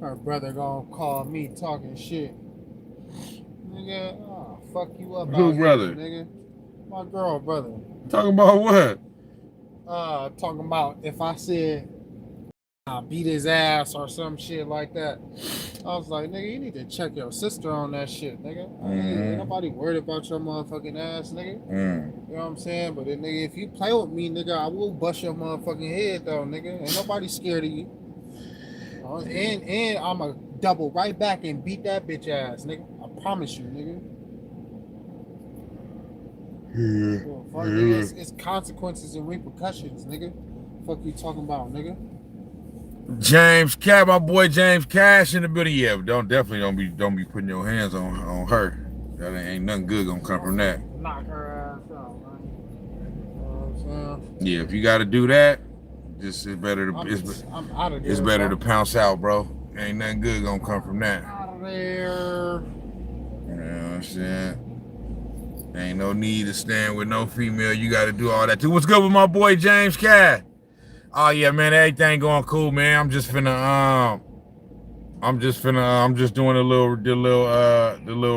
Her brother gonna call me talking shit. Nigga, I'll fuck you up Who out here, brother? nigga. My girl brother. Talking about what? Talking about if I said I beat his ass or some shit like that. I was like, nigga, you need to check your sister on that shit, nigga. Ain't Mm-hmm. nobody worried about your motherfucking ass, nigga. Mm. You know what I'm saying? But then, nigga, if you play with me, nigga, I will bust your motherfucking head, though, nigga. Ain't nobody scared of you. And I'ma double right back and beat that bitch ass, nigga. I promise you, nigga. Yeah. Well, fuck, nigga, Yeah. it's consequences and repercussions, nigga. Fuck you talking about, nigga. James Cash, my boy James Cash in the building. Yeah, don't be putting your hands on her. That ain't nothing good gonna come from that. Knock her ass out, man. You know what I'm saying? Yeah, if you got to do that, just I'm out of it's there, better to bro. pounce out, bro. Ain't nothing good gonna come from I'm that. out of there. You know what I'm saying? Ain't no need to stand with no female. You got to do all that too. What's good with my boy James Cash? Oh yeah, man, everything going cool, man. I'm just doing the little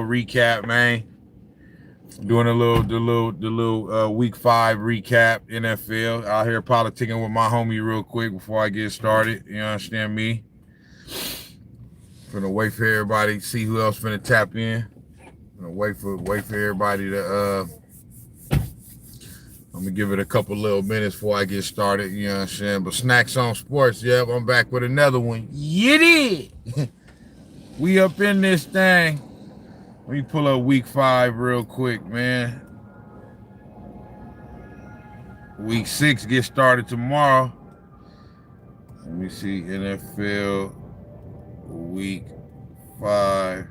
recap, man. Doing the little week 5 recap NFL. Out here politicking with my homie real quick before I get started. You understand me? Finna wait for everybody to see who else finna tap in. Finna wait for everybody to I'm gonna give it a couple little minutes before I get started, you know what I'm saying? But Snax on Sports, yep, I'm back with another one. Yiddy! We up in this thing. Let me pull up week 5 real quick, man. Week 6 gets started tomorrow. Let me see, NFL week 5.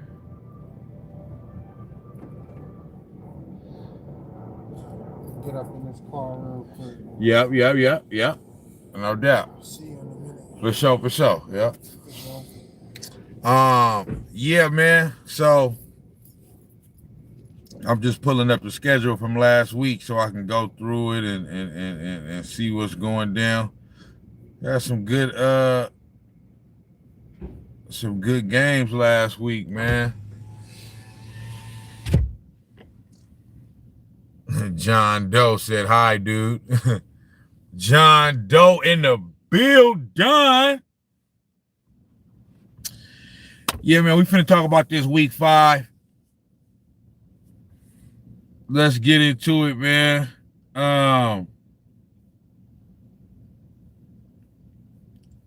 Get up in this car real quick. Yep. No doubt. See you in a minute. For sure. Yep. For sure. Yeah, man. So I'm just pulling up the schedule from last week so I can go through it and see what's going down. Got some good games last week, man. John Doe said hi, dude. John Doe in the building. Yeah, man, we finna talk about this week 5. Let's get into it, man.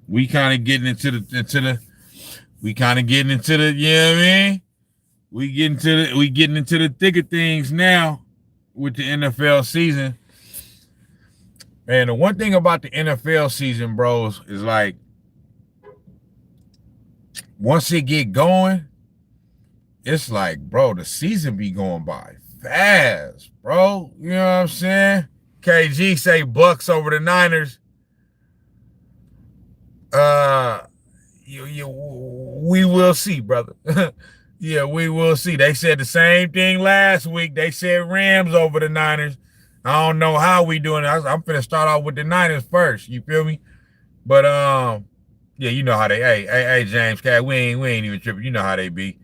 We kind of getting into the we kind of getting into the, you know what I mean? We getting into the thick of things now with the NFL season. Man, the one thing about the NFL season, bros, is like once it get going, it's like, bro, the season be going by fast, bro. You know what I'm saying? KG say Bucks over the Niners. We will see, brother. Yeah, we will see. They said the same thing last week. They said Rams over the Niners. I don't know how we doing it. I'm finna start off with the Niners first. You feel me? But yeah, you know how they. Hey, James, Cat, we ain't even tripping. You know how they be.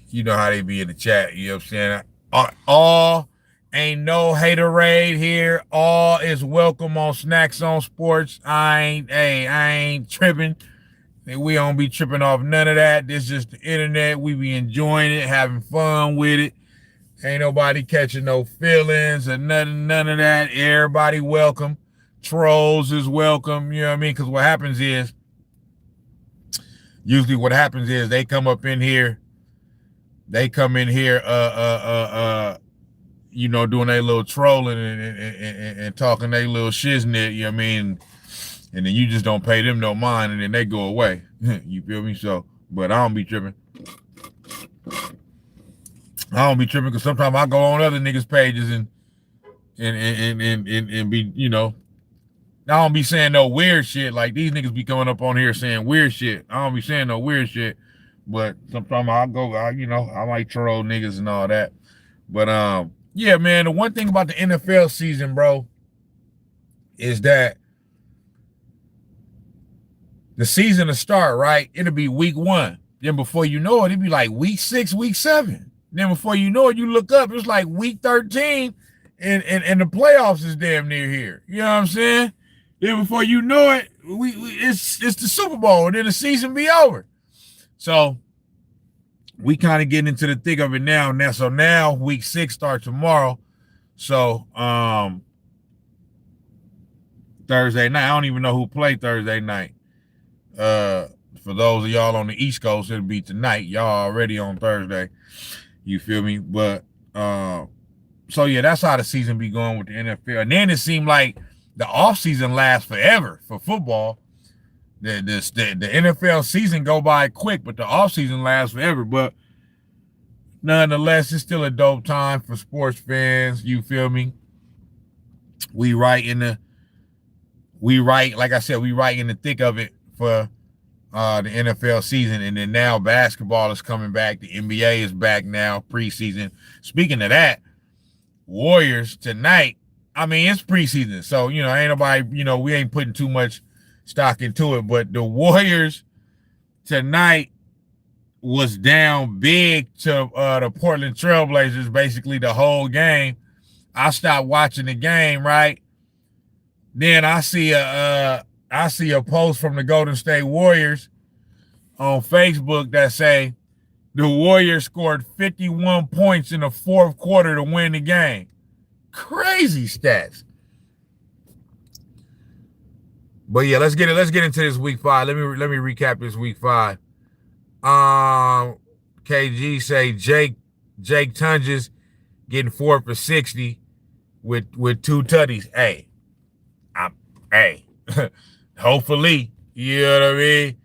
You know how they be in the chat. You know what I'm saying? All ain't no haterade here. All is welcome on Snax on Sports. I ain't tripping. We don't be tripping off none of that. This is just the internet. We be enjoying it, having fun with it. Ain't nobody catching no feelings or none of that. Everybody welcome. Trolls is welcome. You know what I mean? Because usually what happens is they come in here, doing their little trolling and talking their little shiznit, you know what I mean? And then you just don't pay them no mind, and then they go away. You feel me? So, but I don't be tripping. Because sometimes I go on other niggas' pages and be, I don't be saying no weird shit. Like these niggas be coming up on here saying weird shit. I don't be saying no weird shit. But sometimes I like troll niggas and all that. But yeah, man, the one thing about the NFL season, bro, is that the season to start, right? It'll be week 1. Then before you know it, it'll be like week 6, week 7. Then before you know it, you look up, it's like week 13, and the playoffs is damn near here. You know what I'm saying? Then before you know it, it's the Super Bowl, and then the season be over. So we kind of getting into the thick of it now. So now week 6 starts tomorrow. So Thursday night. I don't even know who played Thursday night. For those of y'all on the East Coast, it'll be tonight. Y'all already on Thursday. You feel me? But so yeah, that's how the season be going with the NFL. And then it seemed like the offseason lasts forever for football. The NFL season go by quick, but the offseason lasts forever. But nonetheless, it's still a dope time for sports fans. You feel me? We right in the thick of it for the NFL season. And then now basketball is coming back. The NBA is back now, preseason. Speaking of that, Warriors tonight, I mean, it's preseason. So, ain't nobody, we ain't putting too much stock into it. But the Warriors tonight was down big to the Portland Trailblazers basically the whole game. I stopped watching the game, right? Then I see a post from the Golden State Warriors on Facebook that say the Warriors scored 51 points in the fourth quarter to win the game. Crazy stats. But yeah, let's get into this week 5. Let me recap this week 5. KG say Jake Tunges getting 4 for 60 with 2 tutties. Hey, hopefully, you know what I mean?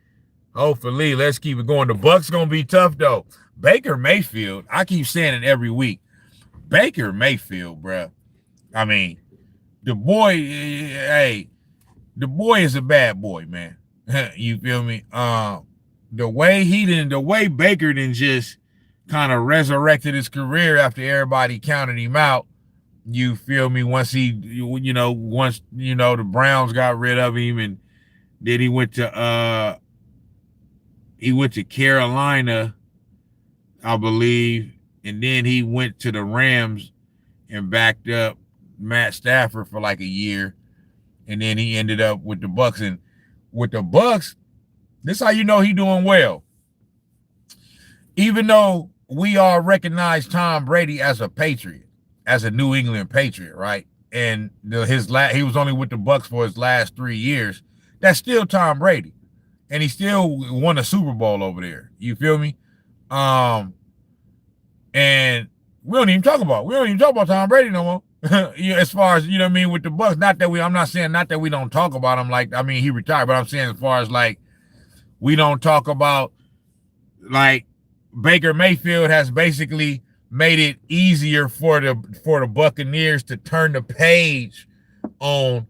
Hopefully, let's keep it going. The Bucks gonna be tough though. Baker Mayfield, I keep saying it every week. Baker Mayfield, bro. I mean, the boy is a bad boy, man. You feel me? The way Baker didn't just kind of resurrected his career after everybody counted him out. You feel me? Once the Browns got rid of him, and then he went to Carolina, I believe, and then he went to the Rams and backed up Matt Stafford for like a year, and then he ended up with the Bucks. And with the Bucks, this is how you know he doing well. Even though we all recognize Tom Brady as a Patriot, as a New England Patriot, right? And he was only with the Bucks for his last 3 years. That's still Tom Brady, and he still won a Super Bowl over there. You feel me? And we don't even talk about Tom Brady no more. As far as, you know what I mean, with the Bucks. I'm not saying we don't talk about him. Like, I mean, he retired, but I'm saying as far as like we don't talk about, like, Baker Mayfield has basically made it easier for the Buccaneers to turn the page on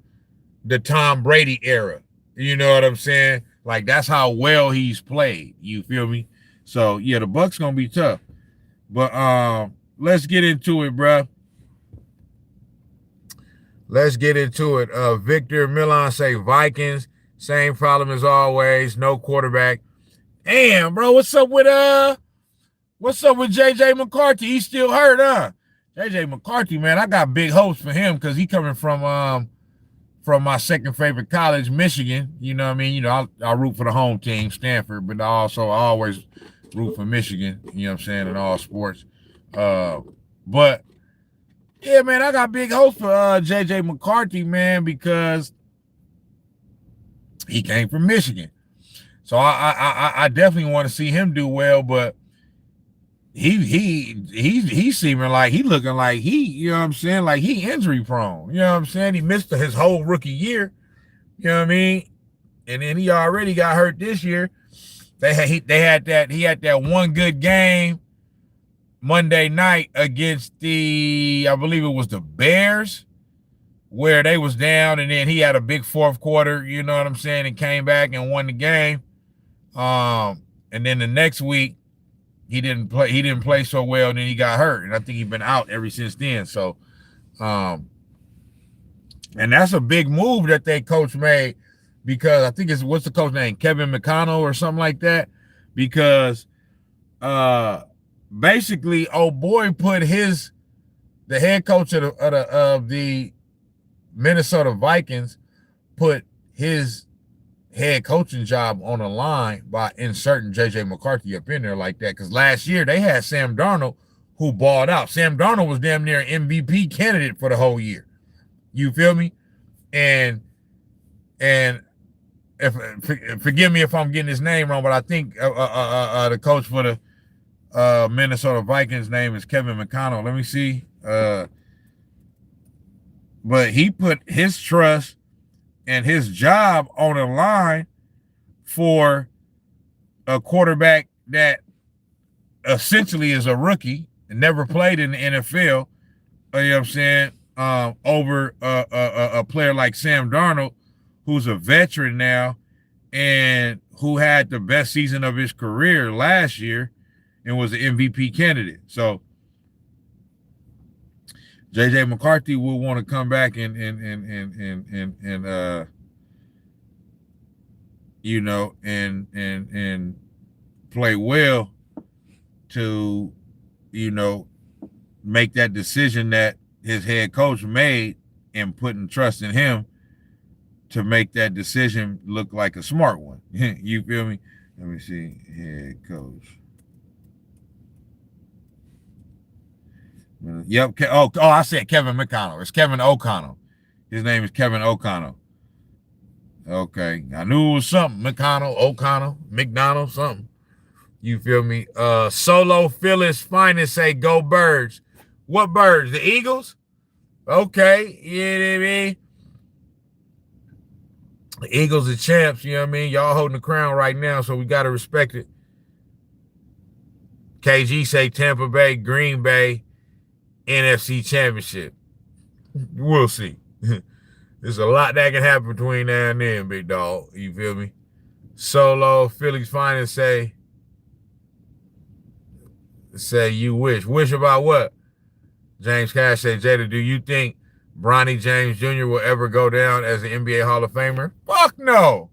the Tom Brady era. You know what I'm saying? Like, that's how well he's played. You feel me? So yeah, the Bucks gonna be tough. But let's get into it, bro. Let's get into it. Victor Milan say Vikings, same problem as always, no quarterback. Damn, bro, what's up with JJ McCarthy? He's still hurt, huh? JJ McCarthy, man, I got big hopes for him because he coming from my second favorite college, Michigan. You know what I mean? You know, I root for the home team, Stanford, but I always root for Michigan, you know what I'm saying, in all sports. But yeah, man, I got big hopes for JJ McCarthy, man, because he came from Michigan. So I definitely want to see him do well, but he's seeming like he looking like you know what I'm saying, like he injury prone. You know what I'm saying? He missed his whole rookie year. You know what I mean? And then he already got hurt this year. He had that one good game Monday night against I believe it was the Bears, where they was down, and then he had a big fourth quarter, you know what I'm saying, and came back and won the game. And then the next week he didn't play so well, and then he got hurt, and I think he's been out ever since then. So and that's a big move that they coach made. because I think what's the coach name? Kevin McConnell or something like that. Because basically, old boy put the head coach of the Minnesota Vikings put his head coaching job on the line by inserting J.J. McCarthy up in there like that. Because last year they had Sam Darnold, who balled out. Sam Darnold was damn near MVP candidate for the whole year. You feel me? And forgive me if I'm getting his name wrong, but I think the coach for the Minnesota Vikings name is Kevin McConnell. Let me see. But he put his trust and his job on the line for a quarterback that essentially is a rookie and never played in the NFL. You know what I'm saying? Over a player like Sam Darnold, who's a veteran now and who had the best season of his career last year and was an MVP candidate. So J.J. McCarthy will want to come back and you know, and play well to, you know, make that decision that his head coach made and putting trust in him to make that decision look like a smart one. You feel me? Let me see. Head coach. Yep. Oh, I said Kevin McConnell. It's Kevin O'Connell. His name is Kevin O'Connell. Okay. I knew it was something. McConnell, O'Connell, McDonald, something. You feel me? Solo Phyllis Finest say, go Birds. What Birds? The Eagles? Okay. Yeah, you know what I mean? The Eagles are champs, you know what I mean? Y'all holding the crown right now, so we got to respect it. KG say Tampa Bay, Green Bay, NFC Championship. We'll see. There's a lot that can happen between now and then, big dog. You feel me? Solo, Phillies Finest say you wish. Wish about what? James Cash said, Jada, do you think Bronny James Jr. will ever go down as an NBA Hall of Famer? Fuck no.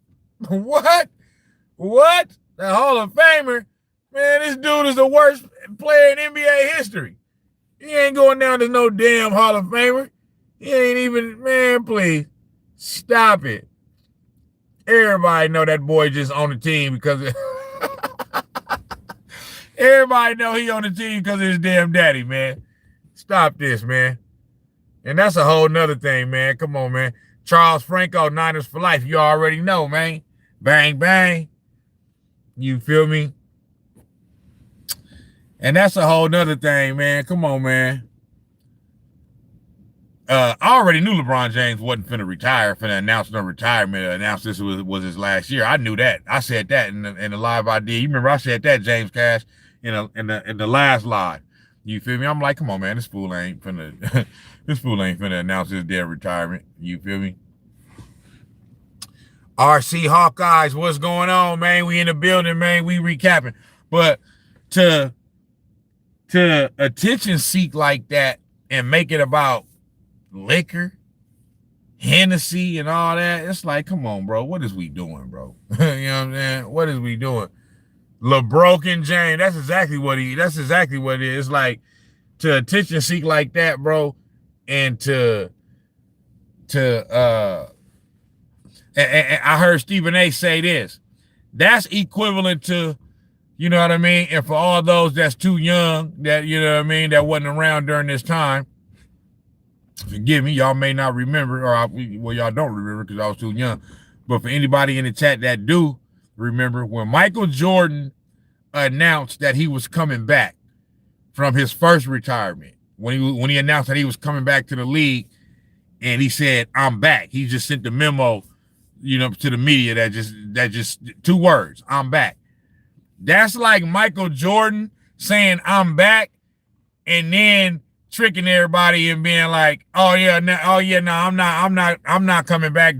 What? What? The Hall of Famer? Man, this dude is the worst player in NBA history. He ain't going down to no damn Hall of Famer. He ain't even, man, please. Stop it. Everybody know that boy just on the team because everybody know he on the team because of his damn daddy, man. Stop this, man. And that's a whole nother thing, man. Come on, man. Charles Franco, Niners for life. You already know, man. Bang, bang. You feel me? And that's a whole nother thing, man. Come on, man. I already knew LeBron James wasn't finna retire, finna announce no retirement, announce this was his last year. I knew that. I said that in the live I did. You remember I said that, James Cash, in the last live. You feel me? I'm like, come on, man. This fool ain't finna announce his damn retirement. You feel me? RC Hawkeyes, what's going on, man? We in the building, man. We recapping. But to attention seek like that and make it about liquor, Hennessy, and all that, it's like, come on, bro. What is we doing, bro? You know what I'm saying? What is we doing? LeBroken James. That's exactly what it is. It's like to attention seek like that, bro, and and I heard Stephen A say this. That's equivalent to, you know what I mean? And for all those that's too young, that, you know what I mean, that wasn't around during this time, forgive me, y'all may not remember, well, y'all don't remember because I was too young. But for anybody in the chat that do remember, when Michael Jordan announced that he was coming back from his first retirement, when he announced that he was coming back to the league, and he said, I'm back. He just sent the memo, you know, to the media that just 2 words, I'm back. That's like Michael Jordan saying I'm back and then tricking everybody and being like, I'm not coming back.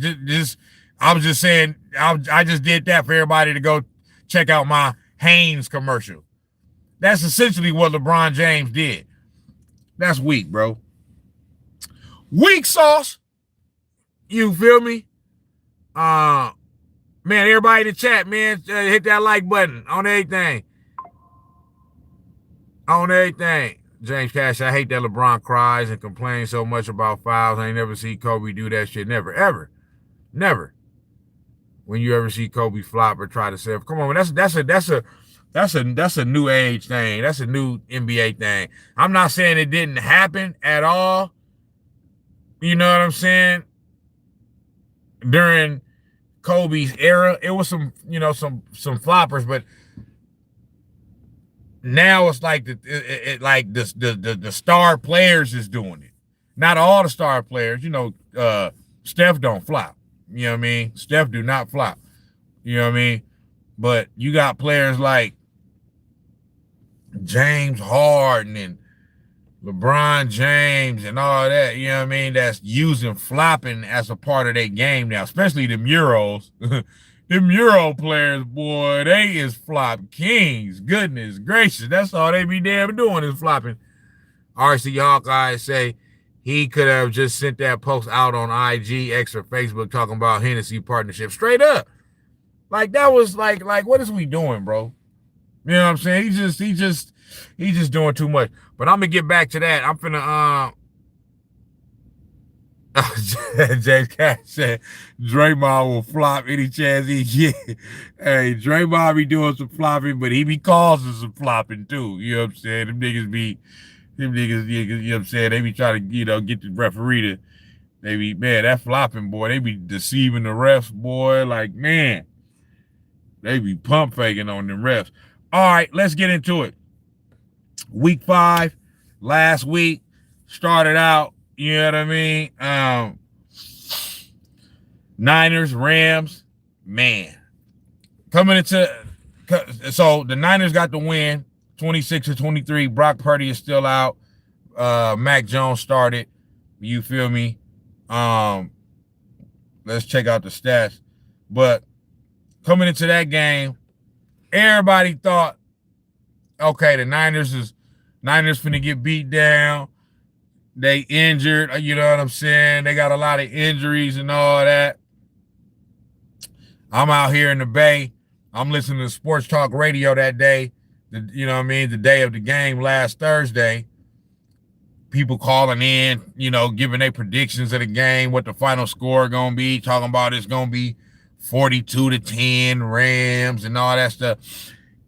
I was just saying, I just did that for everybody to go check out my Hanes commercial. That's essentially what LeBron James did. That's weak, bro. Weak sauce. You feel me? Man, everybody in the chat, man, hit that like button on everything. On everything. James Cash, I hate that LeBron cries and complains so much about fouls. I ain't never see Kobe do that shit. Never, ever. Never. When you ever see Kobe flop or try to save. Come on, that's a new age thing. That's a new NBA thing. I'm not saying it didn't happen at all. You know what I'm saying? During Kobe's era, it was some floppers, but now it's like the star players is doing it. Not all the star players. Steph don't flop. You know what I mean? Steph do not flop. You know what I mean? But you got players like James Harden and LeBron James and all that, you know what I mean, that's using flopping as a part of their game now, especially the Euros. The Euro players, boy, they is flop kings. Goodness gracious. That's all they be damn doing is flopping. RC Hawkeye say he could have just sent that post out on IG, X, or Facebook talking about Hennessy partnership. Straight up. Like, that was like, what is we doing, bro? You know what I'm saying? He's just doing too much. But I'm gonna get back to that. I'm finna James Cash said Draymond will flop any chance he get. Hey, Draymond be doing some flopping, but he be causing some flopping too. You know what I'm saying? Them niggas, you know what I'm saying? They be trying to, get the referee to, they be, man, that flopping, boy, they be deceiving the refs, boy. Like, man, they be pump faking on them refs. All right, let's get into it. Week 5, last week, started out, you know what I mean? Niners, Rams, man. Coming into, so the Niners got the win, 26-23. Brock Purdy is still out. Mac Jones started. You feel me? Let's check out the stats. But coming into that game, everybody thought, okay, the Niners finna get beat down. They injured, you know what I'm saying? They got a lot of injuries and all that. I'm out here in the Bay. I'm listening to Sports Talk Radio that day, you know what I mean, the day of the game last Thursday. People calling in, giving their predictions of the game, what the final score gonna be, talking about it's gonna be 42-10 Rams and all that stuff.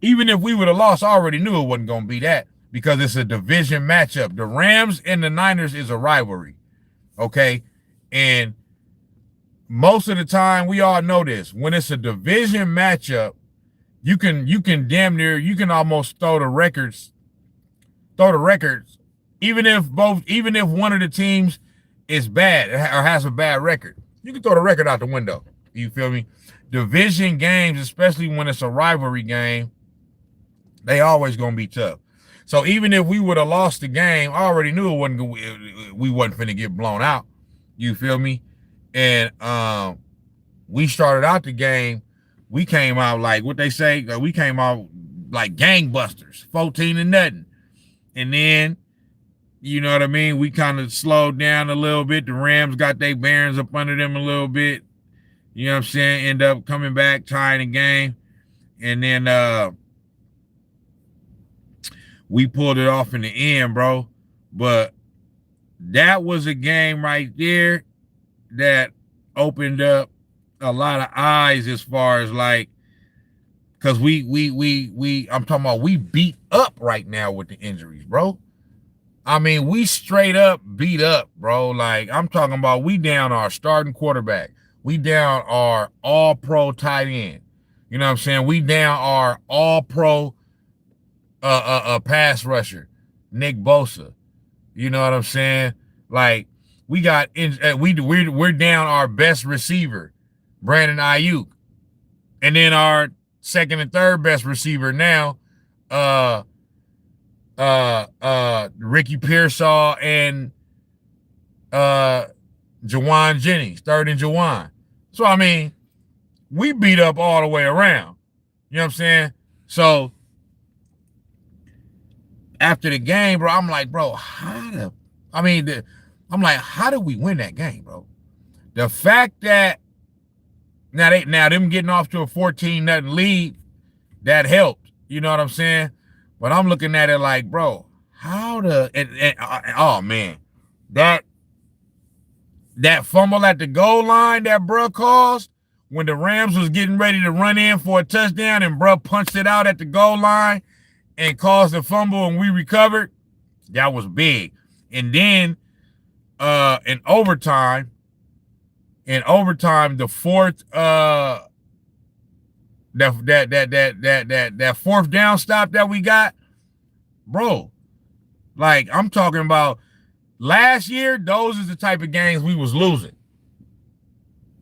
Even if we would have lost, I already knew it wasn't gonna be that because it's a division matchup. The Rams and the Niners is a rivalry, okay? And most of the time, we all know this. When it's a division matchup, you can damn near, you can almost throw the records, even if one of the teams is bad or has a bad record. You can throw the record out the window. You feel me? Division games, especially when it's a rivalry game, they always gonna be tough. So even if we would have lost the game, I already knew we wasn't finna get blown out. You feel me? And we started out the game. We came out like what they say. We came out like gangbusters, 14-0. And then, you know what I mean? We kind of slowed down a little bit. The Rams got their bearings up under them a little bit. You know what I'm saying? End up coming back, tying the game. And then we pulled it off in the end, bro. But that was a game right there that opened up a lot of eyes as far as like, because I'm talking about we beat up right now with the injuries, bro. I mean, we straight up beat up, bro. Like, I'm talking about we down our starting quarterback. We down our all-pro tight end. You know what I'm saying? We down our all-pro pass rusher, Nick Bosa. You know what I'm saying? Like, we got we're down our best receiver, Brandon Ayuk. And then our second and third best receiver now, Ricky Pearsall and Jawan Jennings, third and Jawan. So I mean, we beat up all the way around. You know what I'm saying? So after the game, bro, I'm like, bro, how did we win that game, bro? The fact that Now them getting off to a 14-0 lead, that helped. You know what I'm saying? But I'm looking at it like, bro, how oh man, that fumble at the goal line that bruh caused when the Rams was getting ready to run in for a touchdown and bruh punched it out at the goal line and caused a fumble and we recovered. That was big. And then in overtime, the fourth that fourth down stop that we got, bro. Like, I'm talking about last year, those is the type of games we was losing.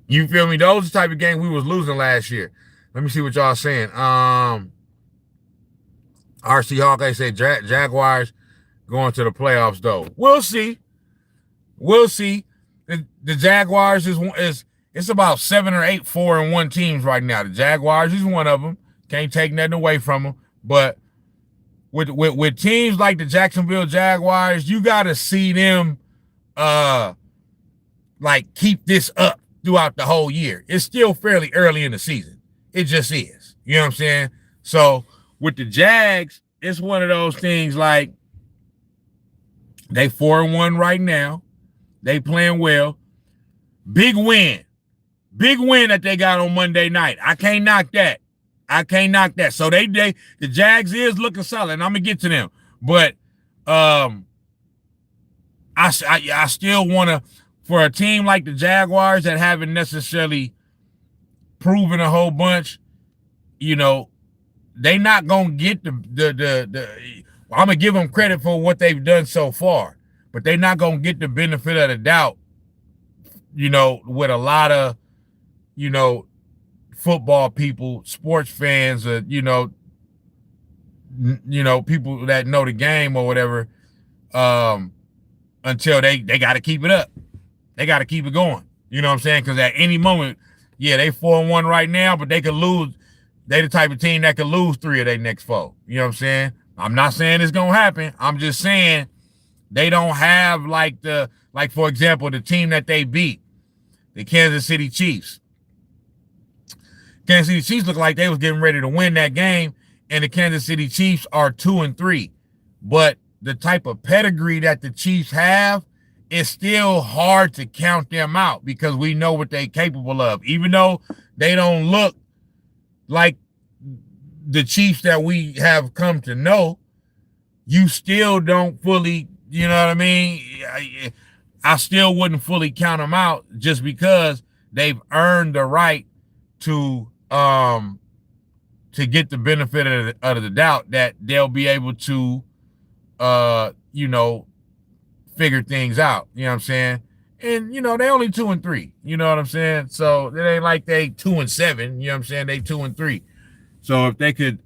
You feel me? Those are the type of games we was losing last year. Let me see what y'all saying. RC Hawkeye said Jaguars going to the playoffs though. We'll see. We'll see. The Jaguars it's about 7 or 8 4-1 teams right now. The Jaguars is one of them. Can't take nothing away from them. But with teams like the Jacksonville Jaguars, you got to see them like keep this up throughout the whole year. It's still fairly early in the season. It just is. You know what I'm saying? So with the Jags, it's one of those things like they 4-1 right now. They playing well. Big win that they got on Monday night. I can't knock that. So the Jags is looking solid, and I'm gonna get to them. But I still wanna, for a team like the Jaguars that haven't necessarily proven a whole bunch, you know, they not gonna get the I'm gonna give them credit for what they've done so far, but they're not gonna get the benefit of the doubt, you know, with a lot of, you know, football people, sports fans, people that know the game or whatever, until they got to keep it up. They got to keep it going. You know what I'm saying? Because at any moment, yeah, they 4-1 right now, but they could lose. They the type of team that could lose 3 of their next 4. You know what I'm saying? I'm not saying it's going to happen. I'm just saying they don't have like for example, the team that they beat, the Kansas City Chiefs. Kansas City Chiefs look like they was getting ready to win that game, and the Kansas City Chiefs are 2-3. But the type of pedigree that the Chiefs have, it's still hard to count them out because we know what they're capable of. Even though they don't look like the Chiefs that we have come to know, you still don't fully, you know what I mean? I still wouldn't fully count them out just because they've earned the right to get the benefit of the doubt that they'll be able to figure things out. You know what I'm saying? And they only 2-3. You know what I'm saying? So it ain't like they 2-7. You know what I'm saying? They 2-3. So if they could,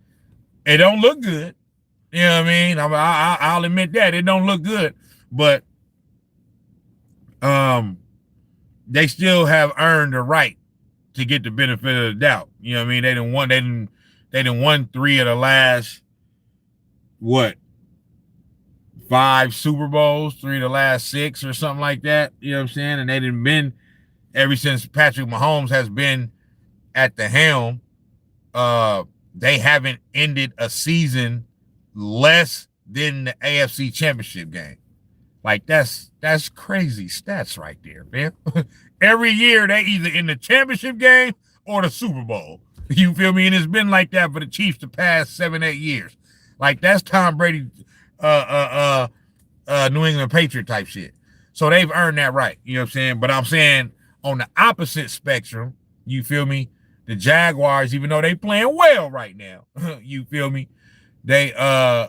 it don't look good. You know what I mean? I'll admit that it don't look good, but they still have earned the right to get the benefit of the doubt. You know what I mean? They didn't won 3 of the last 5 Super Bowls, 3 of the last 6 or something like that. You know what I'm saying? And they didn't been ever since Patrick Mahomes has been at the helm. They haven't ended a season less than the AFC Championship game. Like that's crazy stats right there, man. Every year they either in the championship game or the Super Bowl. You feel me? And it's been like that for the Chiefs the past 7-8 years. Like that's Tom Brady, New England Patriot type shit. So they've earned that right. You know what I'm saying? But I'm saying on the opposite spectrum, you feel me? The Jaguars, even though they playing well right now, you feel me? They I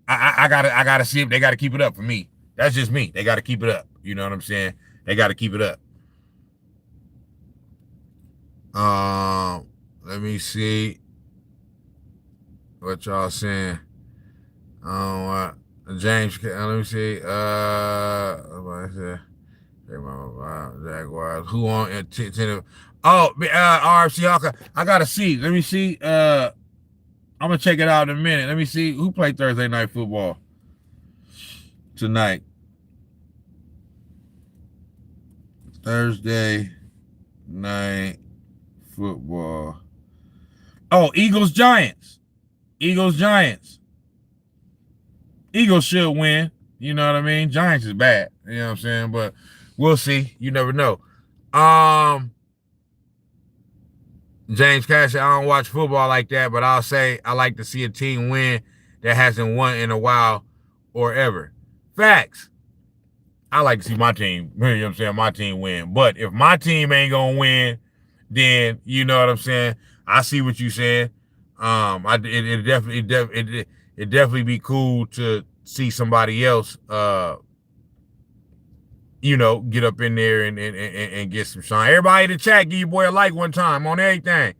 gotta see if they gotta keep it up for me. That's just me. They gotta keep it up. You know what I'm saying? They gotta keep it up. Let me see what y'all saying. James, let me see. Jaguars. Who on RFC Hawkeye. I gotta see. Let me see. I'm gonna check it out in a minute. Let me see who played Thursday night football tonight. Thursday night football. Oh, Eagles Giants. Eagles Giants. Eagles should win. You know what I mean? Giants is bad. You know what I'm saying? But we'll see. You never know. James Cash said, I don't watch football like that, but I'll say I like to see a team win that hasn't won in a while or ever. Facts. I like to see my team, you know what I'm saying, my team win. But if my team ain't gonna win, then you know what I'm saying. I see what you're saying. It definitely be cool to see somebody else, you know, get up in there and get some shine. Everybody in the chat, give your boy a like one time on everything.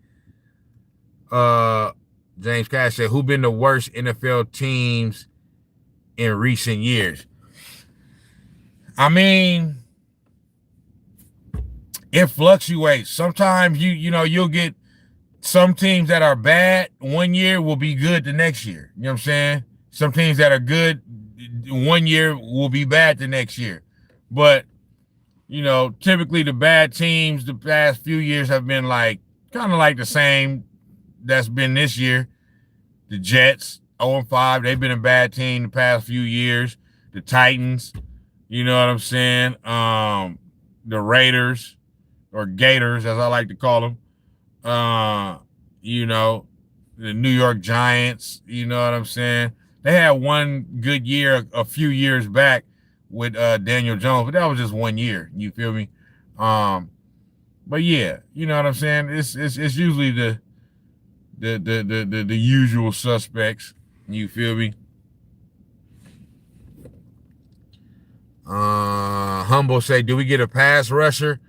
James Cash said, who been the worst NFL teams in recent years? I mean, it fluctuates. Sometimes you'll get some teams that are bad one year will be good the next year. You know what I'm saying? Some teams that are good one year will be bad the next year. But, you know, typically the bad teams the past few years have been like kind of like the same that's been this year. The Jets, 0-5, they've been a bad team the past few years. The Titans, you know what I'm saying? The Raiders, or Gators, as I like to call them. You know, the New York Giants, you know what I'm saying? They had one good year a few years back with Daniel Jones, but that was just 1 year. You feel me? But yeah, you know what I'm saying? It's usually the usual suspects. You feel me? Humble say, do we get a pass rusher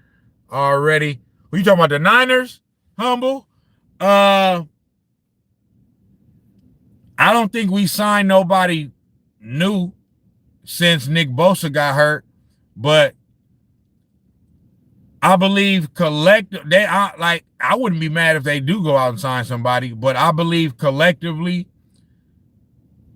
already? Are you talking about the Niners? Humble? I don't think we signed nobody new since Nick Bosa got hurt, but I believe I wouldn't be mad if they do go out and sign somebody, but I believe collectively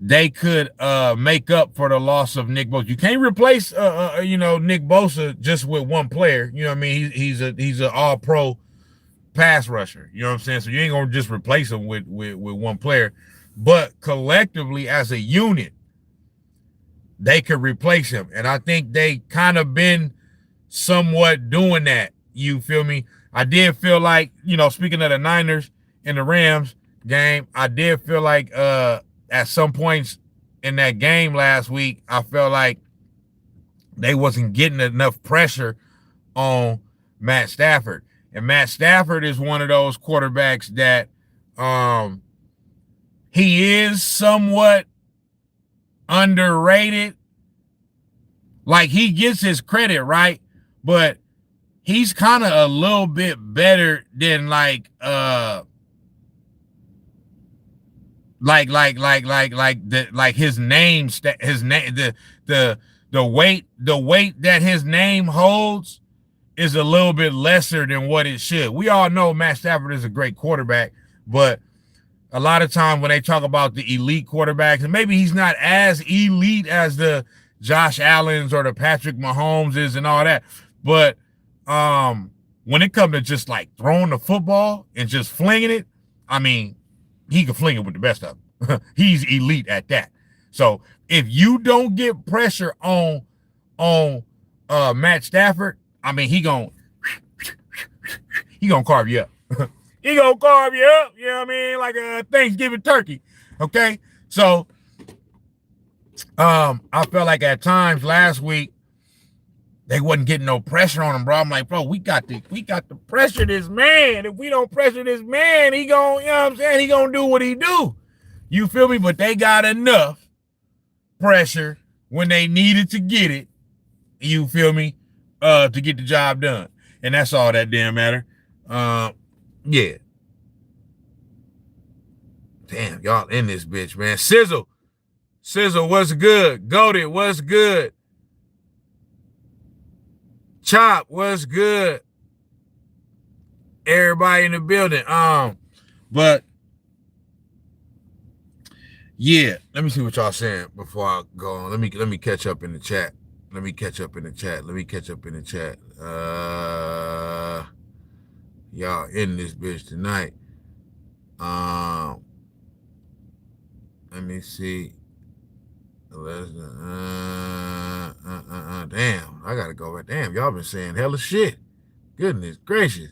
they could make up for the loss of Nick Bosa. You can't replace Nick Bosa just with one player. You know what I mean? He's an all-pro pass rusher. You know what I'm saying? So you ain't gonna just replace him with one player. But collectively as a unit, they could replace him. And I think they kind of been somewhat doing that. You feel me? I did feel like, you know, speaking of the Niners and the Rams game, I did feel like at some points in that game last week, I felt like they wasn't getting enough pressure on Matt Stafford. And Matt Stafford is one of those quarterbacks that he is somewhat underrated. Like, he gets his credit, right? But he's kind of a little bit better than like his name, the weight that his name holds is a little bit lesser than what it should. We all know Matt Stafford is a great quarterback, but a lot of times when they talk about the elite quarterbacks, and maybe he's not as elite as the Josh Allens or the Patrick Mahomes is and all that, but when it comes to just like throwing the football and just flinging it, I mean, he can fling it with the best of them. He's elite at that. So if you don't get pressure on Matt Stafford, I mean, he gonna carve you up. He gonna carve you up, you know what I mean? Like a Thanksgiving turkey. Okay. So I felt like at times last week they wasn't getting no pressure on him, bro. I'm like, bro, we got to pressure this man. If we don't pressure this man, he gonna, you know what I'm saying? He gonna do what he do. You feel me? But they got enough pressure when they needed to get it, you feel me, to get the job done. And that's all that damn matter. Yeah. Damn, y'all in this bitch, man. Sizzle, what's good? Goated, what's good? Chop, what's good? Everybody in the building. But yeah, let me see what y'all saying before I go on. Let me catch up in the chat. Y'all in this bitch tonight. Let me see. Damn, I gotta go. Damn, y'all been saying hella shit. Goodness gracious.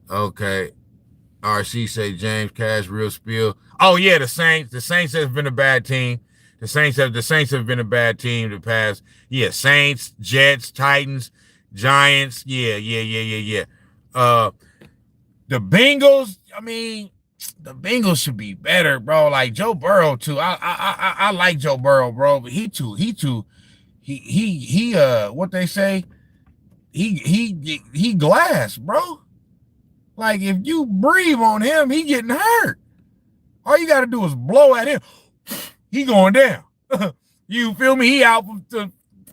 Okay. RC say James Cash real spiel. Oh yeah, the Saints. The Saints have been a bad team. The Saints have been a bad team the past. Yeah, Saints, Jets, Titans, Giants. Yeah. The Bengals. I mean, the Bengals should be better, bro. Like Joe Burrow too. I like Joe Burrow, bro, but he what they say? He glass, bro. Like if you breathe on him, he getting hurt. All you got to do is blow at him. He going down. You feel me? He out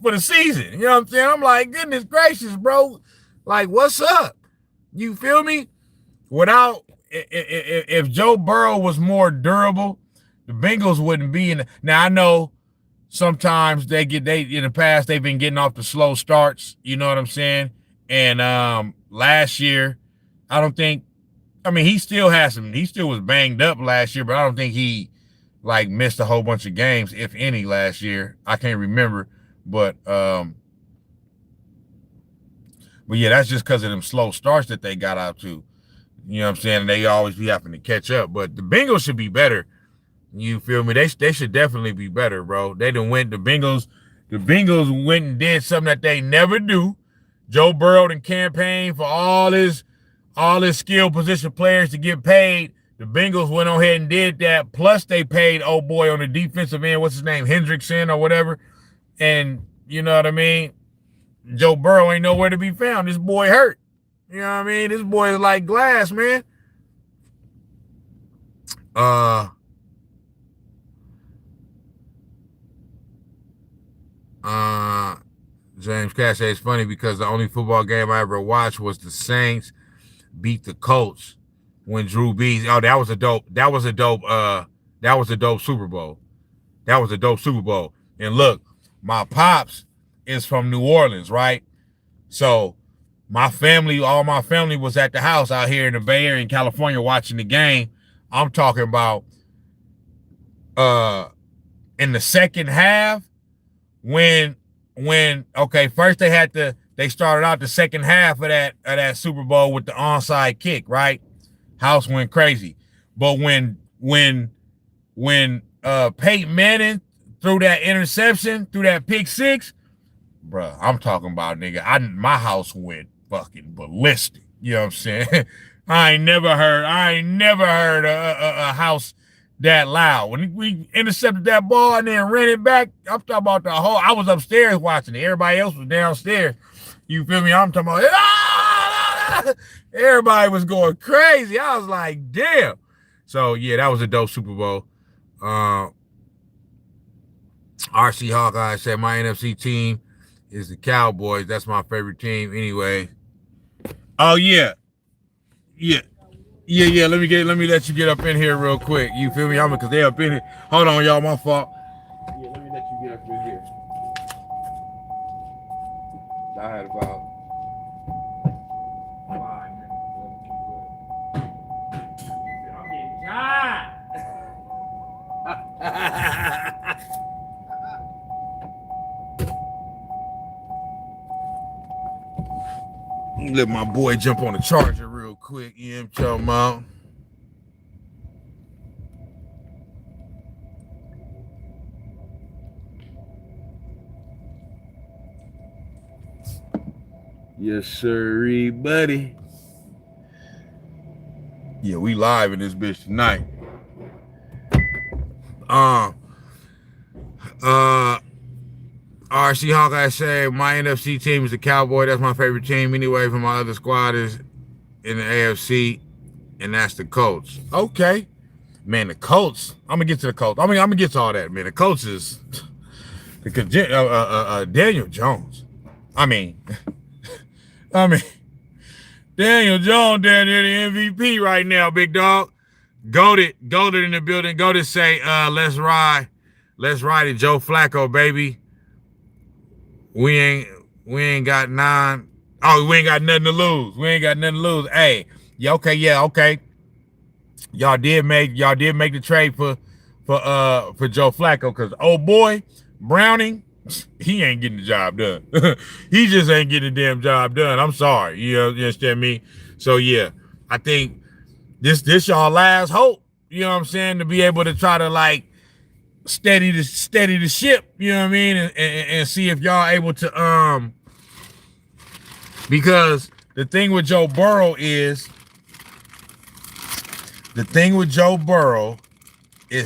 for the season. You know what I'm saying? I'm like, goodness gracious, bro. Like, what's up? You feel me? If Joe Burrow was more durable, the Bengals wouldn't be in. Now I know sometimes they in the past they've been getting off the slow starts. You know what I'm saying? And last year, I don't think. I mean, he still was banged up last year, but I don't think he like missed a whole bunch of games, if any, last year. I can't remember, but yeah, that's just because of them slow starts that they got out to. You know what I'm saying? And they always be having to catch up. But the Bengals should be better. You feel me? They should definitely be better, bro. They done went the Bengals went and did something that they never do. Joe Burrow done campaigned for all his skill position players to get paid. The Bengals went on ahead and did that. Plus, they paid old boy on the defensive end, what's his name, Hendrickson or whatever. And you know what I mean? Joe Burrow ain't nowhere to be found. This boy hurt. You know what I mean? This boy is like glass, man. James Cash says it's funny because the only football game I ever watched was the Saints beat the Colts when Drew Brees. Oh, that was a dope Super Bowl. That was a dope Super Bowl. And look, my pops is from New Orleans, right? So all my family was at the house out here in the Bay Area in California watching the game. I'm talking about in the second half first they started out the second half of that Super Bowl with the onside kick, right? House went crazy. But when Peyton Manning threw that interception, threw that pick six, bruh, I'm talking about, nigga, my house went fucking ballistic. You know what I'm saying? I ain't never heard a house that loud. When we intercepted that ball and then ran it back, I'm talking about I was upstairs watching it. Everybody else was downstairs. You feel me? I'm talking about, everybody was going crazy. I was like, damn. So, yeah, that was a dope Super Bowl. RC Hawkeye said, my NFC team is the Cowboys. That's my favorite team anyway. Oh, yeah. Yeah. Let me let you get up in here real quick. You feel me? Because they up in here. Hold on, y'all. My fault. Yeah, let me let you get up in here. I had about 5 minutes. I'm getting tired. Let my boy jump on the charger real quick. You know what I'm talking about? Yes, sir, buddy. Yeah, we live in this bitch tonight. RC Hawkeye said, my NFC team is the Cowboy. That's my favorite team anyway. For my other squad is in the AFC, and that's the Colts. Okay. Man, the Colts. I'm going to get to the Colts. I'm going to get to all that, man. The Colts is Daniel Jones. Daniel Jones down there, the MVP right now, big dog. Goated in the building. Goated say, let's ride it, Joe Flacco, baby. We ain't got 9 Oh, we ain't got nothing to lose. We ain't got nothing to lose. Hey, yeah, okay. Y'all did make the trade for Joe Flacco, because oh boy, Browning, he ain't getting the job done. He just ain't getting the damn job done. I'm sorry. You understand me? So yeah, I think this y'all last hope. You know what I'm saying? To be able to try to like steady the ship. You know what I mean? And see if y'all able to because the thing with Joe Burrow is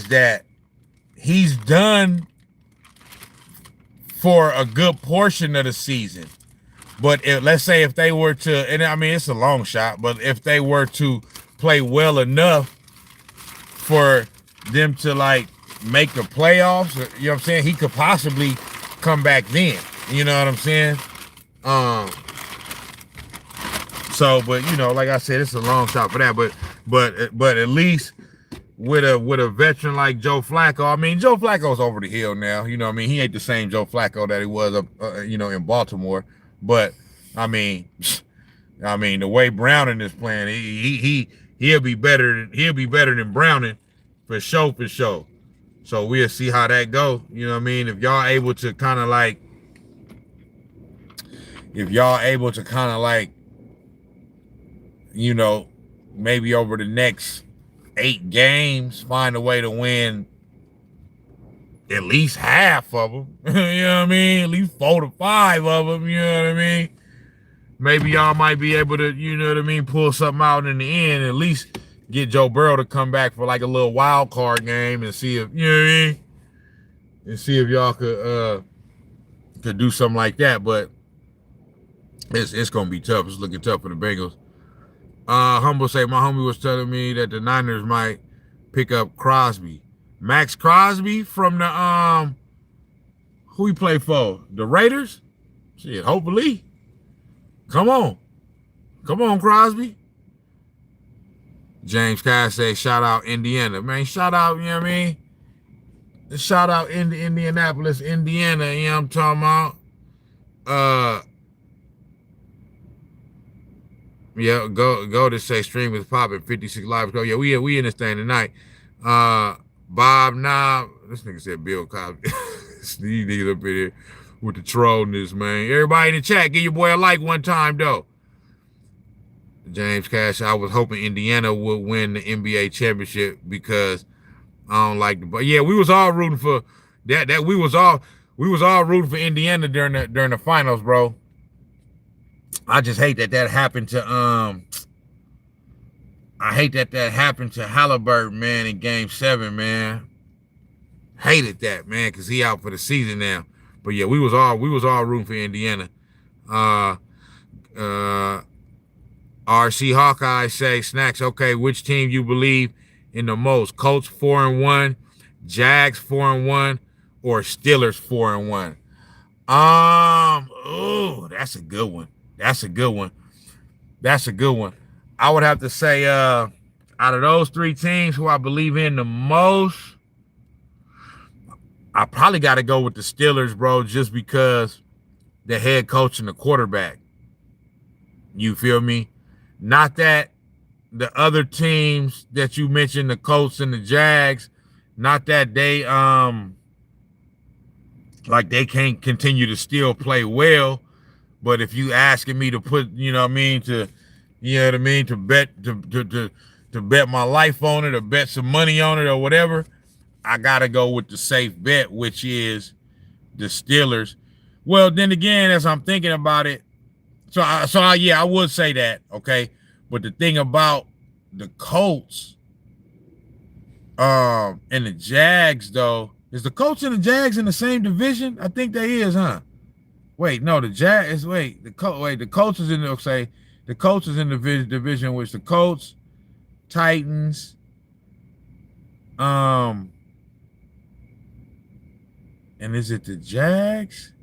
that he's done for a good portion of the season. But let's say if they were to, and I mean, it's a long shot, but if they were to play well enough for them to like make the playoffs, you know what I'm saying? He could possibly come back then. You know what I'm saying? So, but you know, like I said, it's a long shot for that. But at least with a veteran like Joe Flacco, I mean, Joe Flacco's over the hill now. You know what I mean? He ain't the same Joe Flacco that he was up, in Baltimore. But I mean, the way Browning is playing, he'll be better than Browning for sure. So we'll see how that go. You know what I mean? If y'all able to kind of like, maybe over the next 8 games, find a way to win at least half of them. You know what I mean? At least 4 to 5 of them. You know what I mean? Maybe y'all might be able to, pull something out in the end. At least get Joe Burrow to come back for like a little wild card game and see if, you know what I mean? And see if y'all could do something like that. But it's gonna be tough. It's looking tough for the Bengals. Humble say my homie was telling me that the Niners might pick up Crosby. Max Crosby from the who he play for? The Raiders? Shit, hopefully. Come on, Crosby. James Cass say shout out Indiana. Man, shout out, you know what I mean? Shout out Indianapolis, Indiana, you know what I'm talking about? Yeah, go to say stream is popping 56 live ago. Yeah, we in this thing tonight. Bob Knob, this nigga said Bill Cosby. These niggas up in here with the trollness, man. Everybody in the chat, give your boy a like one time though. James Cash, I was hoping Indiana would win the NBA championship because I don't like the. But yeah, we was all rooting for that. We was all rooting for Indiana during the finals, bro. I just hate that happened to I hate that happened to Halliburton, man, in Game 7, man. Hated that, man, because he out for the season now. But yeah, we was all rooting for Indiana. RC Hawkeye say, Snax, okay, which team you believe in the most? Colts 4-1, Jags 4-1, or Steelers 4-1? That's a good one. I would have to say, out of those 3 teams who I believe in the most, I probably got to go with the Steelers, bro, just because the head coach and the quarterback. You feel me? Not that the other teams that you mentioned, the Colts and the Jags, not that they they can't continue to still play well. But if you asking me to put, to bet my life on it or bet some money on it or whatever, I gotta go with the safe bet, which is the Steelers. Well, then again, as I'm thinking about it, I would say that, okay. But the thing about the Colts, and the Jags, though, is the Colts and the Jags in the same division? I think they is, huh? Wait, no, the Jags. The Colts is in the division which the Colts, Titans, and is it the Jags?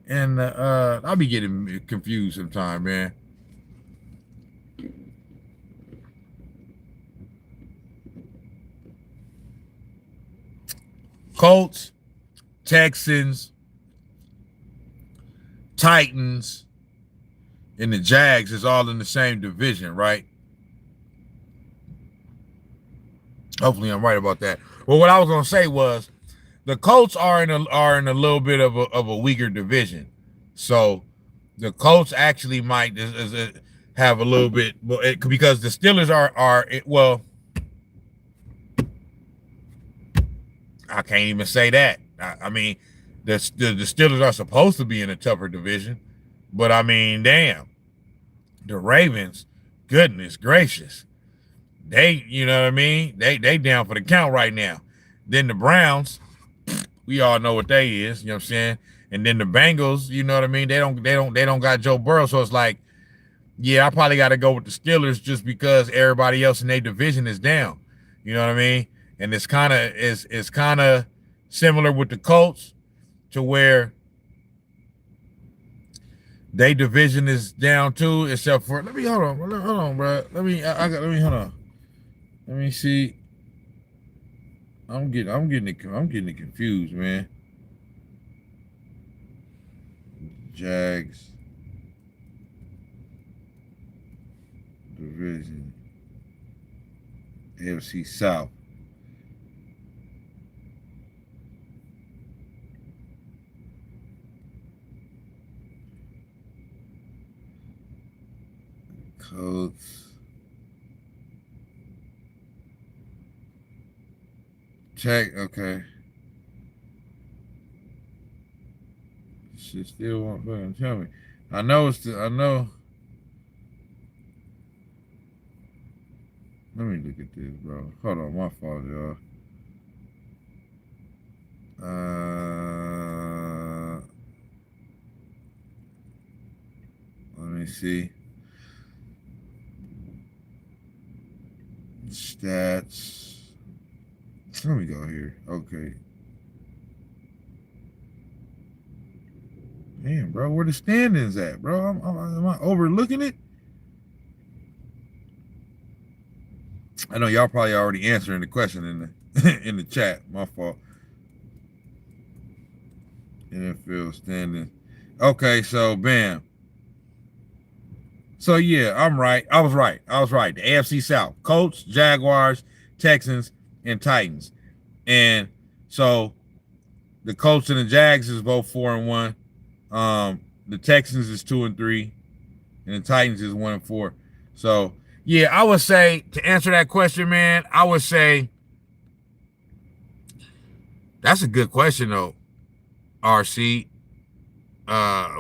And I'll be getting confused sometime, man. Colts, Texans, Titans, and the Jags is all in the same division, right? Hopefully I'm right about that. Well, what I was gonna say was the Colts are in a little bit of a weaker division, so the Colts actually might have a little bit because the Steelers are well. I can't even say that. I mean, the Steelers are supposed to be in a tougher division, but I mean, damn, the Ravens, goodness gracious. They, you know what I mean? They down for the count right now. Then the Browns, we all know what they is, you know what I'm saying? And then the Bengals, you know what I mean? They don't got Joe Burrow, so it's like, yeah, I probably got to go with the Steelers just because everybody else in their division is down. You know what I mean? And it's kind of similar with the Colts to where their division is down too, except for hold on, bro. Let me hold on. Let me see. I'm getting it confused, man. Jags division, AFC South. Colts. Check, okay. Shit still won't fucking tell me. I know. Let me look at this, bro. Hold on, my fault, y'all. Let me see. Stats. Let me go here. Okay. Damn, bro, where the standings at, bro? Am I overlooking it? I know y'all probably already answering the question in the in the chat. My fault. NFL standings. Okay, so bam. So yeah, I'm right. I was right. The AFC South: Colts, Jaguars, Texans, and Titans. And so the Colts and the Jags is both 4-1. The Texans is 2-3, and the Titans is 1-4. So yeah, I would say to answer that question, man, I would say that's a good question though. RC,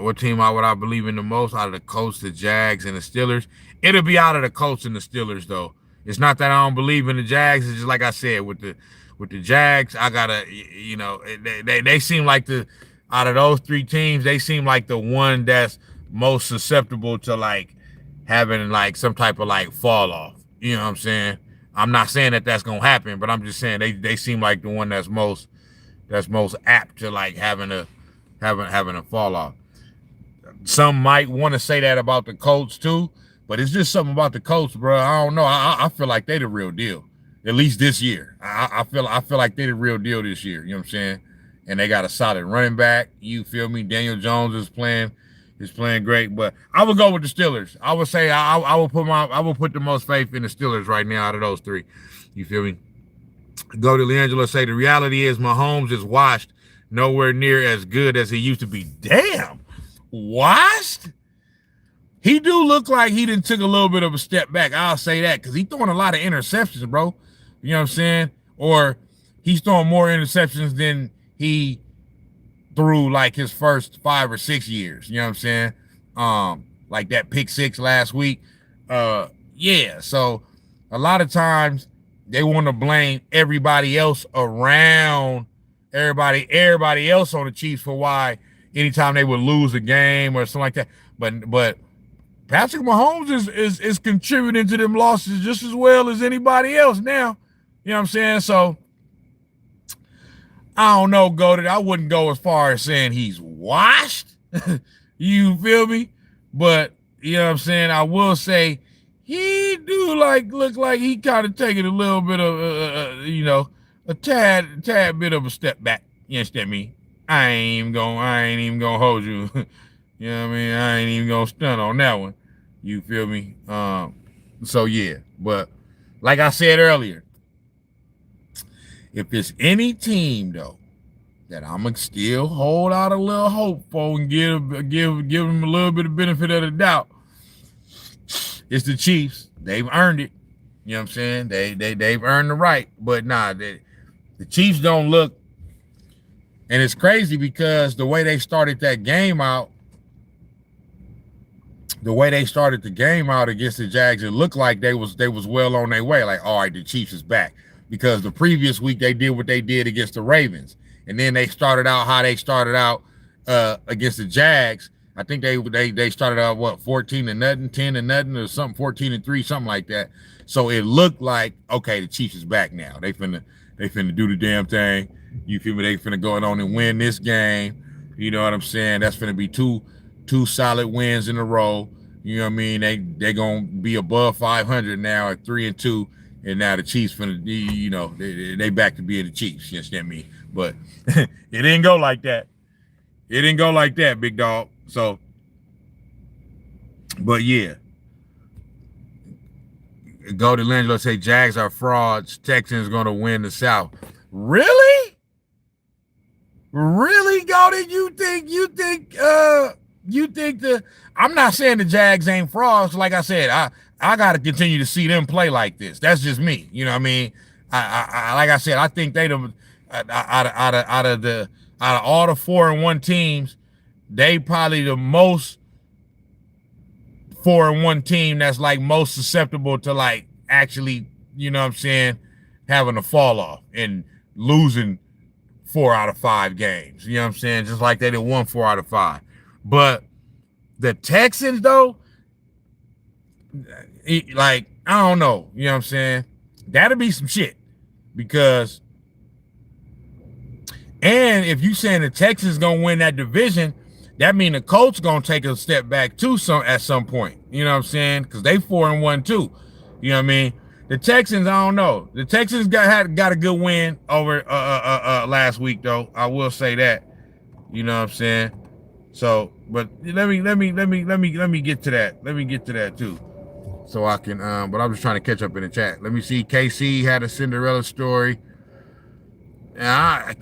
what team would I believe in the most out of the Colts, the Jags, and the Steelers? It'll be out of the Colts and the Steelers though. It's not that I don't believe in the Jags. It's just like I said with the Jags, I gotta, you know, they seem like out of those three teams, they seem like the one that's most susceptible to like having like some type of like fall off. You know what I'm saying? I'm not saying that that's gonna happen, but I'm just saying they seem like the one that's most apt to like having a fall off. Some might want to say that about the Colts too, but it's just something about the Colts, bro. I don't know. I feel like they the real deal, at least this year. I feel like they the real deal this year. You know what I'm saying? And they got a solid running back. You feel me? Daniel Jones is playing great. But I would go with the Steelers. I would say I will put the most faith in the Steelers right now out of those three. You feel me? Go to Leangelo, say the reality is Mahomes is washed, nowhere near as good as he used to be. Damn, washed? He do look like he done took a little bit of a step back. I'll say that because he's throwing a lot of interceptions, bro. You know what I'm saying? Or he's throwing more interceptions than he threw like his first 5 or 6 years. You know what I'm saying? Like that pick 6 last week. Yeah. So a lot of times they want to blame everybody else around everybody else on the Chiefs for why anytime they would lose a game or something like that. But Patrick Mahomes is contributing to them losses just as well as anybody else now. You know what I'm saying? So I don't know, Goated. I wouldn't go as far as saying he's washed. You feel me? But you know what I'm saying? I will say he do look like he kind of taking a little bit of a tad bit of a step back. You understand me? I ain't even gonna hold you. You know what I mean? I ain't even gonna stunt on that one. You feel me? So yeah, but like I said earlier, if it's any team though that I'm gonna still hold out a little hope for and give them a little bit of benefit of the doubt, it's the Chiefs. They've earned it. You know what I'm saying? They've earned the right. But nah, the Chiefs don't look, and it's crazy because the way they started that game out, against the Jags, it looked like they was well on their way. Like, all right, the Chiefs is back. Because the previous week they did what they did against the Ravens. And then they started out how they started out against the Jags. I think they started out, 14-0, 10-0, or something, 14-3, something like that. So it looked like, okay, the Chiefs is back now. They finna do the damn thing. You feel me? They finna go on and win this game. You know what I'm saying? That's finna be two solid wins in a row. You know what I mean? They gonna be above 500 now at 3-2, and now the Chiefs finna, you know, they back to being the Chiefs. You understand me? But it didn't go like that. It didn't go like that, big dog. So, but yeah. Golden Langelo say Jags are frauds. Texans gonna win the South. Really? Really, Golden? You think the? I'm not saying the Jags ain't frauds. Like I said, I got to continue to see them play like this. That's just me. You know what I mean? I like I said, I think they out of all the 4-1 teams, they probably the most 4-1 team that's like most susceptible to like actually, you know what I'm saying, having a fall off and losing 4 out of 5 games. You know what I'm saying? Just like they did 4 out of 5. But the Texans, though, like, I don't know. You know what I'm saying? That'll be some shit. Because, and if you saying the Texans gonna win that division, that mean the Colts gonna take a step back too at some point. You know what I'm saying? Because they 4-1 too. You know what I mean? The Texans, I don't know. The Texans got a good win over last week though. I will say that. You know what I'm saying? So, but let me get to that. Let me get to that too. So I can but I'm just trying to catch up in the chat. Let me see. KC had a Cinderella story.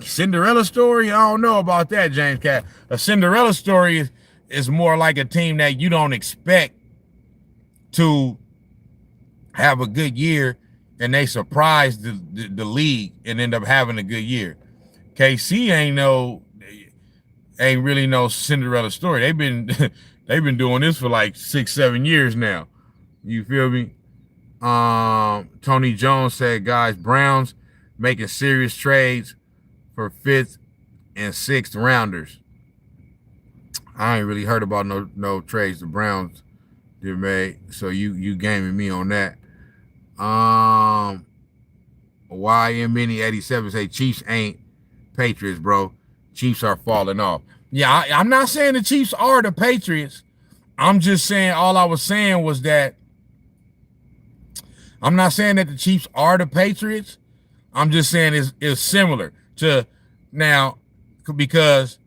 Cinderella story? I don't know about that, James Cat. A Cinderella story is more like a team that you don't expect to have a good year, and they surprise the league and end up having a good year. KC ain't really no Cinderella story. They've been doing this for like 6-7 years now. You feel me? Tony Jones said, guys, Browns making serious trades for 5th and 6th rounders. I ain't really heard about no trades the Browns did made. So you gaming me on that. YM Mini 87 say Chiefs ain't Patriots, bro. Chiefs are falling off. Yeah, I'm not saying the Chiefs are the Patriots. I'm just saying, all I was saying was that I'm not saying that the Chiefs are the Patriots. I'm just saying it's similar to now, because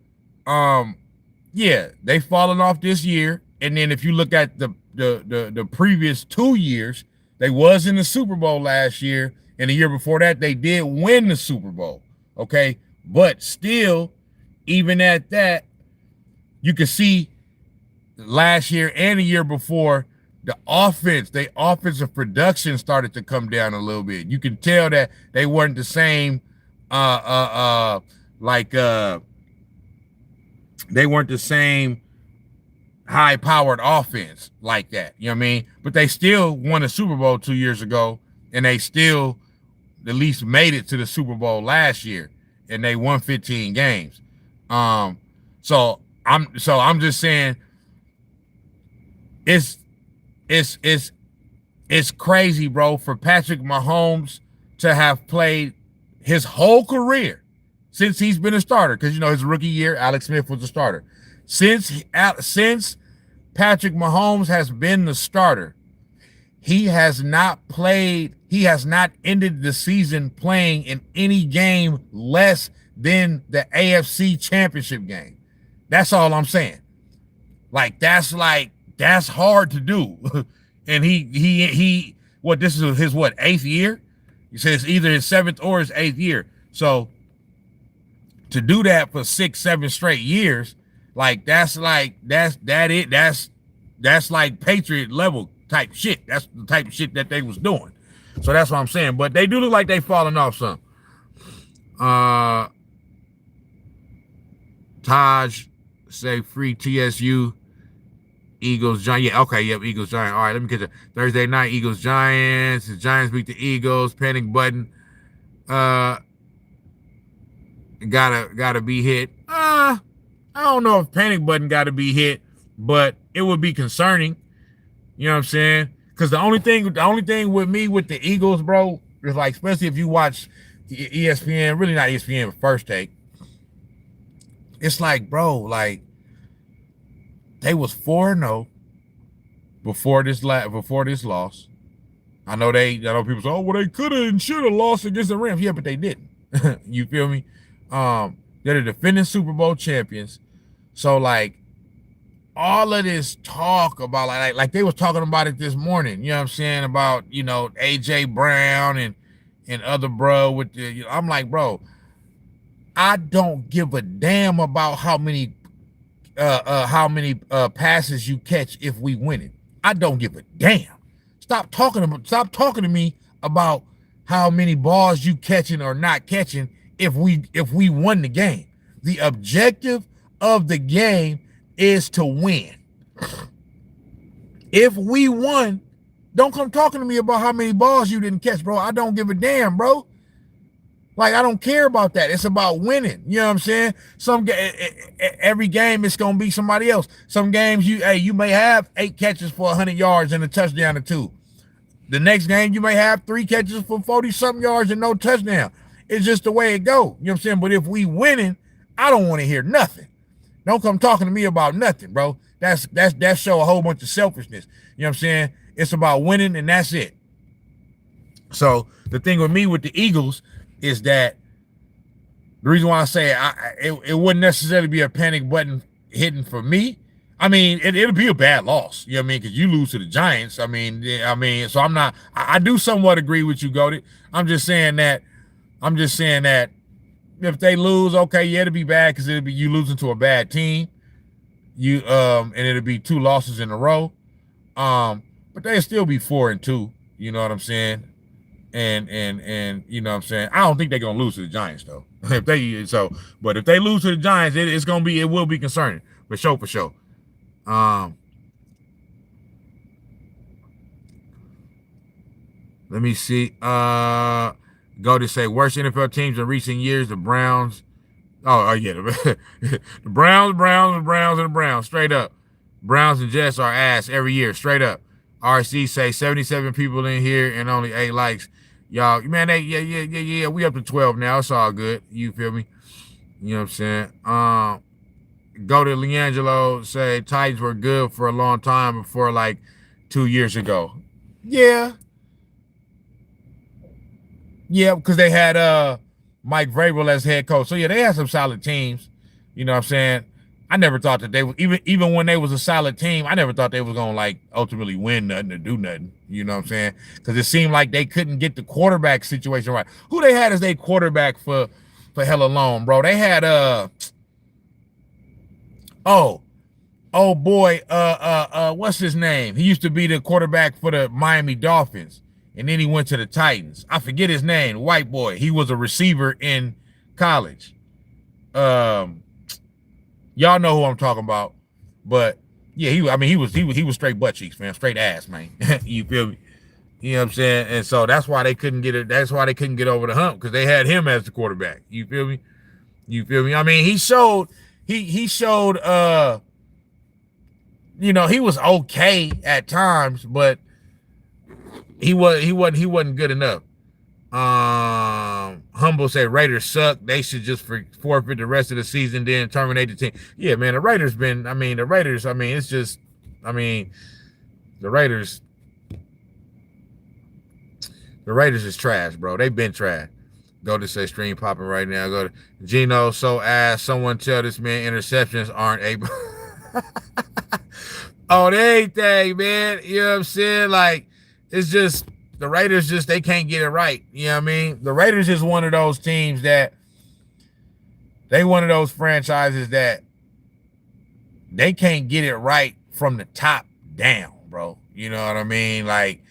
yeah, they've fallen off this year. And then if you look at the previous 2 years, they was in the Super Bowl last year, and the year before that they did win the Super Bowl. Okay, but still, even at that, you can see last year and the year before, the offensive production started to come down a little bit. You can tell that they weren't the same, they weren't the same high-powered offense like that. You know what I mean? But they still won a Super Bowl 2 years ago, and they still at least made it to the Super Bowl last year, and they won 15 games. So I'm just saying it's crazy, bro, for Patrick Mahomes to have played his whole career since he's been a starter. Because, you know, his rookie year, Alex Smith was a starter. Since Patrick Mahomes has been the starter, he has not ended the season playing in any game less than the AFC Championship game. That's all I'm saying. That's hard to do. And he what, this is his what, 8th year? He says either his 7th or his 8th year. So to do that for 6, 7 straight years, that's like Patriot level type shit. That's the type of shit that they was doing. So that's what I'm saying. But they do look like they falling off some. Taj say free TSU. Eagles, Giants. Yeah, okay, yep, Eagles, Giants. All right, let me get you. Thursday night, Eagles, Giants. The Giants beat the Eagles. Panic button. Gotta be hit. I don't know if panic button gotta be hit, but it would be concerning. You know what I'm saying? Because the only thing with me with the Eagles, bro, is like, especially if you watch ESPN, really not ESPN, but First Take. It's like, bro, like, they was 4-0 before this loss. I know people say, oh, well, they could have and should have lost against the Rams. Yeah, but they didn't. You feel me? They're the defending Super Bowl champions. So, like, all of this talk about, like they was talking about it this morning, you know what I'm saying, about, you know, AJ Brown and other bro with the, you know, I'm like, bro, I don't give a damn about how many passes you catch if we win it. I don't give a damn. Stop talking to me about how many balls you catching or not catching if we won the game. The objective of the game is to win. If we won, don't come talking to me about how many balls you didn't catch, bro. I don't give a damn, bro. Like, I don't care about that. It's about winning. You know what I'm saying? Every game it's gonna be somebody else. Some games you may have 8 catches for 100 yards and a touchdown or 2. The next game you may have 3 catches for 40-something yards and no touchdown. It's just the way it go. You know what I'm saying? But if we winning, I don't want to hear nothing. Don't come talking to me about nothing, bro. That show a whole bunch of selfishness. You know what I'm saying? It's about winning and that's it. So the thing with me with the Eagles is that the reason why I say it wouldn't necessarily be a panic button hitting for me. I mean, it'll be a bad loss. You know what I mean? Because you lose to the Giants. I mean, so I'm not. I do somewhat agree with you, Goated. I'm just saying that if they lose, okay, yeah, it'll be bad because it'll be you losing to a bad team. And it'll be 2 losses in a row. But they'll still be 4-2. You know what I'm saying? And you know what I'm saying? I don't think they're gonna lose to the Giants though. But if they lose to the Giants, it will be concerning. For sure. Let me see. Go to say worst NFL teams in recent years, the Browns. Oh yeah. The Browns, straight up. Browns and Jets are ass every year, straight up. RC say 77 people in here and only 8 likes. Y'all, man, yeah. We up to 12 now. It's all good. You feel me? You know what I'm saying? Go to Leangelo, say Titans were good for a long time before like 2 years ago. Yeah, because they had Mike Vrabel as head coach. So yeah, they had some solid teams. You know what I'm saying? I never thought that they would, even when they was a solid team, I never thought they was gonna like ultimately win nothing or do nothing. You know what I'm saying? Because it seemed like they couldn't get the quarterback situation right. Who they had as their quarterback for hella long, bro? They had what's his name? He used to be the quarterback for the Miami Dolphins, and then he went to the Titans. I forget his name. White boy. He was a receiver in college. Y'all know who I'm talking about, but yeah, he was straight butt cheeks, man, straight ass, man. You feel me? You know what I'm saying? And so that's why they couldn't get it. That's why they couldn't get over the hump, because they had him as the quarterback. You feel me? I mean, he showed, you know, he was okay at times, but he wasn't good enough. Humble said Raiders suck. They should just forfeit the rest of the season, then terminate the team. Yeah, man, the Raiders is trash, bro. They've been trash. Go to say stream popping right now. Go to Gino. So ass. Someone tell this man interceptions aren't able. on everything, man. You know what I'm saying? Like, it's just the Raiders they can't get it right. You know what I mean? The Raiders is one of those teams that they one of those franchises that they can't get it right from the top down, bro. You know what I mean? Like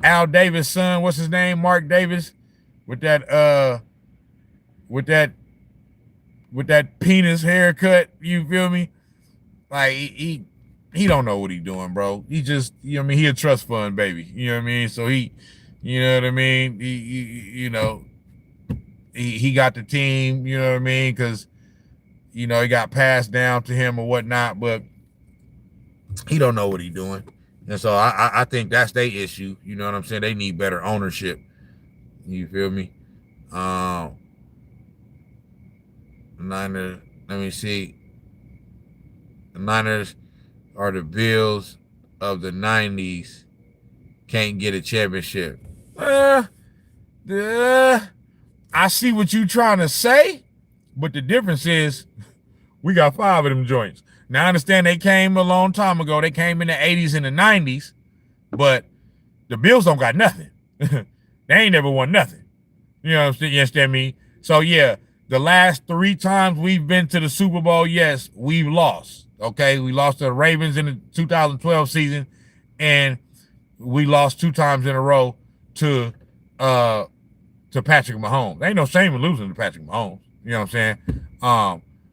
Al Davis' son, what's his name? Mark Davis, with that penis haircut, you feel me? Like he don't know what he's doing, bro. He just, you know what I mean, he a trust fund baby. You know what I mean? So he, you know what I mean? He got the team, you know what I mean? Because, you know, it got passed down to him or whatnot, but he don't know what he's doing. And so I think that's their issue. You know what I'm saying? They need better ownership. You feel me? Niners, let me see. The Niners are the Bills of the 90s. Can't get a championship. I see what you trying to say, but the difference is we got 5 of them joints. Now, I understand they came a long time ago. They came in the 80s and the 90s, but the Bills don't got nothing. They ain't never won nothing. You know what I'm saying? You understand me? So, yeah, the last 3 times we've been to the Super Bowl, yes, we've lost. Okay, we lost to the Ravens in the 2012 season, and we lost 2 times in a row to Patrick Mahomes. There ain't no shame in losing to Patrick Mahomes. You know what I'm saying?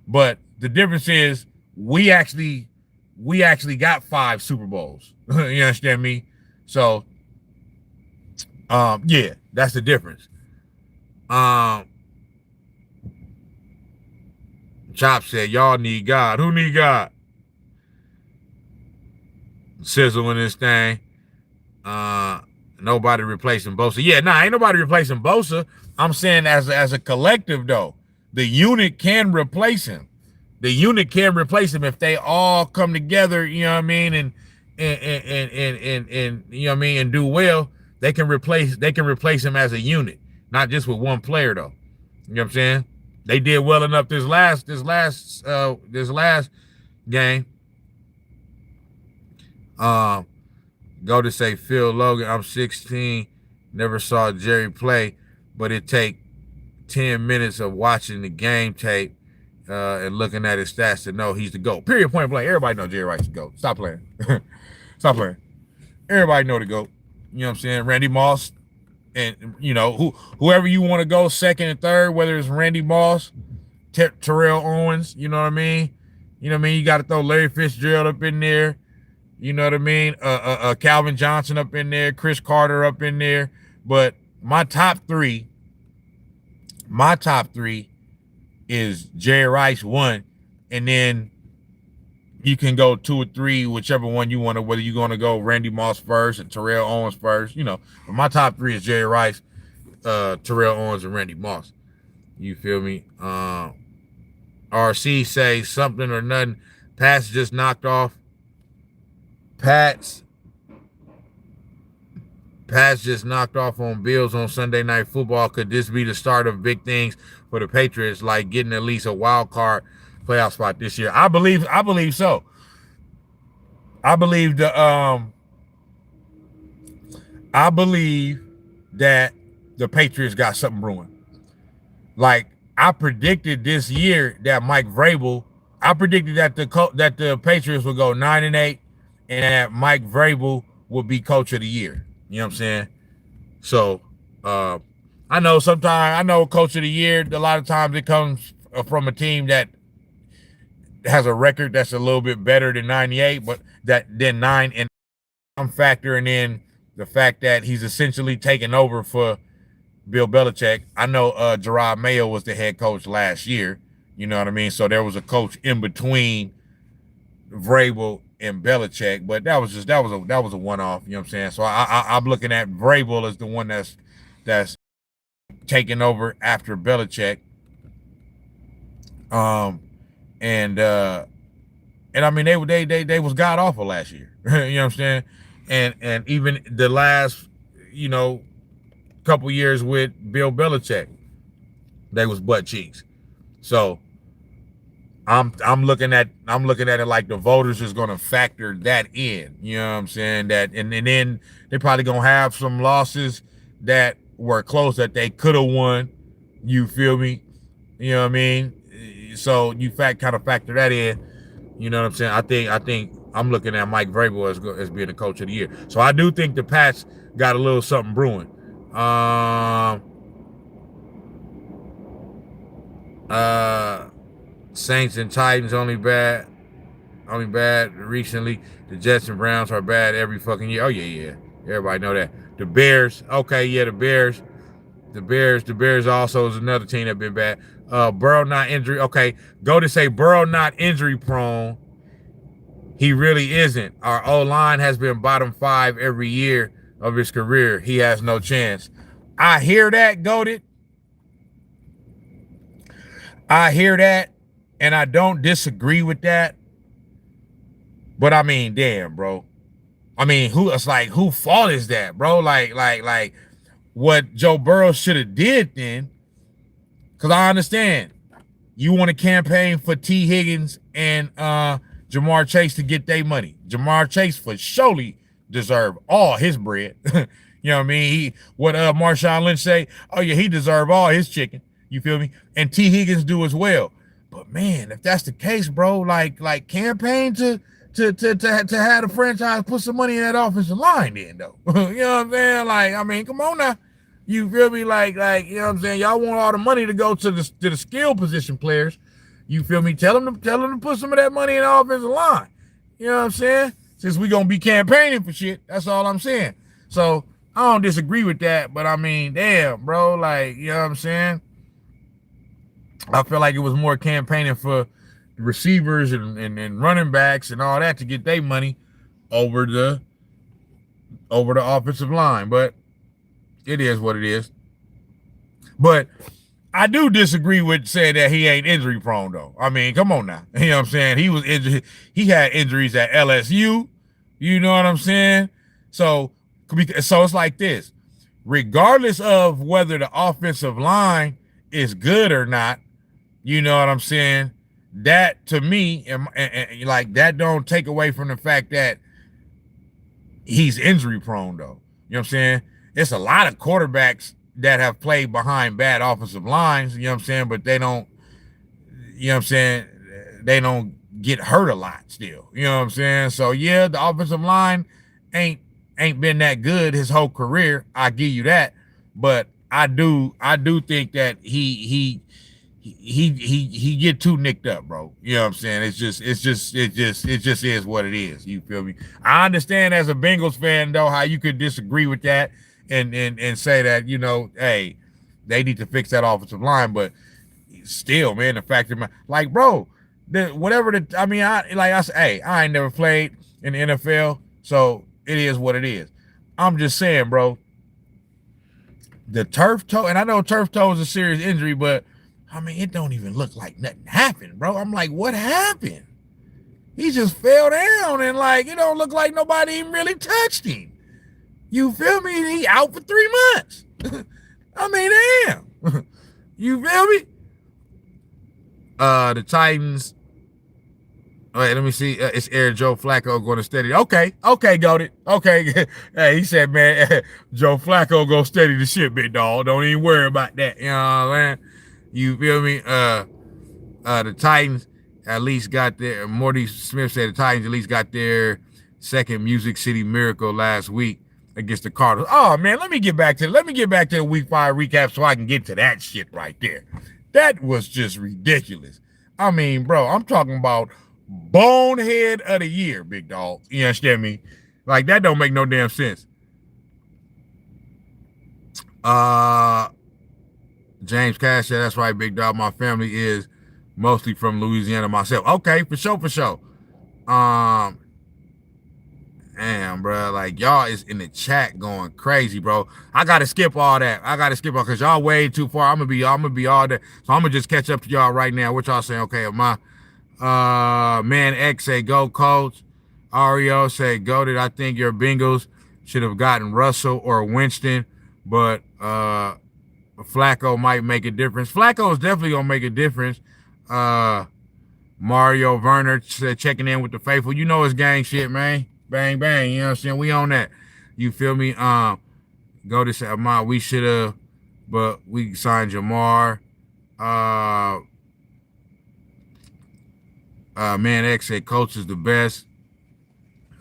But the difference is we actually got 5 Super Bowls. You understand me? So, yeah, that's the difference. Chop said, y'all need God. Who need God? Sizzle in this thing. Nobody replacing Bosa. Yeah, ain't nobody replacing Bosa. I'm saying as a collective, though, the unit can replace him. The unit can replace him if they all come together, you know what I mean, and you know what I mean, and do well. They can replace him as a unit, not just with one player, though. You know what I'm saying? They did well enough this last game. Go to say Phil Logan, I'm 16, never saw Jerry play, but it take 10 minutes of watching the game tape and looking at his stats to know he's the GOAT. Period, point blank. Everybody know Jerry Rice is the GOAT. Stop playing. Stop playing. Everybody know the GOAT. You know what I'm saying? Randy Moss, and, you know, whoever you want to go second and third, whether it's Randy Moss, Terrell Owens, you know what I mean? You know what I mean? You got to throw Larry Fitzgerald up in there. You know what I mean? Calvin Johnson up in there, Chris Carter up in there. But my top three is Jerry Rice 1, and then you can go 2 or 3, whichever one you want to, whether you're going to go Randy Moss first and Terrell Owens first, you know. But my top 3 is Jerry Rice, Terrell Owens, and Randy Moss. You feel me? RC say something or nothing. Pats just knocked off. Pats just knocked off on Bills on Sunday Night Football. Could this be the start of big things for the Patriots, like getting at least a wild card playoff spot this year? I believe so. I believe that the Patriots got something brewing. Like, I predicted this year that Mike Vrabel, I predicted that the Patriots would go 9-8, and that Mike Vrabel would be coach of the year. You know what I'm saying? So, I know coach of the year, a lot of times it comes from a team that has a record that's a little bit better than 98, but then 9, and I'm factoring in the fact that he's essentially taken over for Bill Belichick. I know Gerard Mayo was the head coach last year. You know what I mean? So there was a coach in between Vrabel and Belichick, but that was a one-off. You know what I'm saying? So I'm looking at Vrabel as the one that's taking over after Belichick. And I mean they was god awful last year. You know what I'm saying? And even the last, you know, couple years with Bill Belichick, they was butt cheeks. So I'm looking at it like the voters is gonna factor that in. You know what I'm saying? That and then they probably gonna have some losses that were close that they could have won. You feel me? You know what I mean? So you kind of factor that in. You know what I'm saying? I think I'm looking at Mike Vrabel as being the coach of the year. So I do think the Pats got a little something brewing. Saints and Titans only bad recently. The Jets and Browns are bad every fucking year. Oh yeah. Everybody know that. The Bears, okay, yeah, the Bears. The Bears also is another team that been bad. Burrow not injury. Okay, go to say Burrow not injury prone. He really isn't. Our O-line has been bottom 5 every year of his career. He has no chance. I hear that, Goated. I hear that, and I don't disagree with that. But I mean, damn, bro. I mean, who fault is that, bro? Like what Joe Burrow should have did then, because I understand you want to campaign for T. Higgins and Jamar Chase to get their money. Jamar Chase for surely deserve all his bread. You know what I mean? What Marshawn Lynch say? Oh yeah, he deserve all his chicken. You feel me? And T. Higgins do as well. But man, if that's the case, bro, like campaign to have the franchise put some money in that offensive line then, though. You know what I'm saying? Like, I mean, come on now. You feel me? Like, you know what I'm saying? Y'all want all the money to go to the skill position players. You feel me? Tell them to put some of that money in the offensive line. You know what I'm saying? Since we gonna be campaigning for shit. That's all I'm saying. So I don't disagree with that, but I mean, damn, bro, like, you know what I'm saying? I feel like it was more campaigning for receivers and running backs and all that to get their money over the offensive line, but it is what it is. But I do disagree with saying that he ain't injury prone though. I mean, come on now. You know what I'm saying? He was injured. He had injuries at LSU. You know what I'm saying? So it's like this. Regardless of whether the offensive line is good or not, you know what I'm saying? That to me, and like that don't take away from the fact that he's injury prone though. You know what I'm saying? It's a lot of quarterbacks that have played behind bad offensive lines, you know what I'm saying? But they don't, you know what I'm saying? They don't get hurt a lot still. You know what I'm saying? So yeah, the offensive line ain't been that good his whole career. I give you that. But I do think that he get too nicked up, bro. You know what I'm saying? It just is what it is. You feel me? I understand as a Bengals fan though how you could disagree with that and say that, you know, hey, they need to fix that offensive line, but still, man, the fact that like, bro, I say, hey, I ain't never played in the NFL, so it is what it is. I'm just saying, bro, the turf toe, and I know turf toe is a serious injury, but I mean, it don't even look like nothing happened, bro. I'm like, what happened? He just fell down and like, it don't look like nobody even really touched him. You feel me? He out for 3 months. I mean, damn. You feel me? The Titans. All right, let me see. It's Air Joe Flacco going to steady. Okay, got it. Okay. Hey, he said, man, Joe Flacco go steady the shit, big dog. Don't even worry about that. You know what I'm saying? You feel me? The Titans at least got their, Morty Smith said the Titans at least got their second Music City Miracle last week against the Cardinals. Oh man, let me get back to the week 5 recap so I can get to that shit right there. That was just ridiculous. I mean, bro, I'm talking about bonehead of the year, big dog. You understand me? Like that don't make no damn sense. James Cash said, that's right, big dog. My family is mostly from Louisiana myself. Okay, for sure. Damn, bro. Like, y'all is in the chat going crazy, bro. I got to skip all that. Because y'all way too far. I'm going to be all there. So I'm going to just catch up to y'all right now. What y'all saying? Okay, my man X say, go Colts. Ario say, go did I think your Bengals should have gotten Russell or Winston, but Flacco might make a difference. Flacco is definitely going to make a difference. Mario Werner checking in with the faithful. You know it's gang shit, man. Bang, bang. You know what I'm saying? We on that. You feel me? Go to say, we should have, but we signed Jamar. Man X said Coach is the best.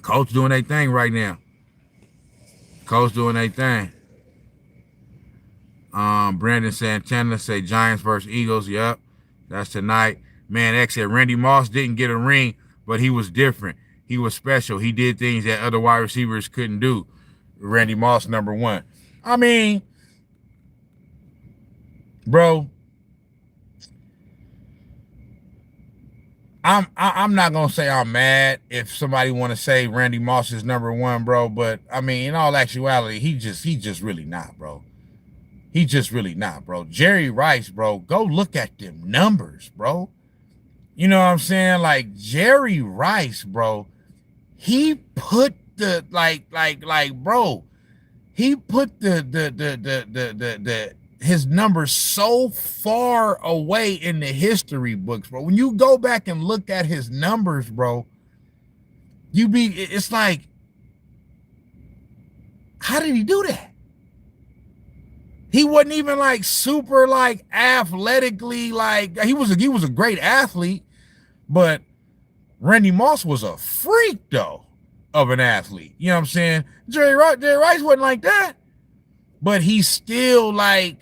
Coach doing their thing right now. Coach doing their thing. Brandon Santana say Giants versus Eagles. Yep. That's tonight. Man X said Randy Moss didn't get a ring, but he was different. He was special. He did things that other wide receivers couldn't do. Randy Moss, number one. I mean, bro, I'm not gonna say I'm mad if somebody want to say Randy Moss is number one, bro. But I mean, in all actuality, he just really not, bro. He just really not, bro. Jerry Rice, bro, go look at them numbers, bro. You know what I'm saying? Like Jerry Rice, bro, he put the bro, he put the his numbers so far away in the history books, bro. When you go back and look at his numbers, bro, it's like, how did he do that? He wasn't even like super like athletically, like he was a great athlete, but Randy Moss was a freak though of an athlete. You know what I'm saying? Jerry Rice wasn't like that, but he's still like,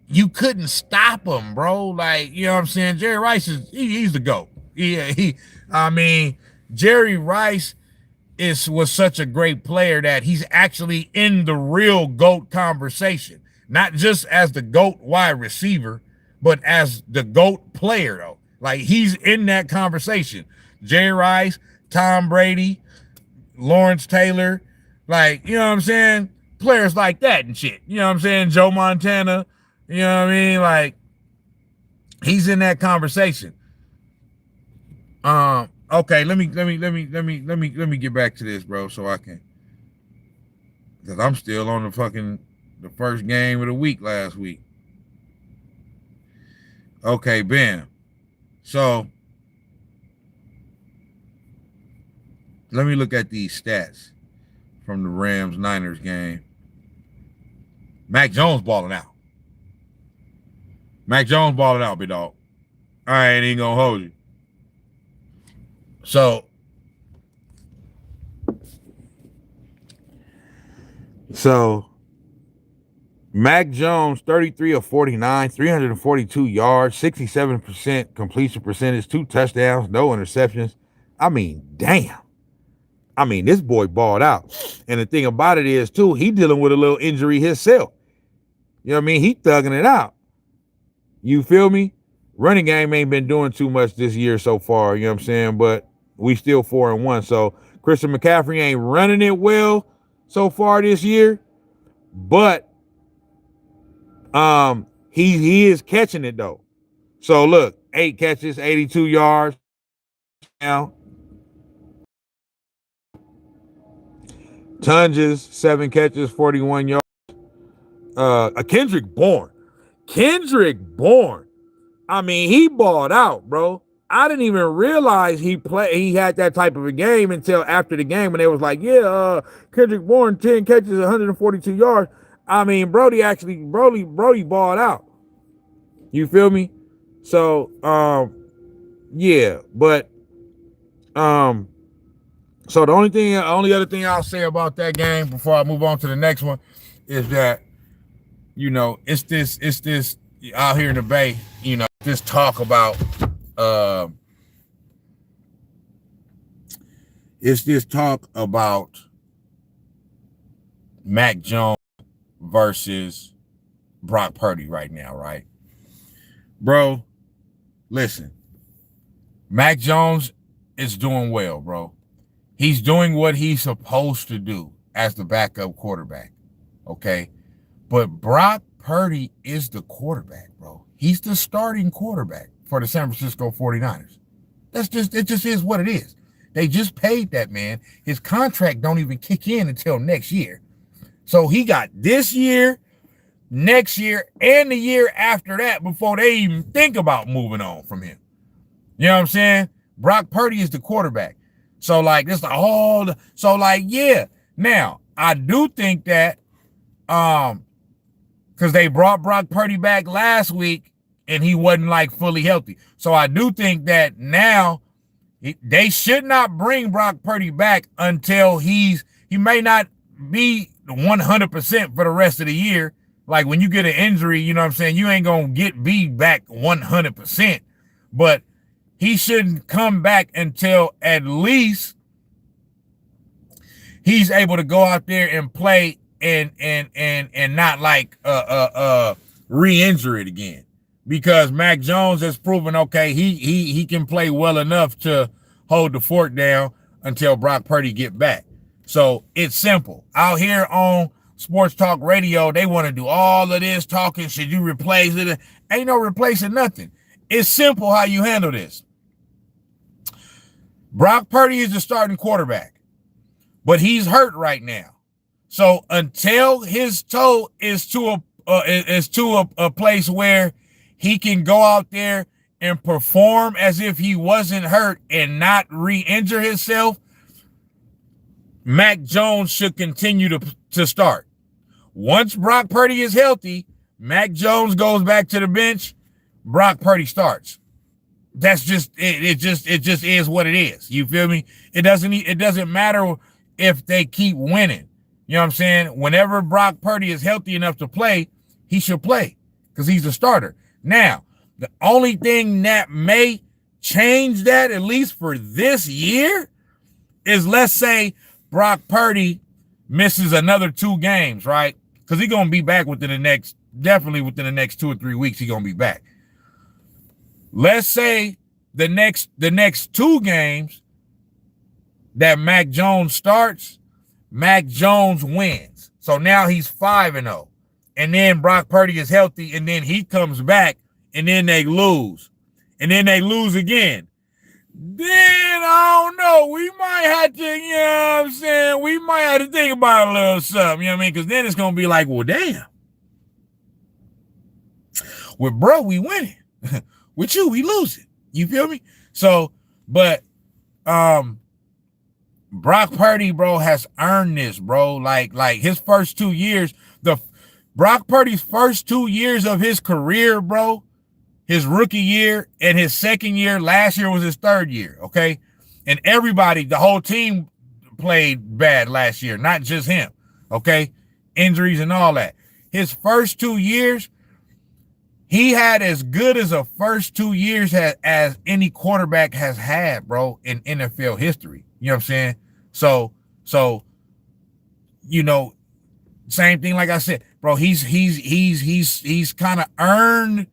you couldn't stop him, bro. Like, you know what I'm saying? Jerry Rice he's the GOAT. I mean, Jerry Rice was such a great player that he's actually in the real GOAT conversation. Not just as the GOAT wide receiver, but as the GOAT player, though. Like, he's in that conversation. Jerry Rice, Tom Brady, Lawrence Taylor, like, you know what I'm saying? Players like that and shit. You know what I'm saying? Joe Montana, you know what I mean? Like, he's in that conversation. Okay, let me get back to this, bro, so I can, because I'm still on the first game of the week last week. Okay, bam. So let me look at these stats from the Rams-Niners game. Mac Jones balling out. Mac Jones balling out, big dog. I ain't even gonna hold you. So Mac Jones, 33 of 49, 342 yards, 67% completion percentage, 2 touchdowns, no interceptions. I mean, damn. I mean, this boy balled out. And the thing about it is, too, he dealing with a little injury himself. You know what I mean? He thugging it out. You feel me? Running game ain't been doing too much this year so far, you know what I'm saying? But we still 4-1. So Christian McCaffrey ain't running it well so far this year. But he is catching it though. So look, 8 catches, 82 yards. Now Tunges, 7 catches, 41 yards. Kendrick Bourne. I mean, he balled out, bro. I didn't even realize he had that type of a game until after the game when they was like, yeah, Kendrick Bourne, 10 catches, 142 yards. I mean, Brody balled out. You feel me? So, yeah, but, so the only other thing I'll say about that game before I move on to the next one is that, you know, it's this out here in the Bay, you know, this talk about, it's this talk about Mac Jones versus Brock Purdy right now, right? Bro, listen. Mac Jones is doing well, bro. He's doing what he's supposed to do as the backup quarterback, okay? But Brock Purdy is the quarterback, bro. He's the starting quarterback for the San Francisco 49ers. It just is what it is. They just paid that man. His contract don't even kick in until next year. So he got this year, next year, and the year after that before they even think about moving on from him. You know what I'm saying? Brock Purdy is the quarterback. So like this all the, so like yeah. Now I do think that because they brought Brock Purdy back last week and he wasn't like fully healthy. So I do think that now they should not bring Brock Purdy back until he may not be 100% for the rest of the year. Like when you get an injury, you know what I'm saying? You ain't going to get B back 100%, but he shouldn't come back until at least he's able to go out there and play and not like re-injure it again. Because Mac Jones has proven, okay, he can play well enough to hold the fort down until Brock Purdy get back. So it's simple. Out here on Sports Talk Radio, they want to do all of this talking. Should you replace it? Ain't no replacing nothing. It's simple how you handle this. Brock Purdy is the starting quarterback, but he's hurt right now. So until his toe is to a place where he can go out there and perform as if he wasn't hurt and not re-injure himself, Mac Jones should continue to start. Once Brock Purdy is healthy, Mac Jones goes back to the bench, Brock Purdy starts. That's just it just is what it is. You feel me? It doesn't matter if they keep winning. You know what I'm saying? Whenever Brock Purdy is healthy enough to play, he should play because he's a starter. Now, the only thing that may change that, at least for this year, is let's say Brock Purdy misses another 2 games, right? Because he's gonna be back definitely within the next 2 or 3 weeks, he's gonna be back. Let's say the next 2 games that Mac Jones starts, Mac Jones wins. So now he's 5-0. And then Brock Purdy is healthy, and then he comes back, and then they lose. And then they lose again. Then, I don't know, we might have to, you know what I'm saying, we might have to think about a little something, you know what I mean? Because then it's going to be like, well, damn. With bro, we winning. With you, we losing. You feel me? So, but Brock Purdy, bro, has earned this, bro. Like his first 2 years, Brock Purdy's first 2 years of his career, bro, his rookie year and his second year, last year was his 3rd year, okay? And everybody, the whole team played bad last year, not just him, okay? Injuries and all that. His first 2 years, he had as good as a first 2 years as any quarterback has had, bro, in NFL history. You know what I'm saying? So, you know, same thing like I said, bro, he's kind of earned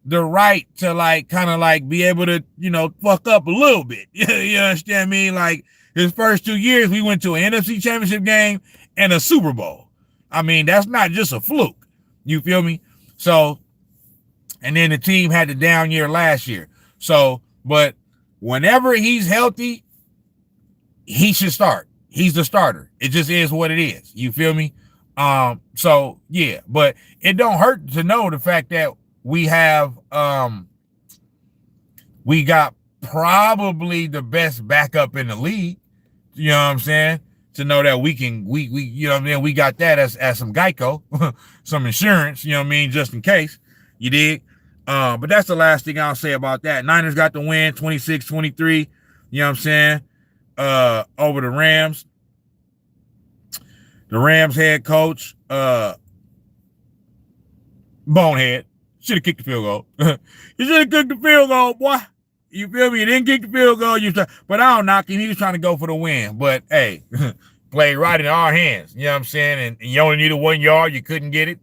the right to like kind of like be able to, you know, fuck up a little bit. You understand me? Like his first 2 years, we went to an NFC championship game and a Super Bowl. I mean, that's not just a fluke. You feel me? So, and then the team had the down year last year. So, but whenever he's healthy, he should start. He's the starter. It just is what it is. You feel me? So yeah, but it don't hurt to know the fact that we have, we got probably the best backup in the league. You know what I'm saying? To know that we can, we you know what I mean? We got that as some Geico, some insurance, you know what I mean? Just in case, you dig? But that's the last thing I'll say about that. Niners got the win, 26-23, you know what I'm saying? Over the Rams. The Rams head coach, bonehead, should have kicked the field goal. He should have kicked the field goal, boy. You feel me? He didn't kick the field goal. But I don't knock him. He was trying to go for the win. But, hey, played right in our hands. You know what I'm saying? And you only needed 1 yard. You couldn't get it.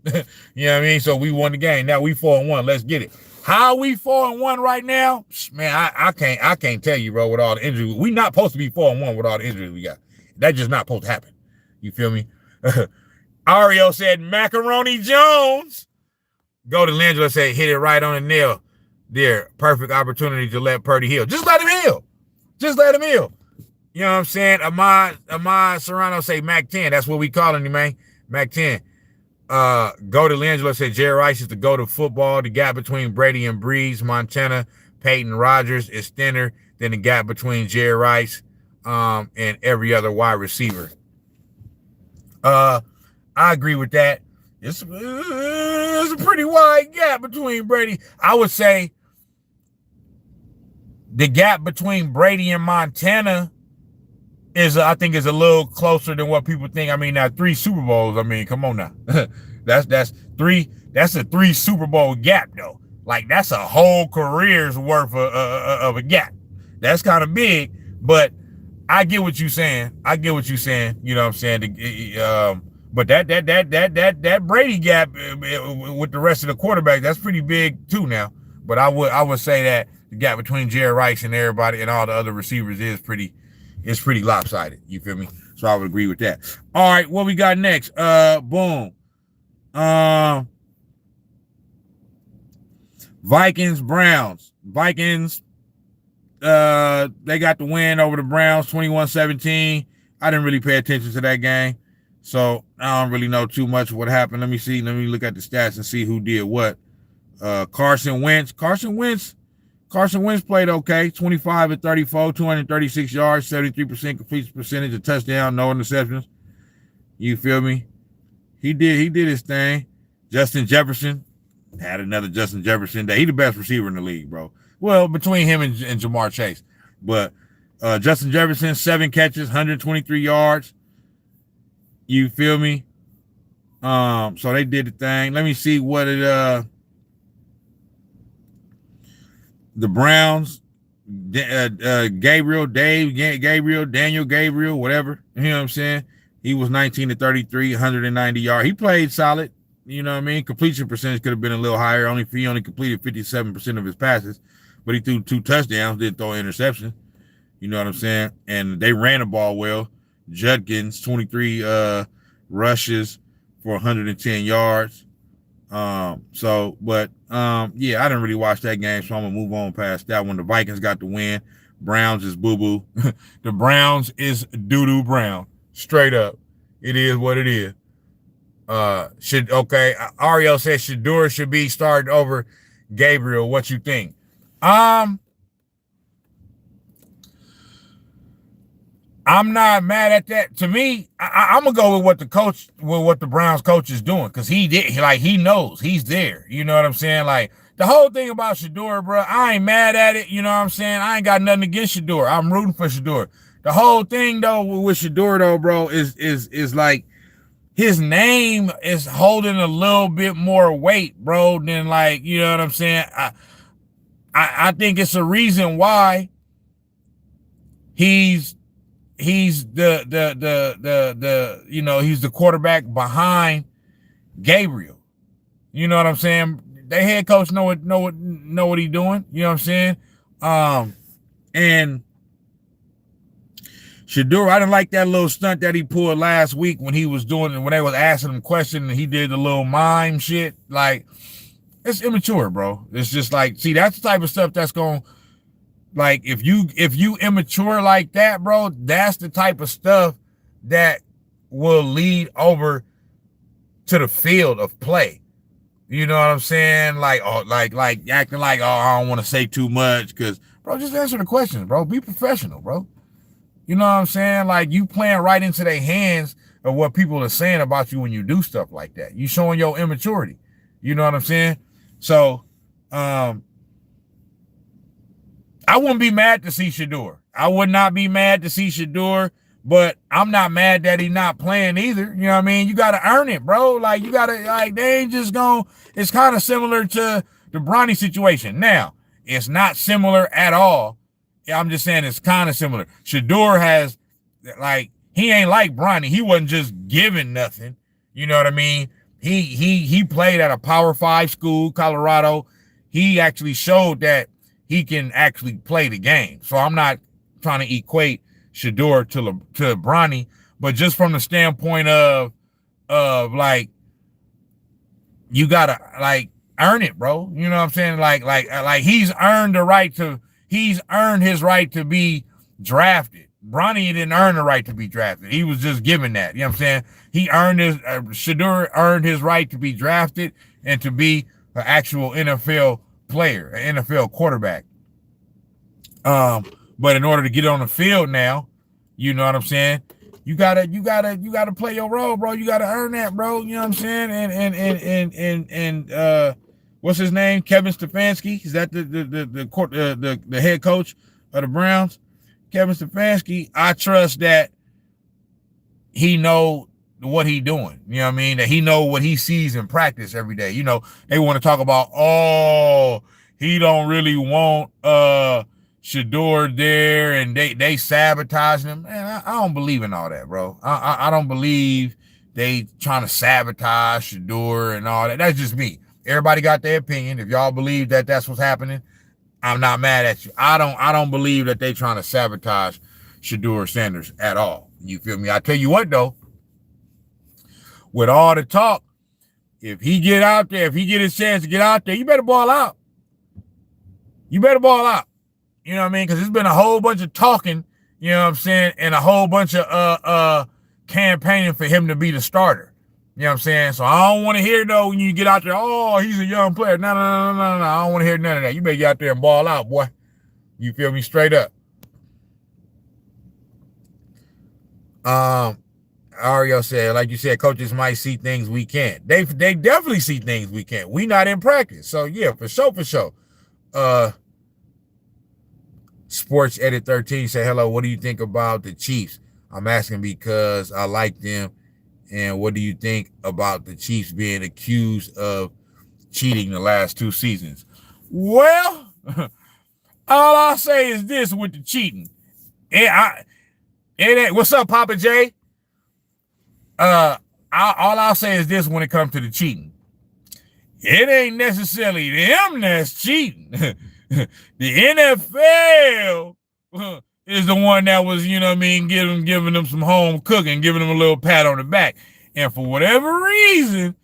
You know what I mean? So we won the game. Now we 4-1. Let's get it. How are we 4-1 right now? Man, I can't tell you, bro, with all the injuries. We not supposed to be 4-1 with all the injuries we got. That's just not supposed to happen. You feel me? Ario said, Macaroni Jones. Go to Langela, say, hit it right on the nail. There, perfect opportunity to let Purdy heal. Just let him heal. Just let him heal. You know what I'm saying? Ahmad Serrano say Mac 10. That's what we calling him, man. Mac 10. Go to Langela, say Jerry Rice is the go to football. The gap between Brady and Breeze, Montana, Peyton Rogers is thinner than the gap between Jerry Rice and every other wide receiver. I agree with that. It's a pretty wide gap between Brady. I would say the gap between Brady and Montana I think is a little closer than what people think. I mean, now 3 Super Bowls. I mean, come on now. that's 3. That's a 3 Super Bowl gap though. Like that's a whole career's worth of a gap. That's kind of big, but I get what you're saying. You know what I'm saying? But that Brady gap with the rest of the quarterback, that's pretty big too now. But I would say that the gap between Jerry Rice and everybody and all the other receivers is pretty lopsided. You feel me? So I would agree with that. All right, what we got next? Boom. Vikings, Browns. Vikings, they got the win over the Browns, 21-17. I didn't really pay attention to that game, so I don't really know too much of what happened. Let me see. Let me look at the stats and see who did what. Carson Wentz played okay. 25-34, 236 yards, 73% completion percentage, a touchdown, no interceptions. You feel me? He did his thing. Justin Jefferson had another Justin Jefferson day. He the best receiver in the league, bro. Well, between him and Jamar Chase. But Justin Jefferson, 7 catches, 123 yards. You feel me? So they did the thing. Let me see what it the Browns, Gabriel, Daniel Gabriel, whatever. You know what I'm saying? He was 19-33, 190 yards. He played solid. You know what I mean? Completion percentage could have been a little higher. He only completed 57% of his passes, but he threw 2 touchdowns, didn't throw an interception. You know what I'm saying? And they ran the ball well. Judkins, 23 rushes for 110 yards. Yeah, I didn't really watch that game, so I'm gonna move on past that one. The Vikings got the win. Browns is boo-boo. The Browns is doo-doo brown. Straight up. It is what it is. Ariel says Shador should be started over Gabriel. What you think? I'm not mad at that. To me, I'm gonna go with what the Browns coach is doing, because he knows he's there. You know what I'm saying? Like the whole thing about Shador, bro, I ain't mad at it. You know what I'm saying? I ain't got nothing against Shador. I'm rooting for Shador. The whole thing though with Shador though, bro, is like his name is holding a little bit more weight, bro, than like, you know what I'm saying? I think it's a reason why he's the he's the quarterback behind Gabriel. You know what I'm saying? Their head coach know what he's doing. You know what I'm saying? And Shador, I didn't like that little stunt that he pulled last week when he was doing it, when they was asking him questions and he did the little mime shit. Like, it's immature, bro. It's just like, see, that's the type of stuff that's going, like, if you immature like that, bro, that's the type of stuff that will lead over to the field of play. You know what I'm saying? Like, like acting like, oh, I don't want to say too much, because, bro, just answer the questions, bro. Be professional, bro. You know what I'm saying? Like, you playing right into their hands of what people are saying about you when you do stuff like that. You showing your immaturity. You know what I'm saying? So, I wouldn't be mad to see Shador. I would not be mad to see Shador, but I'm not mad that he's not playing either. You know what I mean? You got to earn it, bro. Like, you got to, like, they ain't just going, it's kind of similar to the Bronny situation. Now, it's not similar at all. I'm just saying it's kind of similar. Shador has, like, he ain't like Bronny. He wasn't just giving nothing. You know what I mean? He played at a Power 5 school, Colorado. He actually showed that he can actually play the game. So I'm not trying to equate Shador to Bronny, but just from the standpoint of like, you gotta like earn it, bro. You know what I'm saying? Like he's earned his right to be drafted. Bronny didn't earn the right to be drafted. He was just given that. You know what I'm saying? He earned Shador earned his right to be drafted and to be an actual NFL player, an NFL quarterback. But in order to get on the field now, you know what I'm saying? You gotta play your role, bro. You gotta earn that, bro. You know what I'm saying? And what's his name? Kevin Stefanski. Is that the head coach of the Browns? Kevin Stefanski. I trust that he know what he doing. You know what I mean? That he know what he sees in practice every day. You know, they want to talk about, oh, he don't really want Shador there, and they sabotaging him. Man, I don't believe in all that, bro. I don't believe they trying to sabotage Shador and all that. That's just me. Everybody got their opinion. If y'all believe that that's what's happening, I'm not mad at you. I don't believe that they trying to sabotage Shador Sanders at all. You feel me? I tell you what though, with all the talk, if he get out there, if he get his chance to get out there, you better ball out. You better ball out. You know what I mean? Because there's been a whole bunch of talking, you know what I'm saying, and a whole bunch of campaigning for him to be the starter. You know what I'm saying? So I don't want to hear though when you get out there, oh, he's a young player. No. I don't want to hear none of that. You better get out there and ball out, boy. You feel me? Straight up. Ario said, like you said, coaches might see things we can't. They definitely see things we can't. We not in practice. So yeah, for sure. Sports Edit 13 say, hello, what do you think about the Chiefs? I'm asking because I like them. And what do you think about the Chiefs being accused of cheating the last 2 seasons? Well, all I'll say is this with the cheating. It ain't, what's up, Papa J? All I'll say is this when it comes to the cheating. It ain't necessarily them that's cheating. The NFL is the one that was, you know what I mean, giving them some home cooking, giving them a little pat on the back. And for whatever reason,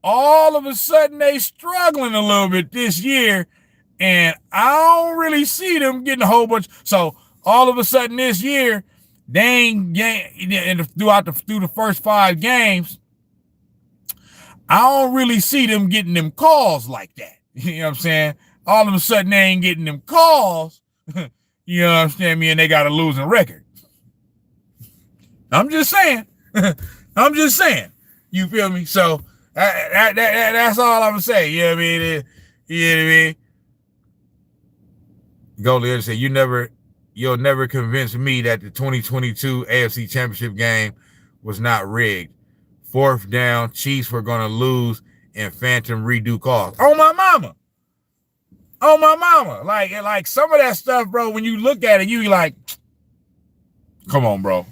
all of a sudden they struggling a little bit this year. And I don't really see them getting a whole bunch. So all of a sudden this year, they ain't through the first 5 games, I don't really see them getting them calls like that. You know what I'm saying? All of a sudden they ain't getting them calls. You know what I'm saying? Me, and they got a losing record. I'm just saying. I'm just saying. You feel me? So that's all I'm gonna say. You know what I mean? You know what I mean? Goalie said, you'll never convince me that the 2022 AFC Championship game was not rigged. 4th down, Chiefs were gonna lose and phantom redo calls. Oh my mama. Oh my mama. Like some of that stuff, bro, when you look at it, you like, come on, bro.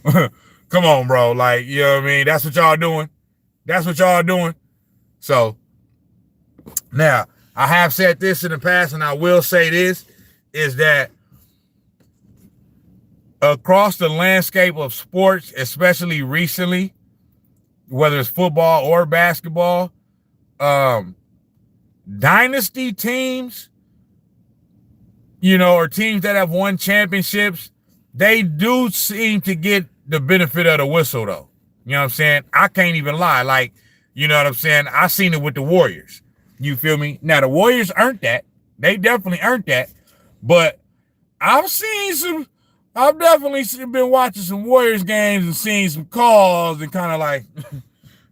Come on, bro. Like, you know what I mean? That's what y'all doing. That's what y'all doing. So now I have said this in the past, and I will say this, is that across the landscape of sports, especially recently, whether it's football or basketball, dynasty teams, you know, or teams that have won championships, they do seem to get the benefit of the whistle, though. You know what I'm saying? I can't even lie. Like, you know what I'm saying? I seen it with the Warriors. You feel me? Now, the Warriors earned that. They definitely earned that. But I've definitely been watching some Warriors games and seen some calls and kind of like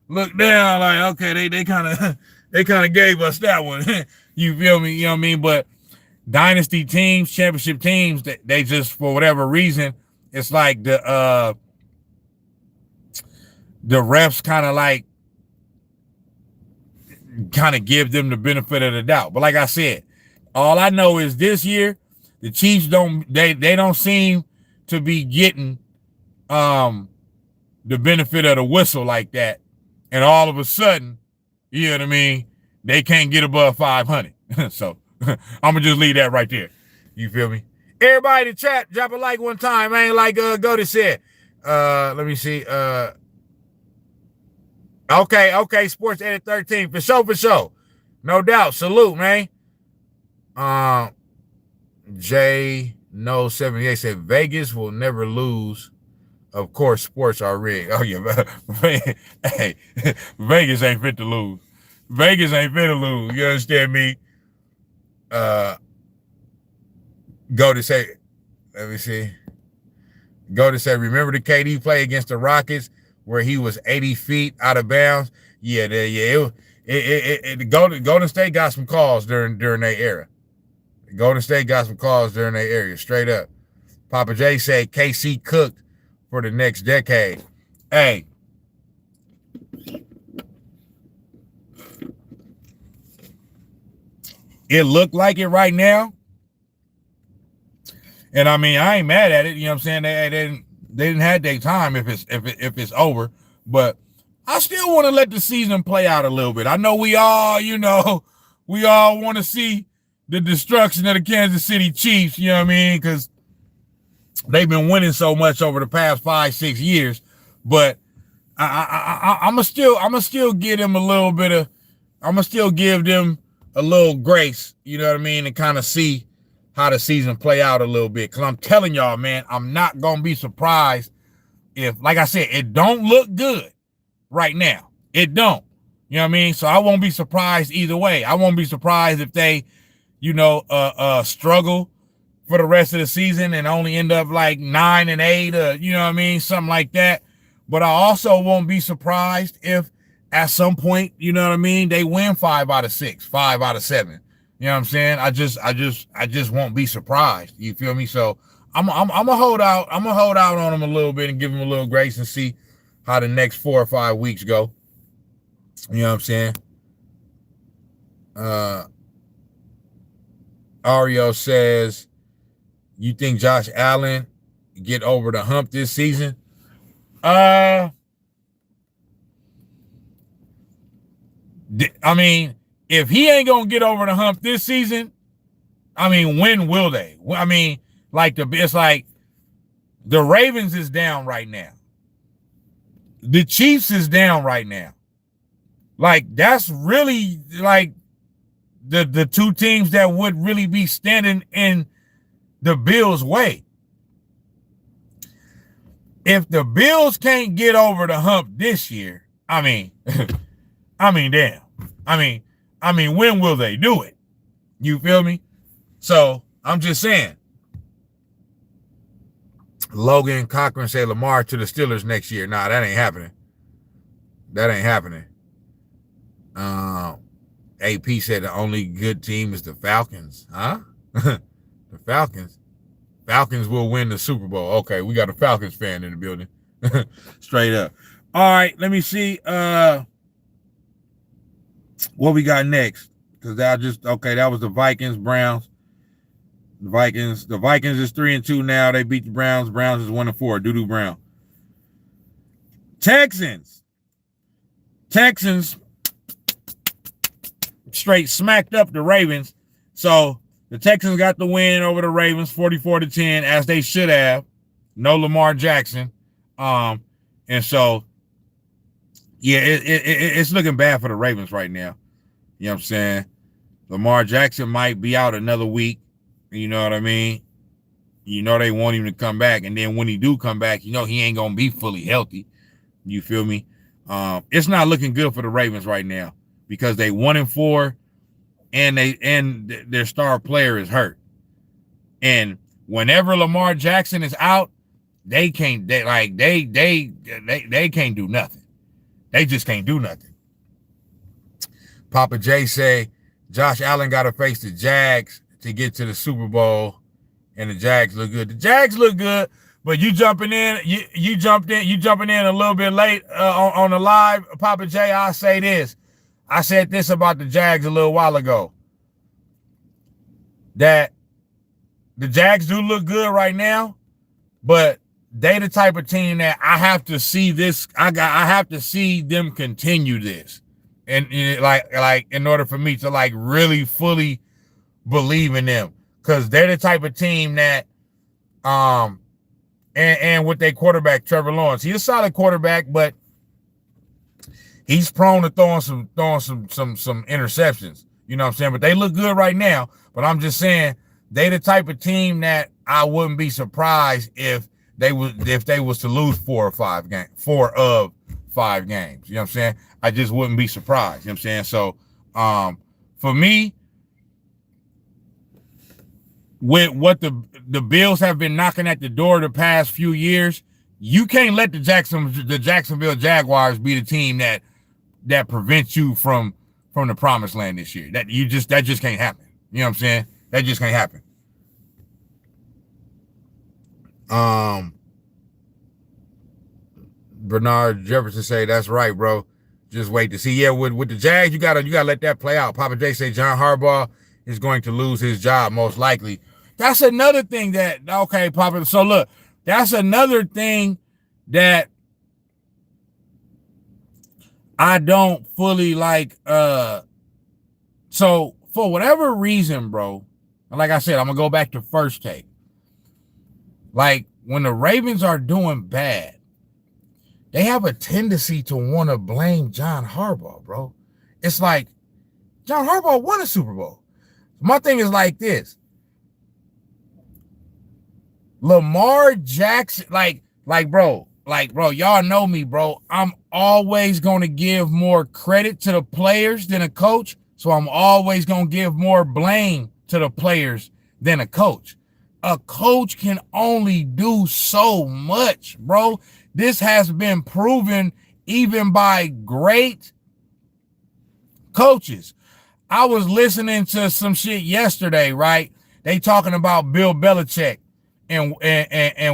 look down like, okay, they kind of gave us that one. You feel me? You know what I mean? But dynasty teams, championship teams, they just, for whatever reason, it's like the refs kind of give them the benefit of the doubt. But like I said, all I know is this year, the Chiefs don't seem to be getting the benefit of the whistle like that. And all of a sudden, you know what I mean, they can't get above 500. So I'm gonna just leave that right there. You feel me? Everybody in the chat, drop a like one time, man. Like Goaty said. Let me see. Okay, Sports Edit 13. For sure. No doubt. Salute, man. J78 said Vegas will never lose. Of course, sports are rigged. Oh yeah, hey, Vegas ain't fit to lose. Vegas ain't fit to lose. You understand me? Go to say Let me see. Go to say, remember the KD play against the Rockets where he was 80 feet out of bounds? Yeah, Golden State got some calls during their era. Golden State got some calls during their era, straight up. Papa J said KC cooked for the next decade. Hey, it looked like it right now. And I mean, I ain't mad at it. You know what I'm saying? They didn't have their time if it's over. But I still want to let the season play out a little bit. I know we all want to see the destruction of the Kansas City Chiefs, you know what I mean? Because they've been winning so much over the past 5-6 years. But I'ma still give them a little bit of, I'ma still give them a little grace, you know what I mean, and kind of see how the season play out a little bit. Because I'm telling y'all, man, I'm not going to be surprised if, like I said, it don't look good right now. It don't. You know what I mean? So I won't be surprised either way. I won't be surprised if they, struggle for the rest of the season and only end up like 9-8, you know what I mean? Something like that. But I also won't be surprised if at some point, you know what I mean, they win 5 out of 6, 5 out of 7. You know what I'm saying? I just won't be surprised. You feel me? So I'm gonna hold out. I'm gonna hold out on them a little bit and give them a little grace and see how the next 4 or 5 weeks go. You know what I'm saying? Ario says, you think Josh Allen get over the hump this season? I mean, if he ain't gonna get over the hump this season, I mean, when will they? I mean, it's like the Ravens is down right now. The Chiefs is down right now. Like, that's really like the two teams that would really be standing in the Bills' way. If the Bills can't get over the hump this year, I mean, damn. I mean, when will they do it? You feel me? So I'm just saying. Logan Cochran say Lamar to the Steelers next year. Nah, that ain't happening. That ain't happening. AP said the only good team is the Falcons. Huh? The Falcons. Falcons will win the Super Bowl. Okay, we got a Falcons fan in the building. Straight up. All right, let me see what we got next. Because that was the Vikings, Browns. The Vikings is 3-2 now. They beat the Browns. Browns is 1-4. Doo-doo Brown. Texans straight smacked up the Ravens. So the Texans got the win over the Ravens, 44-10, as they should have. No Lamar Jackson. And so, yeah, it's looking bad for the Ravens right now. You know what I'm saying? Lamar Jackson might be out another week. You know what I mean? You know they want him to come back. And then when he do come back, you know he ain't going to be fully healthy. You feel me? It's not looking good for the Ravens right now because they 1-4 and their star player is hurt. And whenever Lamar Jackson is out, they can't do nothing. They just can't do nothing. Papa J say Josh Allen got to face the Jags to get to the Super Bowl, and the Jags look good. The Jags look good, but you jumping in a little bit late on the live, Papa J. I'll say this. I said this about the Jags a little while ago, that the Jags do look good right now, but they the type of team that I have to see this. I have to see them continue this, and like in order for me to like really fully believe in them, because they're the type of team that and with their quarterback Trevor Lawrence, he's a solid quarterback, but he's prone to throwing some interceptions. You know what I'm saying? But they look good right now. But I'm just saying they the type of team that I wouldn't be surprised if they was to lose 4 of 5 games. You know what I'm saying? I just wouldn't be surprised. You know what I'm saying? So for me, with what the Bills have been knocking at the door the past few years, you can't let the Jacksonville Jaguars be the team that prevents you from the promised land this year. That just can't happen. You know what I'm saying? That just can't happen. Bernard Jefferson say that's right, bro. Just wait to see. Yeah, with the Jags, you gotta let that play out. Papa J say John Harbaugh is going to lose his job most likely. That's another thing that okay, Papa. So look, that's another thing that I don't fully like. So for whatever reason, bro, like I said, I'm gonna go back to first take. Like when the Ravens are doing bad, they have a tendency to want to blame John Harbaugh, bro. It's like John Harbaugh won a Super Bowl. My thing is like this. Lamar Jackson, bro, y'all know me, bro. I'm always going to give more credit to the players than a coach. So I'm always going to give more blame to the players than a coach. A coach can only do so much, bro. This has been proven even by great coaches. I was listening to some shit yesterday, right? They talking about Bill Belichick and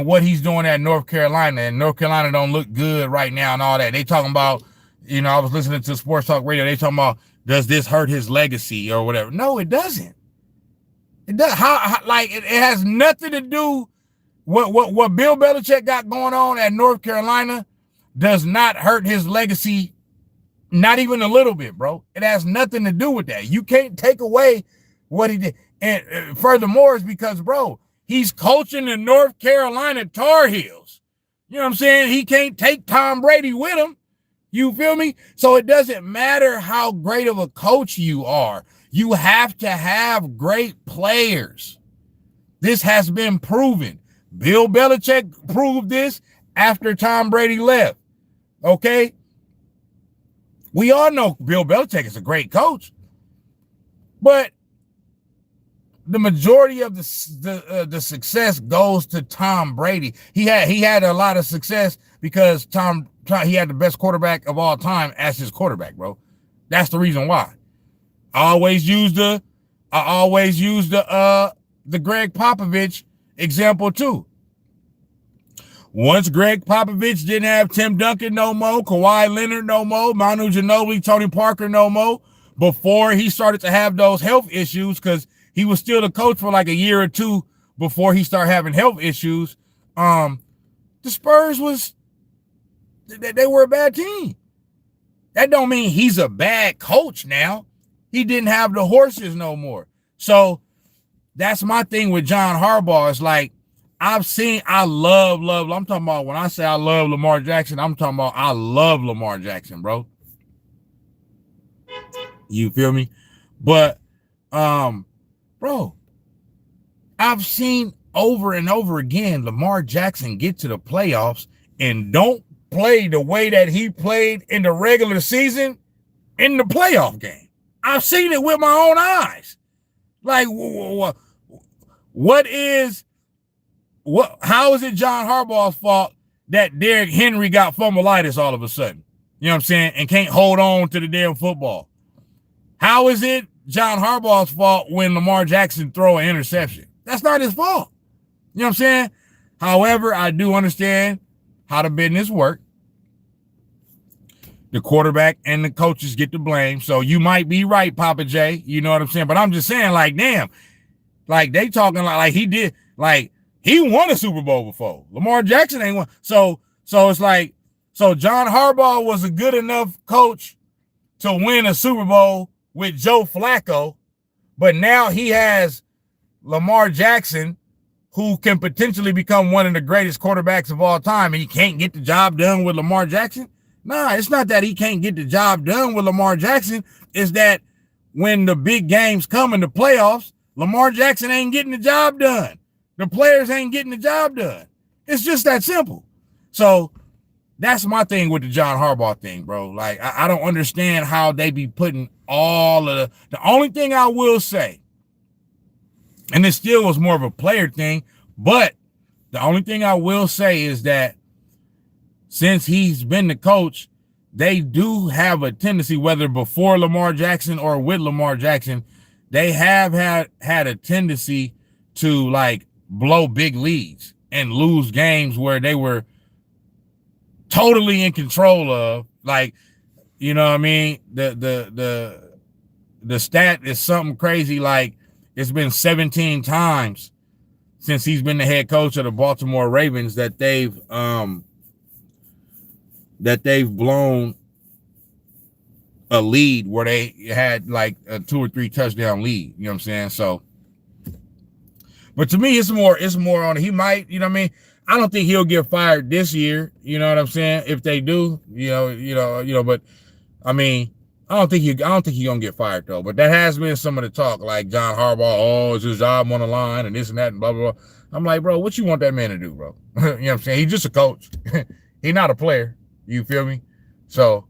what he's doing at North Carolina. And North Carolina don't look good right now and all that. They talking about, I was listening to Sports Talk Radio. They talking about, does this hurt his legacy or whatever? No, it doesn't. It does. It has nothing to do. What Bill Belichick got going on at North Carolina does not hurt his legacy, not even a little bit, bro. It has nothing to do with that. You can't take away what he did. And furthermore, it's because, bro, he's coaching the North Carolina Tar Heels. You know what I'm saying? He can't take Tom Brady with him. You feel me? So it doesn't matter how great of a coach you are. You have to have great players. This has been proven. Bill Belichick proved this after Tom Brady left. Okay? We all know Bill Belichick is a great coach. But the majority of the success goes to Tom Brady. He had a lot of success because he had the best quarterback of all time as his quarterback, bro. That's the reason why. I always use the Greg Popovich example too. Once Greg Popovich didn't have Tim Duncan no more, Kawhi Leonard no more, Manu Ginobili, Tony Parker no more, before he started to have those health issues, because he was still the coach for like a year or two before he started having health issues. The Spurs they were a bad team. That don't mean he's a bad coach now. He didn't have the horses no more. So that's my thing with John Harbaugh. It's like, I'm talking about, when I say I love Lamar Jackson, I'm talking about I love Lamar Jackson, bro. You feel me? But, bro, I've seen over and over again Lamar Jackson get to the playoffs and don't play the way that he played in the regular season in the playoff game. I've seen it with my own eyes. Like, how is it John Harbaugh's fault that Derrick Henry got fumbleitis all of a sudden? You know what I'm saying? And can't hold on to the damn football. How is it John Harbaugh's fault when Lamar Jackson throw an interception? That's not his fault. You know what I'm saying? However, I do understand how the business works. The quarterback and the coaches get the blame. So you might be right, Papa J. You know what I'm saying? But I'm just saying, like, damn, like they talking like he did, like he won a Super Bowl before. Lamar Jackson ain't won. So it's like, so John Harbaugh was a good enough coach to win a Super Bowl with Joe Flacco, but now he has Lamar Jackson, who can potentially become one of the greatest quarterbacks of all time, and he can't get the job done with Lamar Jackson. Nah, it's not that he can't get the job done with Lamar Jackson. It's that when the big games come in the playoffs, Lamar Jackson ain't getting the job done. The players ain't getting the job done. It's just that simple. So that's my thing with the John Harbaugh thing, bro. Like, I don't understand how they be putting all of the only thing I will say, And it still was more of a player thing. But the only thing I will say is that since he's been the coach, they do have a tendency, whether before Lamar Jackson or with Lamar Jackson, they have had a tendency to like blow big leads and lose games where they were totally in control of. Like, you know what I mean? The stat is something crazy. Like, it's been 17 times since he's been the head coach of the Baltimore Ravens that they've blown a lead where they had like a 2 or 3 touchdown lead. You know what I'm saying? So, but to me, it's more on, he might, you know what I mean? I don't think he'll get fired this year. You know what I'm saying? If they do, but I mean, I don't think he's gonna get fired though. But that has been some of the talk, like John Harbaugh, oh, is his job on the line and this and that and blah blah blah. I'm like, bro, what you want that man to do, bro? You know what I'm saying? He's just a coach. He's not a player. You feel me? So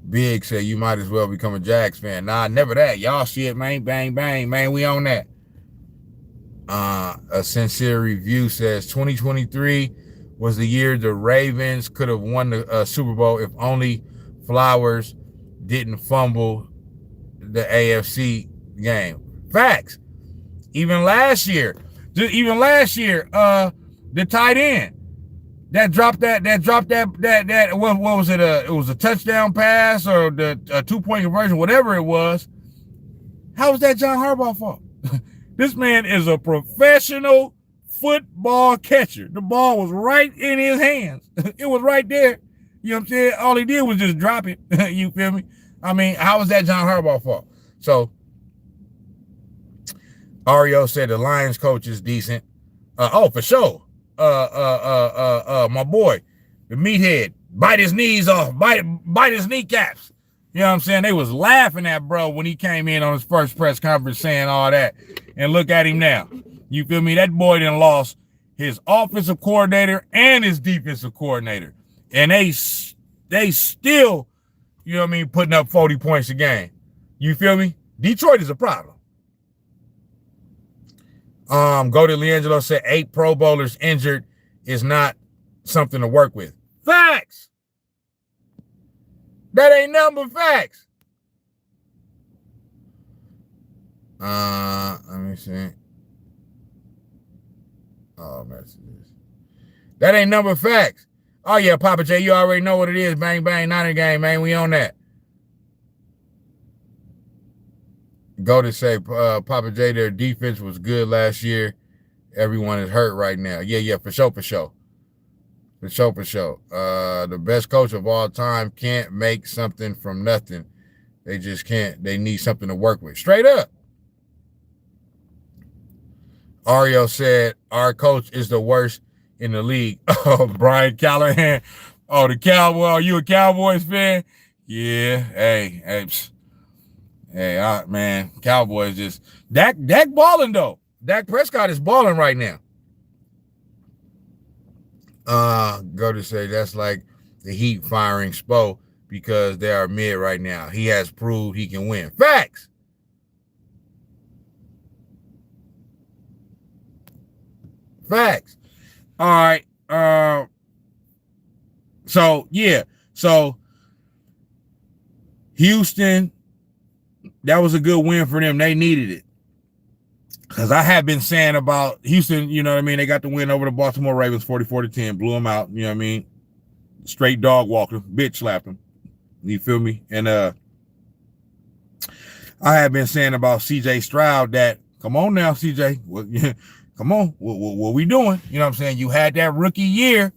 Big said you might as well become a Jags fan. Nah, never that. Y'all see it, man. Bang, bang, man. We on that. A sincere review says 2023 was the year the Ravens could have won the Super Bowl if only Flowers didn't fumble the AFC game. Facts. Even last year, the tight end that dropped that what was it? It was a touchdown pass or the 2-point conversion, whatever it was. How was that John Harbaugh fault? This man is a professional football catcher. The ball was right in his hands. It was right there. You know what I'm saying? All he did was just drop it. You feel me? I mean, how was that John Harbaugh fault? So Ario said the Lions coach is decent. Oh, for sure. My boy, the meathead, bite his knees off, bite his kneecaps. You know what I'm saying? They was laughing at bro when he came in on his first press conference saying all that. And look at him now. You feel me? That boy done lost his offensive coordinator and his defensive coordinator. And they still, you know what I mean, putting up 40 points a game. You feel me? Detroit is a problem. Go to Leangelo said 8 Pro Bowlers injured is not something to work with. Facts. That ain't nothing but facts. Let me see. Oh, messages. That ain't nothing but facts. Oh yeah, Papa J, you already know what it is. Bang bang, Niner game, man. We on that. Go to say, Papa J, their defense was good last year. Everyone is hurt right now. Yeah, for sure. The best coach of all time can't make something from nothing. They just can't. They need something to work with. Straight up. Ario said, our coach is the worst in the league. Oh, Brian Callahan. Oh, the Cowboy. Are you a Cowboys fan? Yeah. Hey, man, Cowboys just Dak balling though. Dak Prescott is balling right now. Go to say that's like the Heat firing Spo because they are mid right now. He has proved he can win. Facts. Facts. All right. So Houston, that was a good win for them. They needed it. Because I have been saying about Houston, you know what I mean? They got the win over the Baltimore Ravens 44-10, blew them out, you know what I mean? Straight dog walked them, bitch slapped them. You feel me? And I have been saying about CJ Stroud that, come on now, CJ. Come on. What we doing? You know what I'm saying? You had that rookie year,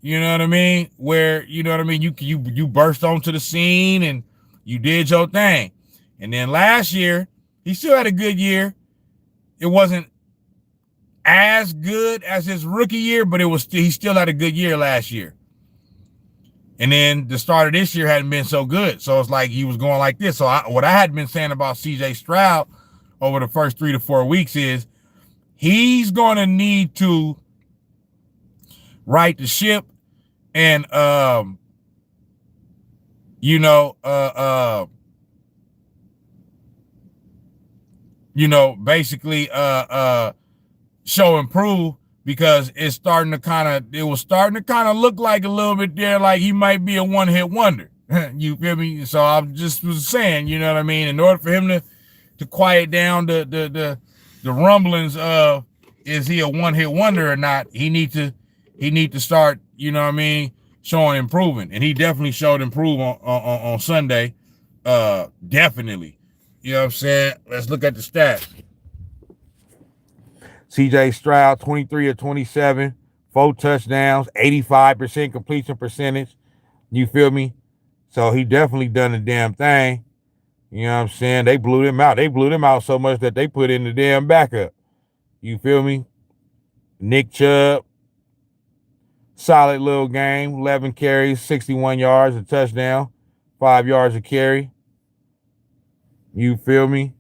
you know what I mean? Where, you know what I mean? You burst onto the scene and you did your thing. And then last year, he still had a good year. It wasn't as good as his rookie year, but he still had a good year last year. And then the start of this year hadn't been so good. So it's like he was going like this. So what I had been saying about CJ Stroud over the first 3 to 4 weeks is he's going to need to right the ship and, basically show improve, because it was starting to kind of look like a little bit there, like he might be a one-hit wonder. You feel me? So I just was saying, you know what I mean? In order for him to quiet down the rumblings of, is he a one-hit wonder or not, he need to start, you know what I mean, showing improvement. And he definitely showed improvement on Sunday. Definitely. You know what I'm saying? Let's look at the stats. CJ Stroud, 23 of 27, 4 touchdowns, 85% completion percentage. You feel me? So he definitely done the damn thing. You know what I'm saying? They blew them out. They blew them out so much that they put in the damn backup. You feel me? Nick Chubb, solid little game. 11 carries, 61 yards, a touchdown, 5 yards a carry. You feel me?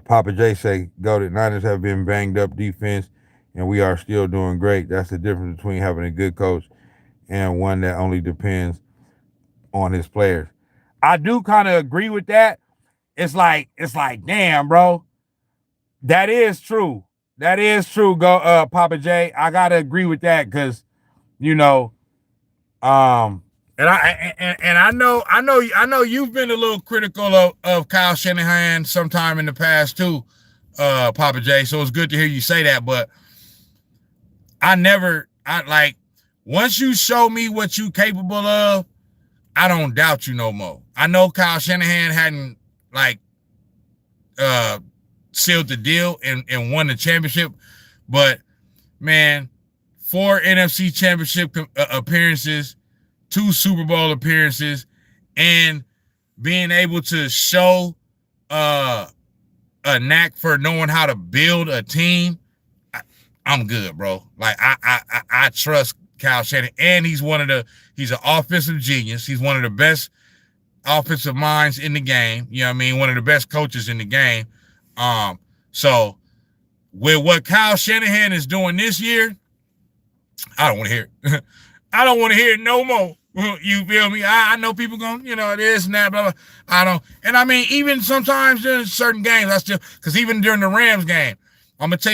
Papa J say, go to Niners have been banged up defense, and we are still doing great. That's the difference between having a good coach and one that only depends on his players. I do kind of agree with that. It's like, damn, bro. That is true. That is true, Papa J. I gotta agree with that, because, and I know you've been a little critical of Kyle Shanahan sometime in the past too, Papa J. So it's good to hear you say that. But once you show me what you capable of, I don't doubt you no more. I know Kyle Shanahan hadn't sealed the deal and won the championship, but man, 4 NFC championship appearances, 2 Super Bowl appearances, and being able to show a knack for knowing how to build a team, I'm good, bro. Like I trust Kyle Shanahan, and he's an offensive genius. He's one of the best offensive minds in the game. You know what I mean? One of the best coaches in the game. So with what Kyle Shanahan is doing this year, I don't want to hear it. I don't want to hear it no more. You feel me? I know people going, this and that, blah, blah. I don't. And I mean, even sometimes during certain games, because even during the Rams game, I'm gonna tell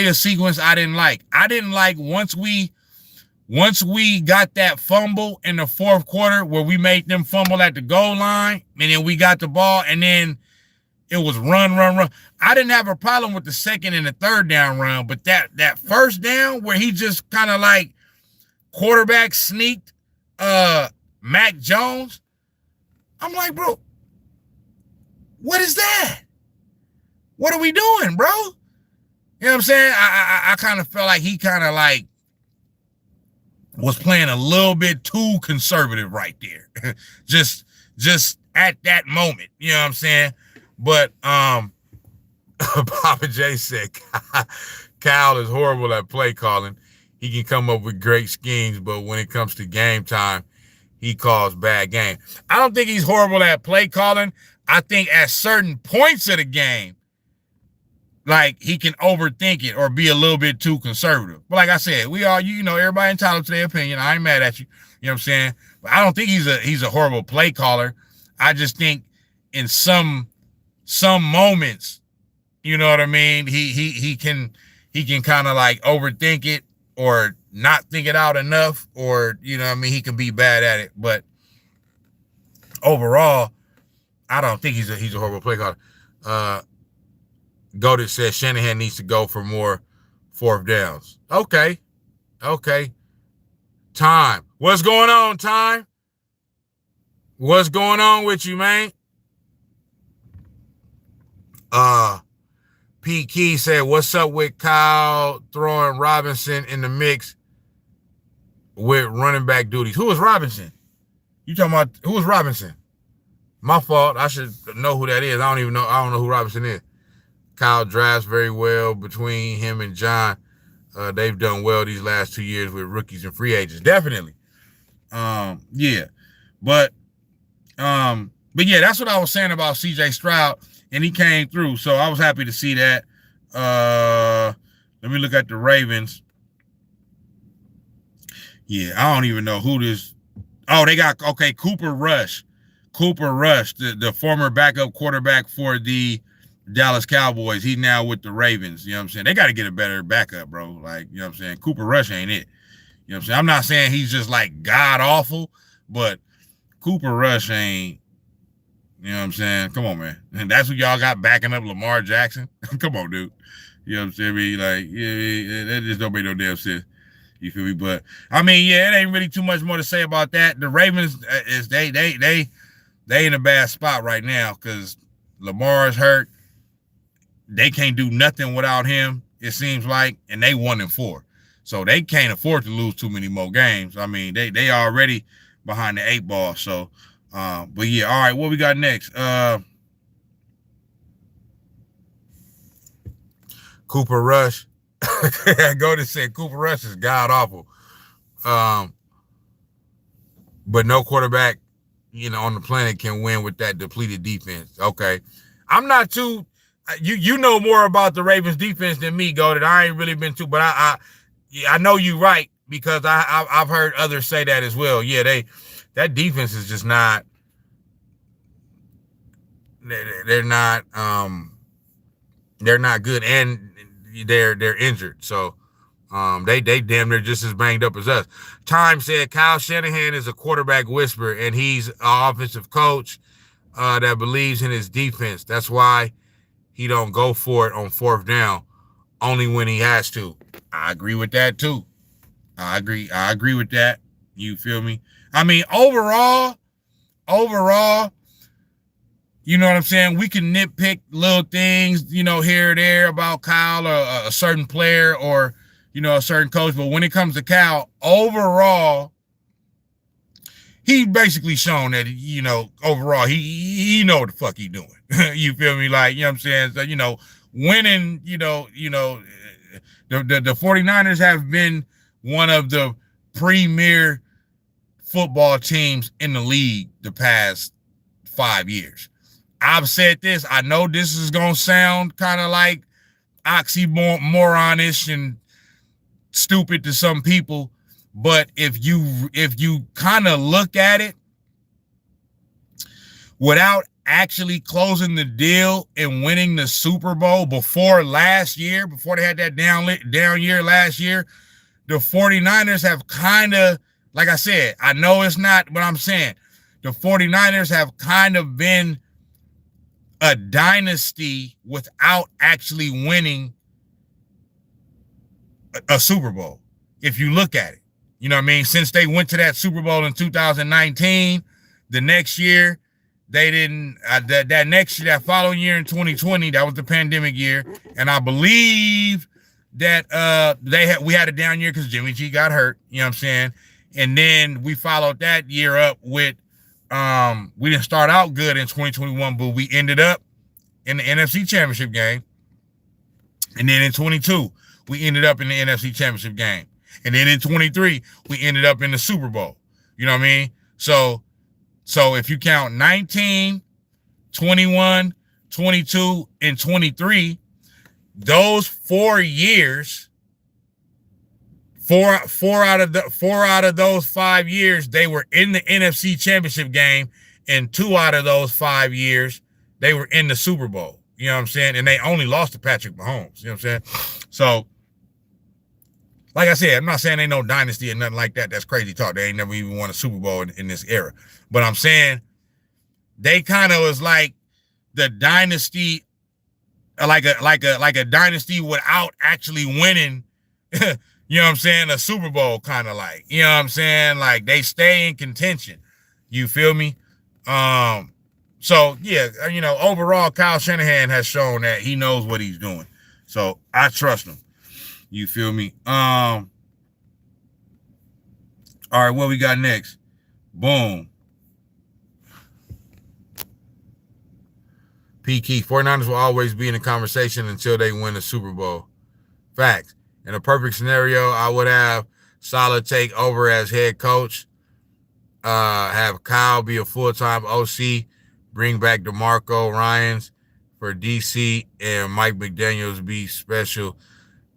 you a sequence I didn't like. I didn't like once we got that fumble in the fourth quarter where we made them fumble at the goal line, and then we got the ball, and then it was run. I didn't have a problem with the second and the third down run, but that first down where he just kind of like quarterback sneaked Mac Jones, I'm like, bro, what is that? What are we doing, bro? You know what I'm saying? I kind of felt like he kind of like was playing a little bit too conservative right there. just at that moment, you know what I'm saying? But Papa J said Kyle is horrible at play calling. He can come up with great schemes, but when it comes to game time, he calls bad game. I don't think he's horrible at play calling. I think at certain points of the game, like, he can overthink it or be a little bit too conservative. But like I said, we all, everybody entitled to their opinion. I ain't mad at you. You know what I'm saying? But I don't think he's a horrible play caller. I just think in some moments, you know what I mean, he can kind of like overthink it or not think it out enough, or you know what I mean, he can be bad at it. But overall, I don't think he's a horrible play caller. Goated says Shanahan needs to go for more fourth downs. Okay. Time. What's going on, Time? What's going on with you, man? P. Key said, what's up with Kyle throwing Robinson in the mix with running back duties? Who is Robinson? You talking about who is Robinson? My fault. I should know who that is. I don't know who Robinson is. Kyle drafts very well between him and John. They've done well these last 2 years with rookies and free agents. Definitely. Yeah. But yeah, that's what I was saying about CJ Stroud, and he came through. So I was happy to see that. Let me look at the Ravens. Yeah, I don't even know who this. Oh, they got, Cooper Rush. Cooper Rush, the former backup quarterback for the Dallas Cowboys, he's now with the Ravens. You know what I'm saying? They got to get a better backup, bro. Like, you know what I'm saying? Cooper Rush ain't it. You know what I'm saying? I'm not saying he's just like god awful, but Cooper Rush ain't, you know what I'm saying? Come on, man. And that's what y'all got backing up Lamar Jackson. Come on, dude. You know what I'm saying? I mean, like, yeah, that just don't make no damn sense. You feel me? But I mean, yeah, it ain't really too much more to say about that. The Ravens is they in a bad spot right now because Lamar's hurt. They can't do nothing without him, it seems like, and they 1-4. So they can't afford to lose too many more games. I mean, they already behind the 8 ball. So but yeah, all right, what we got next? Cooper Rush. Go to say Cooper Rush is god awful. But no quarterback, on the planet can win with that depleted defense. Okay. I'm not too you know more about the Ravens defense than me, Goated. I ain't really been too, but I know you right because I've heard others say that as well. Yeah, that defense is just not they're not good and they're injured. So they damn near just as banged up as us. Time said Kyle Shanahan is a quarterback whisperer and he's an offensive coach that believes in his defense. That's why he don't go for it on 4th down, only when he has to. I agree with that too. I agree with that. You feel me? I mean, overall, you know what I'm saying? We can nitpick little things, here or there about Kyle or a certain player or, a certain coach. But when it comes to Kyle, overall, he basically shown that, overall, he know what the fuck he doing. You feel me? Like, you know what I'm saying? So, winning, the 49ers have been one of the premier football teams in the league the past 5 years. I've said this. I know this is going to sound kind of like oxymoronish and stupid to some people, but if you kind of look at it without actually closing the deal and winning the Super Bowl before they had that down year last year, the 49ers have kind of, like I said, I know it's not what I'm saying. The 49ers have kind of been a dynasty without actually winning a Super Bowl. If you look at it, you know what I mean? Since they went to that Super Bowl in 2019, the next year, they didn't, that following year in 2020, that was the pandemic year. And I believe that we had a down year because Jimmy G got hurt, you know what I'm saying? And then we followed that year up with, we didn't start out good in 2021, but we ended up in the NFC Championship game. And then in 22, we ended up in the NFC Championship game. And then in 23, we ended up in the Super Bowl. You know what I mean? So if you count 19, 21, 22, and 23, those 4 years, four out of those 5 years, they were in the NFC Championship game, and 2 out of those 5 years, they were in the Super Bowl. You know what I'm saying? And they only lost to Patrick Mahomes. You know what I'm saying? So, like I said, I'm not saying ain't no dynasty or nothing like that. That's crazy talk. They ain't never even won a Super Bowl in this era. But I'm saying they kind of was like the dynasty, like a dynasty without actually winning, you know what I'm saying, a Super Bowl kind of like. You know what I'm saying? Like they stay in contention. You feel me? So yeah, overall, Kyle Shanahan has shown that he knows what he's doing. So I trust him. You feel me? All right, what we got next? Boom. P. Key, 49ers will always be in the conversation until they win the Super Bowl. Facts. In a perfect scenario, I would have Saleh take over as head coach, have Kyle be a full-time OC, bring back DeMarco Ryans for DC, and Mike McDaniels be special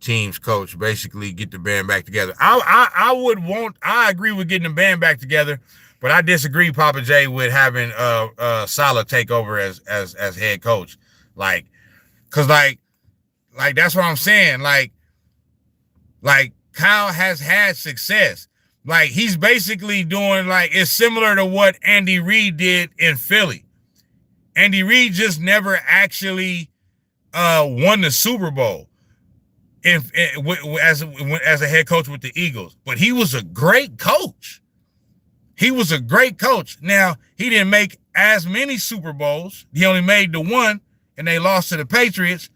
team's coach, basically get the band back together. I agree with getting the band back together, but I disagree, Papa J, with having Saleh take over as head coach. Like, cause like that's what I'm saying. Like Kyle has had success. Like, he's basically doing, like, it's similar to what Andy Reid did in Philly. Andy Reid just never actually won the Super Bowl as a head coach with the Eagles. But he was a great coach. He was a great coach. Now, he didn't make as many Super Bowls. He only made the one, and they lost to the Patriots.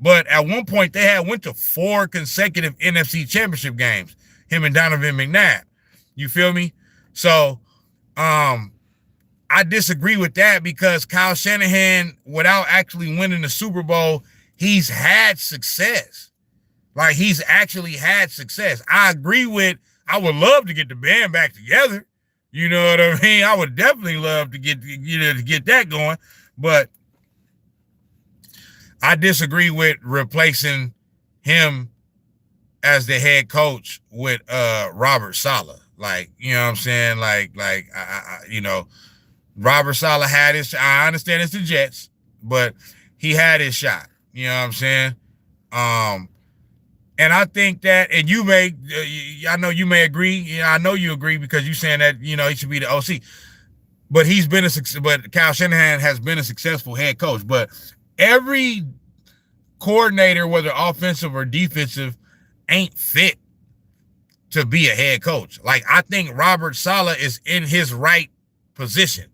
But at one point, they had went to 4 consecutive NFC championship games, him and Donovan McNabb. You feel me? So I disagree with that, because Kyle Shanahan, without actually winning the Super Bowl, he's had success. Like, he's actually had success. I agree with, I would love to get the band back together. You know what I mean? I would definitely love to get that going. But I disagree with replacing him as the head coach with Robert Saleh. Like, you know what I'm saying? Like you know, Robert Saleh had his, I understand it's the Jets, but he had his shot. You know what I'm saying? And I think that, and you may, I know you may agree. Yeah, I know you agree, because you're saying that, you know, he should be the OC. But but Kyle Shanahan has been a successful head coach. But every coordinator, whether offensive or defensive, ain't fit to be a head coach. Like, I think Robert Saleh is in his right position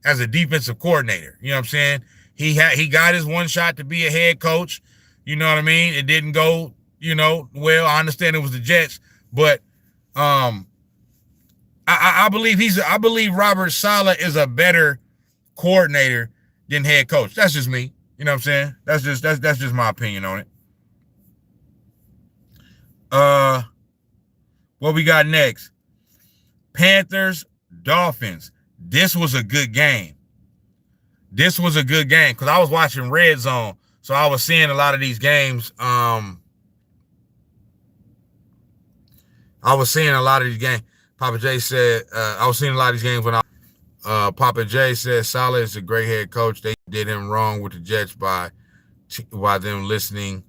as a defensive coordinator. You know what I'm saying? He got his one shot to be a head coach. You know what I mean? It didn't go, you know, well. I understand it was the Jets, but I believe Robert Saleh is a better coordinator than head coach. That's just me. You know what I'm saying? That's just my opinion on it. What we got next? Panthers, Dolphins. This was a good game. Because I was watching Red Zone, so I was seeing a lot of these games. Papa J said, I was seeing a lot of these games when Papa J said Saleh is a great head coach. They did him wrong with the Jets by them listening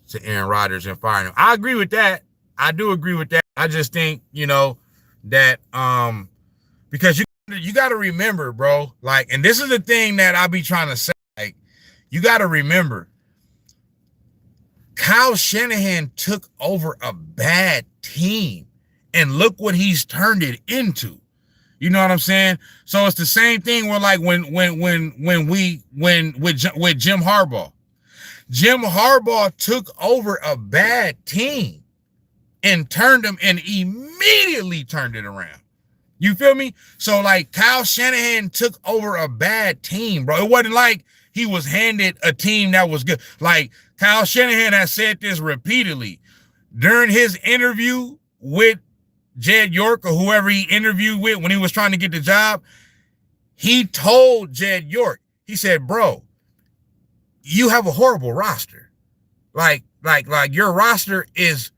to Aaron Rodgers and firing him. I agree with that. I do agree with that. I just think, you know, that because you got to remember, bro, like, and this is the thing that I be trying to say, like, you got to remember, Kyle Shanahan took over a bad team, and look what he's turned it into. You know what I'm saying? So it's the same thing where, like, when with Jim Harbaugh. Jim Harbaugh took over a bad team and immediately turned it around. You feel me? So, like, Kyle Shanahan took over a bad team, bro. It wasn't like he was handed a team that was good. Like, Kyle Shanahan has said this repeatedly during his interview with Jed York, or whoever he interviewed with when he was trying to get the job. He told Jed York, he said, bro, you have a horrible roster. Like your roster is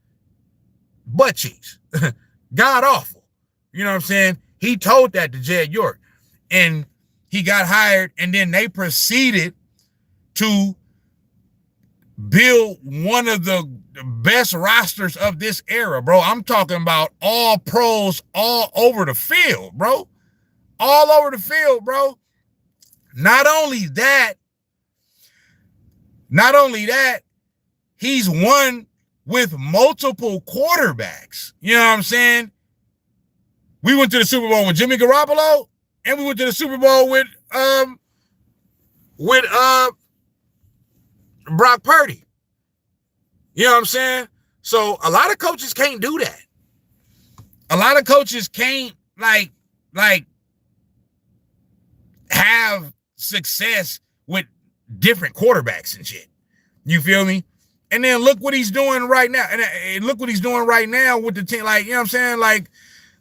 butt cheeks. God awful. You know what I'm saying? He told that to Jed York, and he got hired, and then they proceeded to build one of the best rosters of this era, bro. I'm talking about all pros all over the field, bro. All over the field, bro. Not only that, he's won with multiple quarterbacks. You know what I'm saying? We went to the Super Bowl with Jimmy Garoppolo, and we went to the Super Bowl with Brock Purdy. You know what I'm saying? So a lot of coaches can't do that. A lot of coaches can't like have success with different quarterbacks and shit. You feel me? And then look what he's doing right now. And look what he's doing right now with the team. Like, you know what I'm saying? Like,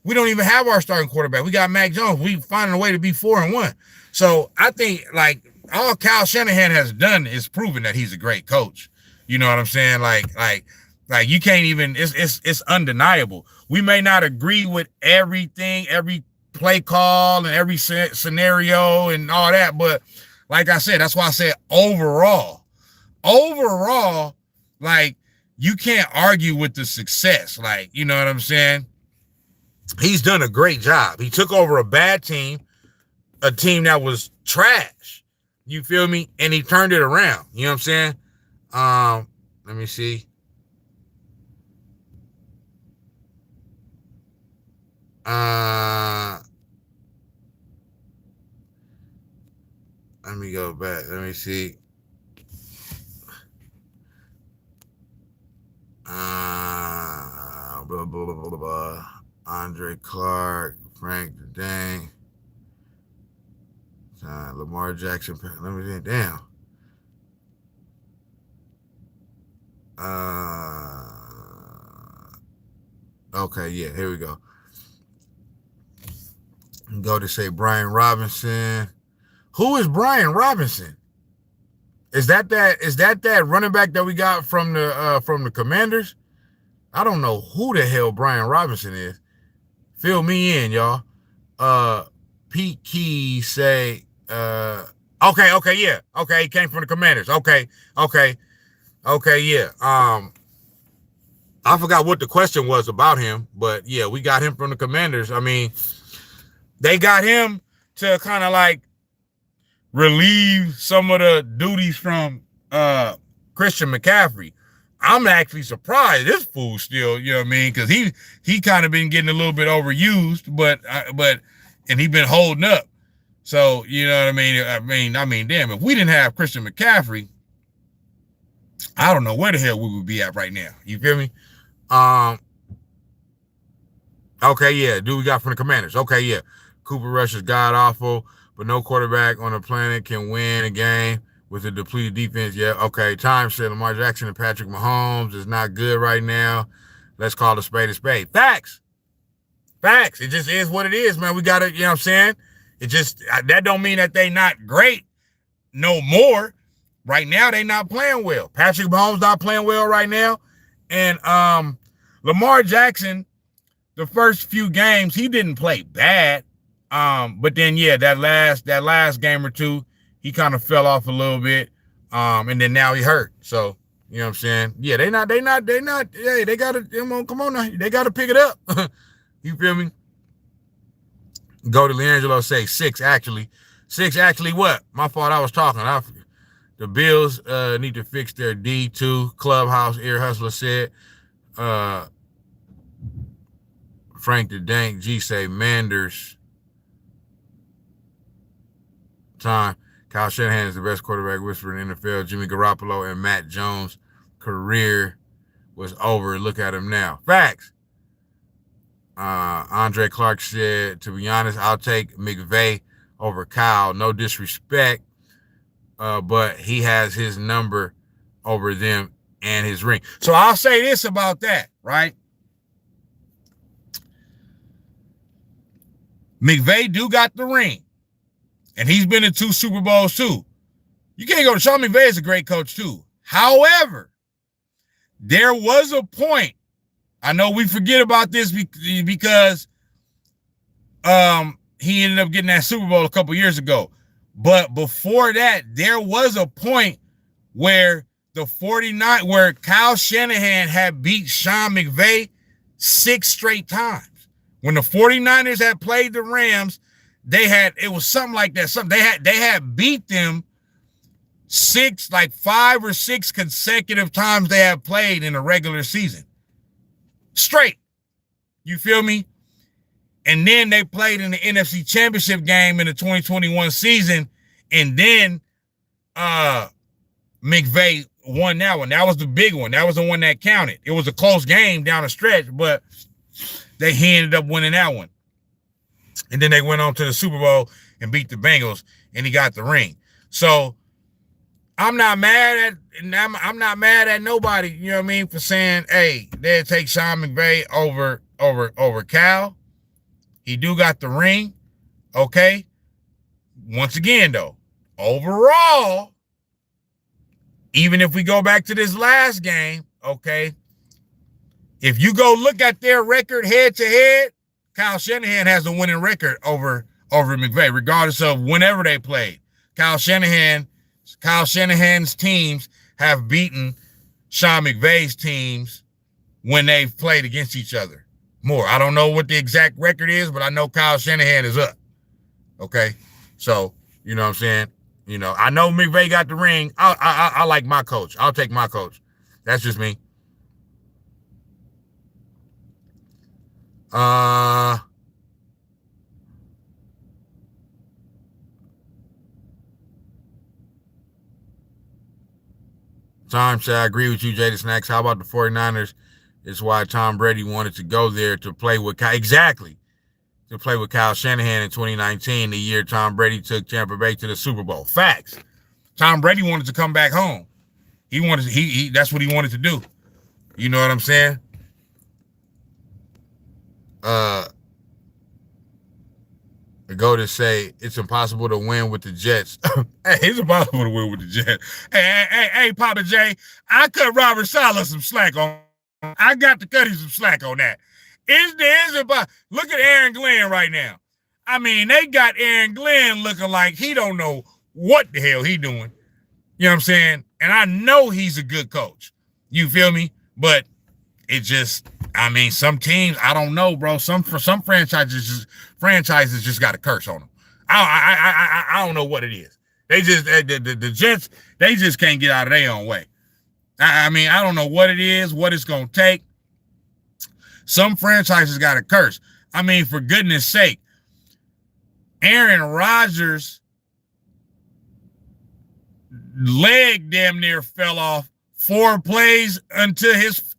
we don't even have our starting quarterback. We got Mac Jones. We finding a way to be 4-1. So I think, like, all Kyle Shanahan has done is proven that he's a great coach. You know what I'm saying? Like Like you can't even. It's undeniable. We may not agree with everything, every play call, and every scenario and all that, but like I said, that's why I said overall, like you can't argue with the success. Like, you know what I'm saying? He's done a great job. He took over a bad team, a team that was trash. You feel me? And he turned it around. You know what I'm saying? Let me see. Let me go back. Let me see. Blah, blah, blah, blah, blah. Andre Clark, Frank Dang, Lamar Jackson. Let me see. Damn. Okay, yeah, here we go. Go to say Brian Robinson. Who is Brian Robinson? Is that running back that we got from the Commanders? I don't know who the hell Brian Robinson is. Fill me in, y'all. Pete Key say, okay, yeah. Okay, he came from the Commanders. Okay, yeah. I forgot what the question was about him, but yeah, we got him from the Commanders. I mean, they got him to kind of like relieve some of the duties from Christian McCaffrey. I'm actually surprised this fool still, you know what I mean? Because he kind of been getting a little bit overused, but he been holding up. So, you know what I mean? I mean, damn, if we didn't have Christian McCaffrey, I don't know where the hell we would be at right now. You feel me? Okay, yeah, dude we got from the Commanders. Okay, yeah. Cooper Rush is god-awful, but no quarterback on the planet can win a game with a depleted defense. Yeah, okay. Time said Lamar Jackson and Patrick Mahomes is not good right now. Let's call a spade a spade. Facts. It just is what it is, man. We got to, you know what I'm saying? It just, that don't mean that they not great no more. Right now, they not playing well. Patrick Mahomes not playing well right now. And Lamar Jackson, the first few games, he didn't play bad. But then, yeah, that last game or two, he kind of fell off a little bit. And then now he hurt. So, you know what I'm saying? Yeah, they not, hey, they got to, come on now. They got to pick it up. You feel me? Go to Leangelo, say 6, actually. 6, actually what? My fault, I was talking. The Bills need to fix their D2. Clubhouse Ear Hustler said. Frank the Dank G say Manders. Time. Kyle Shanahan is the best quarterback whisperer in the NFL. Jimmy Garoppolo and Matt Jones' career was over. Look at him now. Facts. Andre Clark said, to be honest, I'll take McVay over Kyle. No disrespect, but he has his number over them and his ring. So I'll say this about that, right? McVay do got the ring. And he's been in 2 Super Bowls too. You can't go to Sean McVay is a great coach too. However, there was a point. I know we forget about this because he ended up getting that Super Bowl a couple years ago. But before that, there was a point where where Kyle Shanahan had beat Sean McVay 6 straight times. When the 49ers had played the Rams, it was something like that. They had beat them 5 or 6 consecutive times they have played in a regular season. Straight. You feel me? And then they played in the NFC Championship game in the 2021 season. And then McVay won that one. That was the big one. That was the one that counted. It was a close game down the stretch, but he ended up winning that one. And then they went on to the Super Bowl and beat the Bengals, and he got the ring. So I'm not mad at nobody, you know what I mean, for saying, hey, they'll take Sean McVay over Cal. He do got the ring, okay? Once again, though, overall, even if we go back to this last game, okay, If you go look at their record head to head, Kyle Shanahan has the winning record over McVay, regardless of whenever they played. Kyle Shanahan's teams have beaten Sean McVay's teams when they've played against each other more. I don't know what the exact record is, but I know Kyle Shanahan is up. Okay, so you know what I'm saying. You know, I know McVay got the ring. I like my coach. I'll take my coach. That's just me. Time said, I agree with you, Jada Snax. How about the 49ers? It's why Tom Brady wanted to go there to play with Kyle. Exactly. To play with Kyle Shanahan in 2019, the year Tom Brady took Tampa Bay to the Super Bowl. Facts. Tom Brady wanted to come back home. That's what he wanted to do. You know what I'm saying? Go to say it's impossible to win with the Jets. Hey, it's impossible to win with the Jets. Hey, Papa J, I cut Robert Saleh some slack on. I got to cut him some slack on that. Look at Aaron Glenn right now. I mean, they got Aaron Glenn looking like he don't know what the hell he doing. You know what I'm saying? And I know he's a good coach. You feel me? But it just, I mean, some teams, I don't know, bro. Some franchises just got a curse on them. I don't know what it is. They just the Jets, they just can't get out of their own way. I mean, I don't know what it is, what it's gonna take. Some franchises got a curse. I mean, for goodness sake, Aaron Rodgers' leg damn near fell off 4 plays into his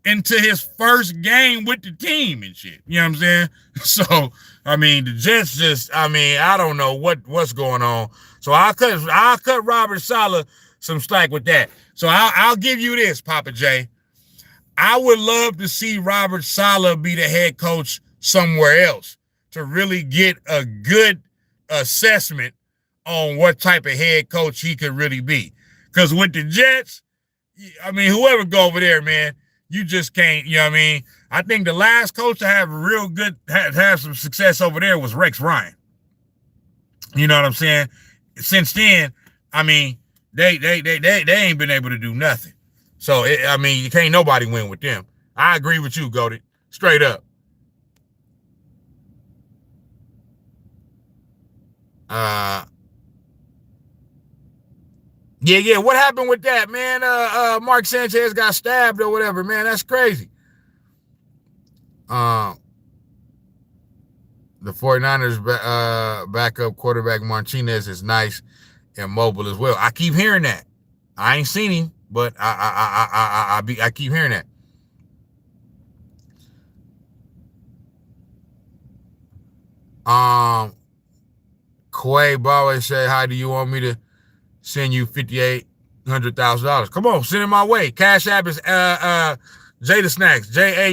first game with the team and shit. You know what I'm saying? So, I mean, the Jets just, I mean, I don't know what's going on. So I'll cut Robert Saleh some slack with that. So I'll give you this, Papa J. I would love to see Robert Saleh be the head coach somewhere else to really get a good assessment on what type of head coach he could really be. Because with the Jets, I mean, whoever go over there, man, you just can't, you know what I mean? I think the last coach to have have some success over there was Rex Ryan. You know what I'm saying? Since then, I mean, they ain't been able to do nothing. So, I mean, you can't nobody win with them. I agree with you, Goated. Straight up. Yeah. What happened with that, man? Mark Sanchez got stabbed or whatever, man. That's crazy. The 49ers backup quarterback Martinez is nice and mobile as well. I keep hearing that. I ain't seen him, but I keep hearing that. Quay Bawe said, "How do you want me to send you $5,800,000? Come on, send it my way. Cash App is Jada Snax,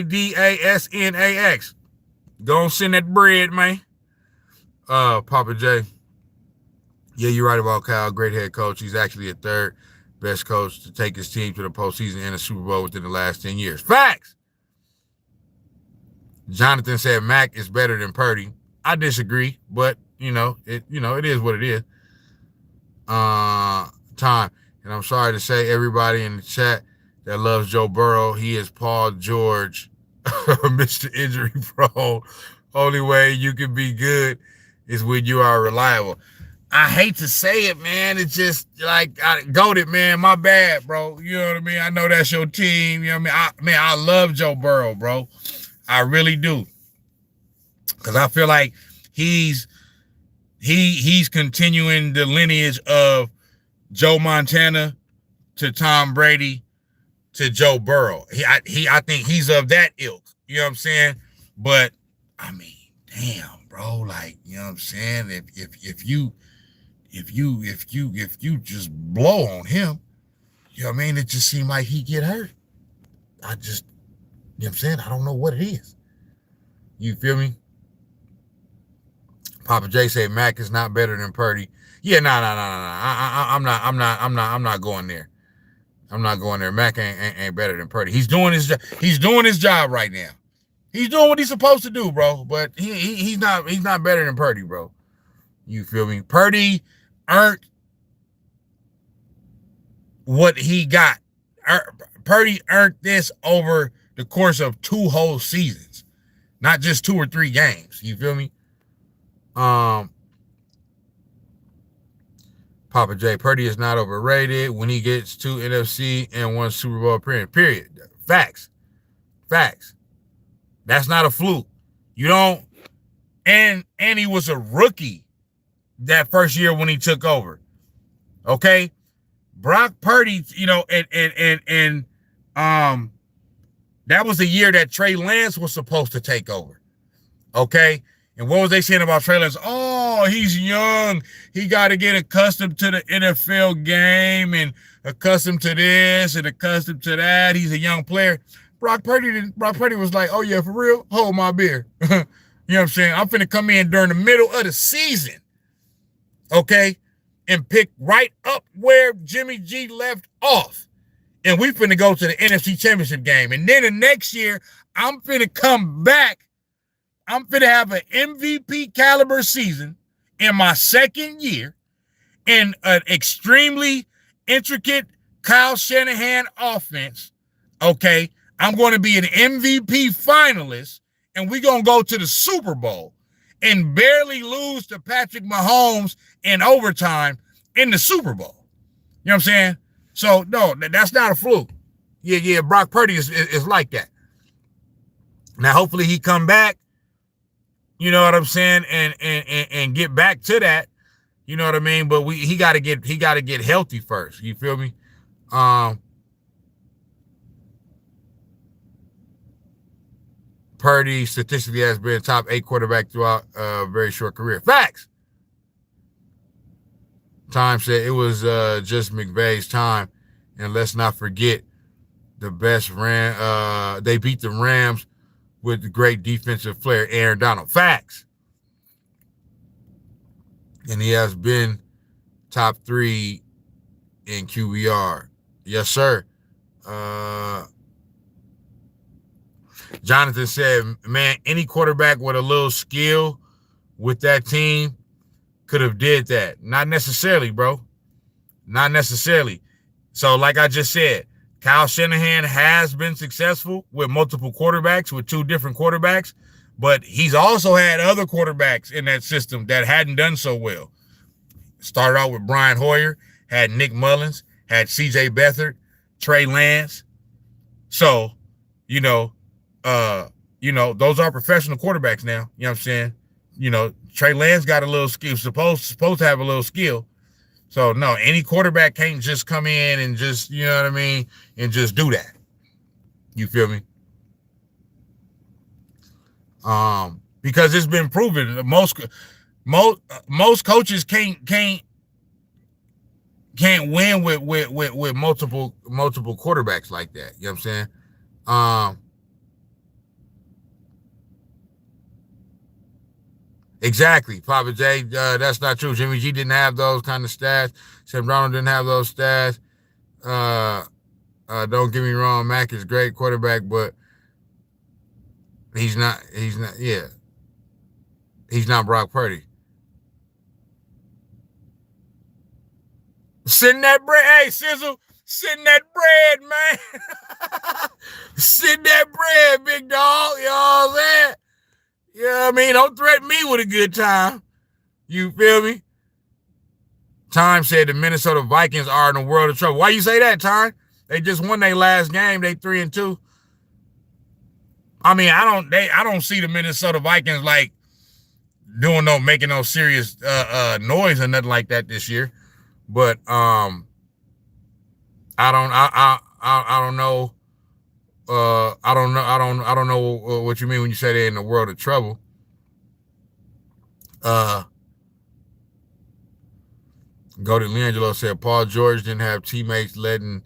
JADASNAX. Go send that bread, man." Papa J. Yeah, you're right about Kyle. Great head coach. He's actually a third best coach to take his team to the postseason and a Super Bowl within the last 10 years. Facts. Jonathan said Mac is better than Purdy. I disagree, but it is what it is. Time. And I'm sorry to say, everybody in the chat that loves Joe Burrow, he is Paul George, Mr. Injury Prone. Only way you can be good is when you are reliable. I hate to say it, man. It's just like, I goated, man. My bad, bro. You know what I mean? I know that's your team. You know what I mean? I love Joe Burrow, bro. I really do. Because I feel like he's continuing the lineage of Joe Montana to Tom Brady to Joe Burrow. I think he's of that ilk. You know what I'm saying? But I mean, damn, bro. Like, you know what I'm saying? If you just blow on him, you know what I mean? It just seemed like he get hurt. You know what I'm saying? I don't know what it is. You feel me? Papa J said Mac is not better than Purdy. Yeah, no. I'm not going there. I'm not going there. Mac ain't better than Purdy. He's doing his job. He's doing his job right now. He's doing what he's supposed to do, bro. But he's not better than Purdy, bro. You feel me? Purdy earned what he got. Purdy earned this over the course of 2 whole seasons, not just 2 or 3 games. You feel me? Papa J, Purdy is not overrated when he gets 2 NFC and 1 Super Bowl appearance. Period. Facts. That's not a fluke. You don't. And he was a rookie that first year when he took over. Okay, Brock Purdy, and that was the year that Trey Lance was supposed to take over. Okay. And what was they saying about Trey Lance? Oh, he's young. He got to get accustomed to the NFL game and accustomed to this and accustomed to that. He's a young player. Brock Purdy was like, oh, yeah, for real? Hold my beer. You know what I'm saying? I'm finna come in during the middle of the season, okay, and pick right up where Jimmy G left off. And we finna go to the NFC Championship game. And then the next year, I'm finna come back. I'm finna have an MVP caliber season in my second year in an extremely intricate Kyle Shanahan offense, okay? I'm going to be an MVP finalist, and we're going to go to the Super Bowl and barely lose to Patrick Mahomes in overtime in the Super Bowl. You know what I'm saying? So, no, that's not a fluke. Yeah, Brock Purdy is like that. Now, hopefully he come back, you know what I'm saying, and get back to that, you know what I mean? But he got to get healthy first. You feel me? Purdy statistically has been top 8 quarterback throughout a very short career. Facts. Time said it was just McVay's time, and let's not forget the best they beat the Rams with the great defensive player Aaron Donald. Facts. And he has been top 3 in QBR. Yes, sir. Jonathan said, man, any quarterback with a little skill with that team could have did that. Not necessarily, bro. Not necessarily. So like I just said, Kyle Shanahan has been successful with multiple quarterbacks, with 2 different quarterbacks, but he's also had other quarterbacks in that system that hadn't done so well. Started out with Brian Hoyer, had Nick Mullins, had C.J. Beathard, Trey Lance. So, those are professional quarterbacks now. You know what I'm saying? Trey Lance got a little skill, supposed to have a little skill. So, no, any quarterback can't just come in and just, you know what I mean, and just do that. You feel me? Because it's been proven that most coaches can't win with multiple quarterbacks like that. You know what I'm saying? Exactly, Papa J. That's not true. Jimmy G didn't have those kind of stats. Sam Darnold didn't have those stats. Don't get me wrong, Mac is a great quarterback, but he's not Brock Purdy. Send that bread. Hey, Sizzle, send that bread, man. Send that bread, big dog. You know what I'm saying? You know what I mean? Don't threaten me with a good time. You feel me? Time said the Minnesota Vikings are in a world of trouble. Why you say that, Time? They just won their last game. They 3-2. I mean, I don't see the Minnesota Vikings like making no serious noise or nothing like that this year. But I don't know. I don't know what you mean when you say they're in a world of trouble. Goldie Leangelo said Paul George didn't have teammates letting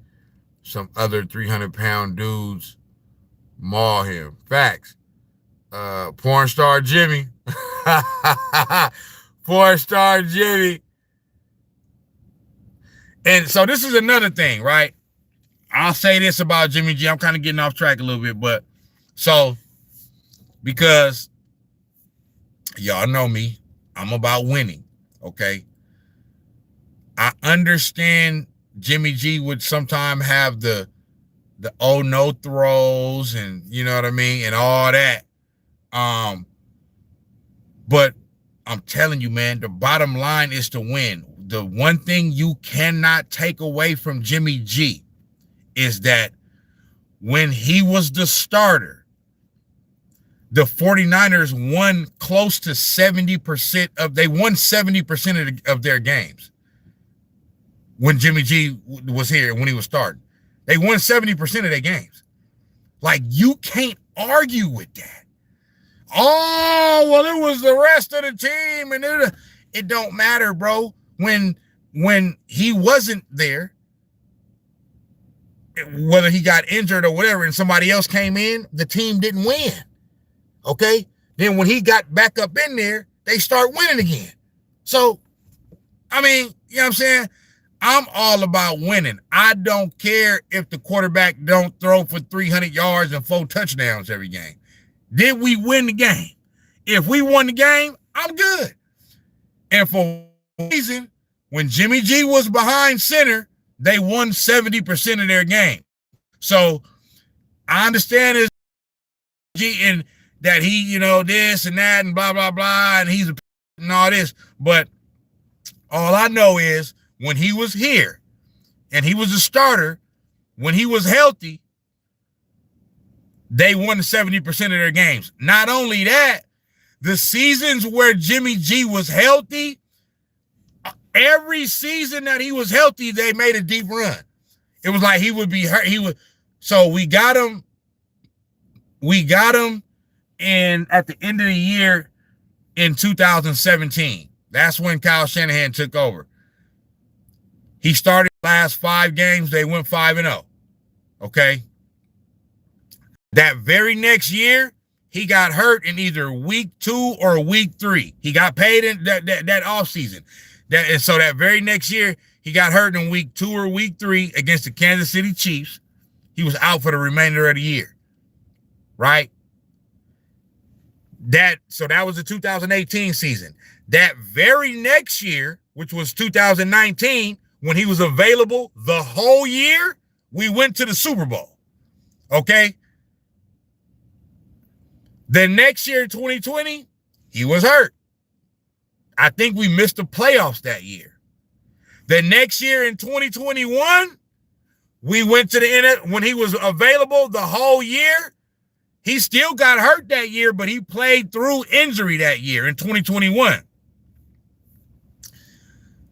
some other 300-pound dudes maul him. Facts. Porn star Jimmy. Porn star Jimmy. And so this is another thing, right? I'll say this about Jimmy G. I'm kind of getting off track a little bit, but so because y'all know me, I'm about winning. Okay. I understand Jimmy G would sometimes have the oh no throws and you know what I mean and all that. But I'm telling you, man, the bottom line is to win. The one thing you cannot take away from Jimmy G is that when he was the starter, the 49ers won close to 70% they won 70% of their games. When Jimmy G was here, when he was starting, they won 70% of their games. Like, you can't argue with that. Oh, well, it was the rest of the team, and it don't matter, bro. When he wasn't there, whether he got injured or whatever, and somebody else came in, the team didn't win. Okay? Then when he got back up in there, they start winning again. So, I mean, you know what I'm saying? I'm all about winning. I don't care if the quarterback don't throw for 300 yards and 4 touchdowns every game. Did we win the game? If we won the game, I'm good. And for a reason, when Jimmy G was behind center, they won 70% of their game. So I understand his G and that he, you know, this and that and blah, blah, blah, and he's a and all this. But all I know is when he was here and he was a starter, when he was healthy, they won 70% of their games. Not only that, the seasons where Jimmy G was healthy, every season that he was healthy, they made a deep run. It was like he would be hurt. So we got him in at the end of the year in 2017. That's when Kyle Shanahan took over. He started the last 5 games. They went 5-0. Okay. That very next year, he got hurt in either week 2 or week 3. He got paid in that offseason. And so that very next year, he got hurt in week 2 or week 3 against the Kansas City Chiefs. He was out for the remainder of the year. Right? So that was the 2018 season. That very next year, which was 2019, when he was available the whole year, we went to the Super Bowl. Okay? The next year, 2020, he was hurt. I think we missed the playoffs that year. The next year in 2021, we went to the end when he was available the whole year. He still got hurt that year, but he played through injury that year in 2021.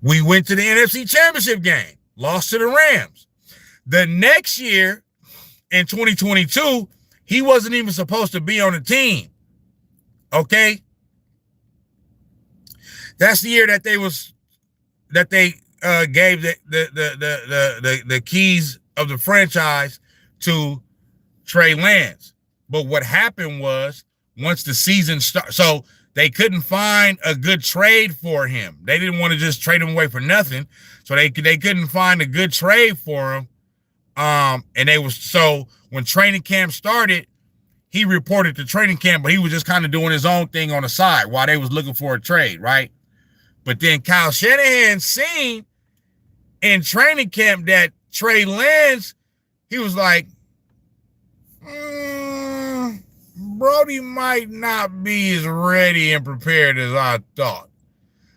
We went to the NFC Championship game, lost to the Rams. The next year in 2022, he wasn't even supposed to be on the team. Okay? That's the year that they gave the keys of the franchise to Trey Lance. But what happened was once the season started, so they couldn't find a good trade for him. They didn't want to just trade him away for nothing. So they couldn't find a good trade for him. So when training camp started, he reported to training camp, but he was just kind of doing his own thing on the side while they was looking for a trade, right? But then Kyle Shanahan seen in training camp that Trey Lance, he was like, Brody might not be as ready and prepared as I thought.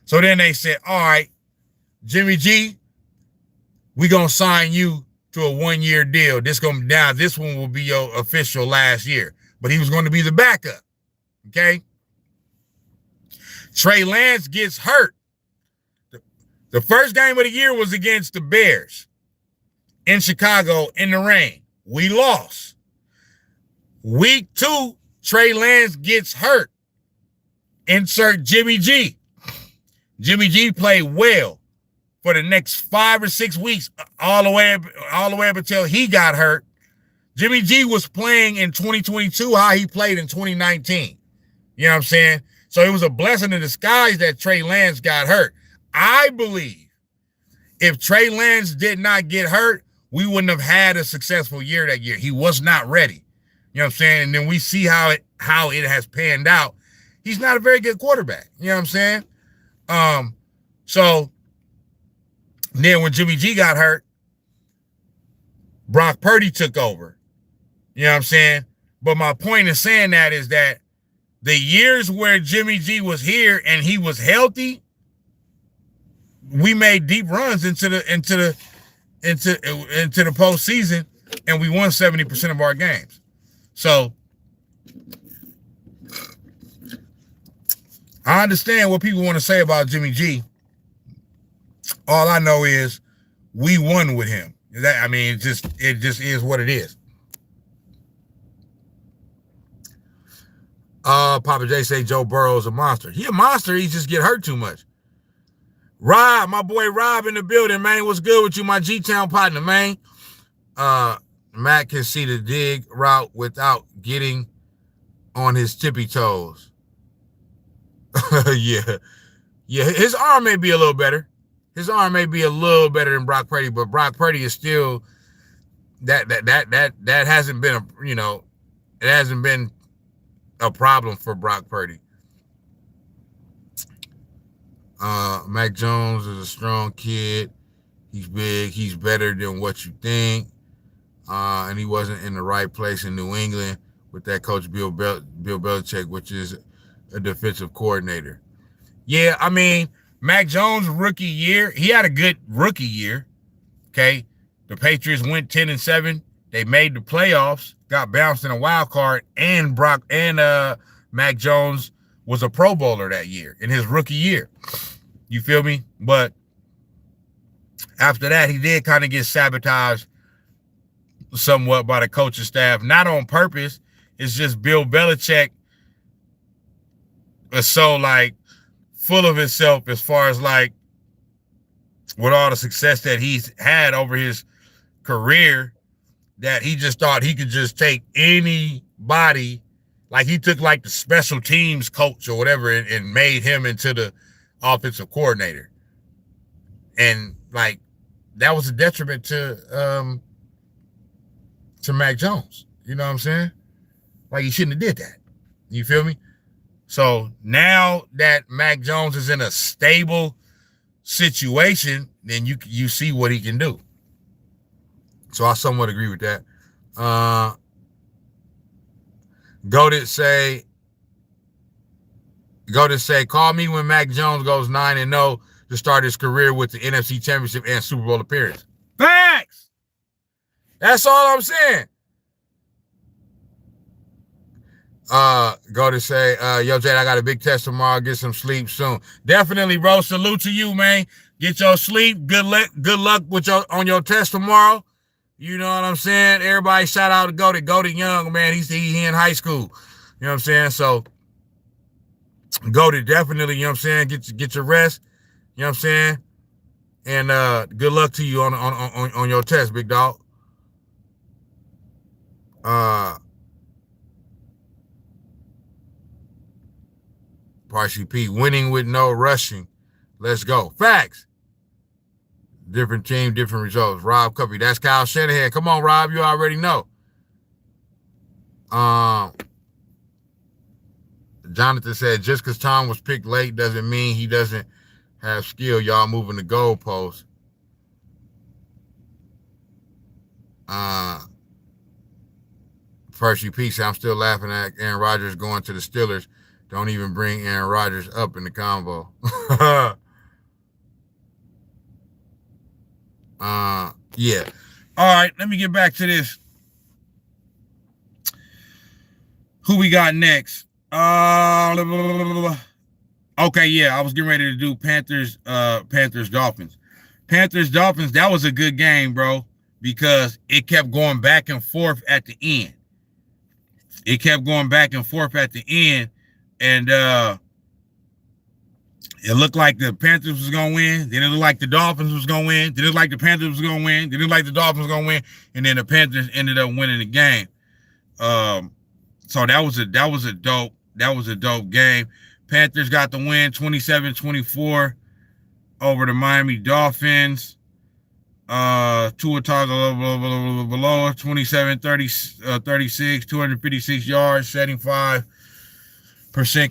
So then they said, all right, Jimmy G, we going to sign you to a 1-year deal. This one will be your official last year. But he was going to be the backup. Okay? Trey Lance gets hurt. The first game of the year was against the Bears in Chicago in the rain. We lost. Week 2, Trey Lance gets hurt. Insert Jimmy G. Jimmy G played well for the next 5 or 6 weeks, all the way up until he got hurt. Jimmy G was playing in 2022 how he played in 2019. You know what I'm saying? So it was a blessing in disguise that Trey Lance got hurt. I believe if Trey Lance did not get hurt, we wouldn't have had a successful year that year. He was not ready. You know what I'm saying? And then we see how it has panned out. He's not a very good quarterback. You know what I'm saying? So then when Jimmy G got hurt, Brock Purdy took over. You know what I'm saying? But my point in saying that is that the years where Jimmy G was here and he was healthy, we made deep runs into the postseason, and we won 70% of our games. So I understand what people want to say about Jimmy G. All I know is we won with him. It just is what it is. Papa J say Joe Burrow's a monster. He a monster. He just get hurt too much. Rob, my boy Rob in the building, man. What's good with you, my G-Town partner, man? Matt can see the dig route without getting on his tippy toes. Yeah. His arm may be a little better. His arm may be a little better than Brock Purdy, but Brock Purdy is still that hasn't been it hasn't been a problem for Brock Purdy. Mac Jones is a strong kid. He's big. He's better than what you think. And he wasn't in the right place in New England with that coach Bill Belichick, which is a defensive coordinator. Yeah, I mean, Mac Jones' rookie year, he had a good rookie year. Okay. The Patriots went 10-7. They made the playoffs, got bounced in a wild card, and Mac Jones was a Pro Bowler that year in his rookie year. You feel me? But after that, he did kind of get sabotaged somewhat by the coaching staff, not on purpose. It's just Bill Belichick is so full of himself as far as with all the success that he's had over his career, that he just thought he could just take anybody. He took the special teams coach or whatever and made him into the offensive coordinator. And that was a detriment to Mac Jones. You know what I'm saying? He shouldn't have did that. You feel me? So now that Mac Jones is in a stable situation, then you see what he can do. So I somewhat agree with that. Goated say, call me when Mac Jones goes 9-0 to start his career with the NFC Championship and Super Bowl appearance. Facts! That's all I'm saying. Go to say, yo, Jade, I got a big test tomorrow. Get some sleep soon. Definitely, bro. Salute to you, man. Get your sleep. Good luck with on your test tomorrow. You know what I'm saying? Everybody shout out to Goated young, man. He's in high school. You know what I'm saying? So Goated definitely, you know what I'm saying? Get your rest. You know what I'm saying? And good luck to you on your test, big dog. Parsley P, winning with no rushing. Let's go. Facts. Different team, different results. Rob Cuppy. That's Kyle Shanahan. Come on, Rob. You already know. Jonathan said, just because Tom was picked late doesn't mean he doesn't have skill. Y'all moving the goalpost. Percy P said, I'm still laughing at Aaron Rodgers going to the Steelers. Don't even bring Aaron Rodgers up in the combo. Yeah. All right, let me get back to this. Who we got next? Okay, yeah, I was getting ready to do Panthers Dolphins. Panthers Dolphins, that was a good game, bro, because it kept going back and forth at the end. And it looked like the Panthers was going to win. Then it looked like the Dolphins was going to win. Then it looked like the Panthers was going to win. Then it looked like the Dolphins was going to win. And then the Panthers ended up winning the game. So that was a dope game. Panthers got the win 27-24 over the Miami Dolphins. Tua Tagovailoa, 27, 30, 36, 256 yards, 75%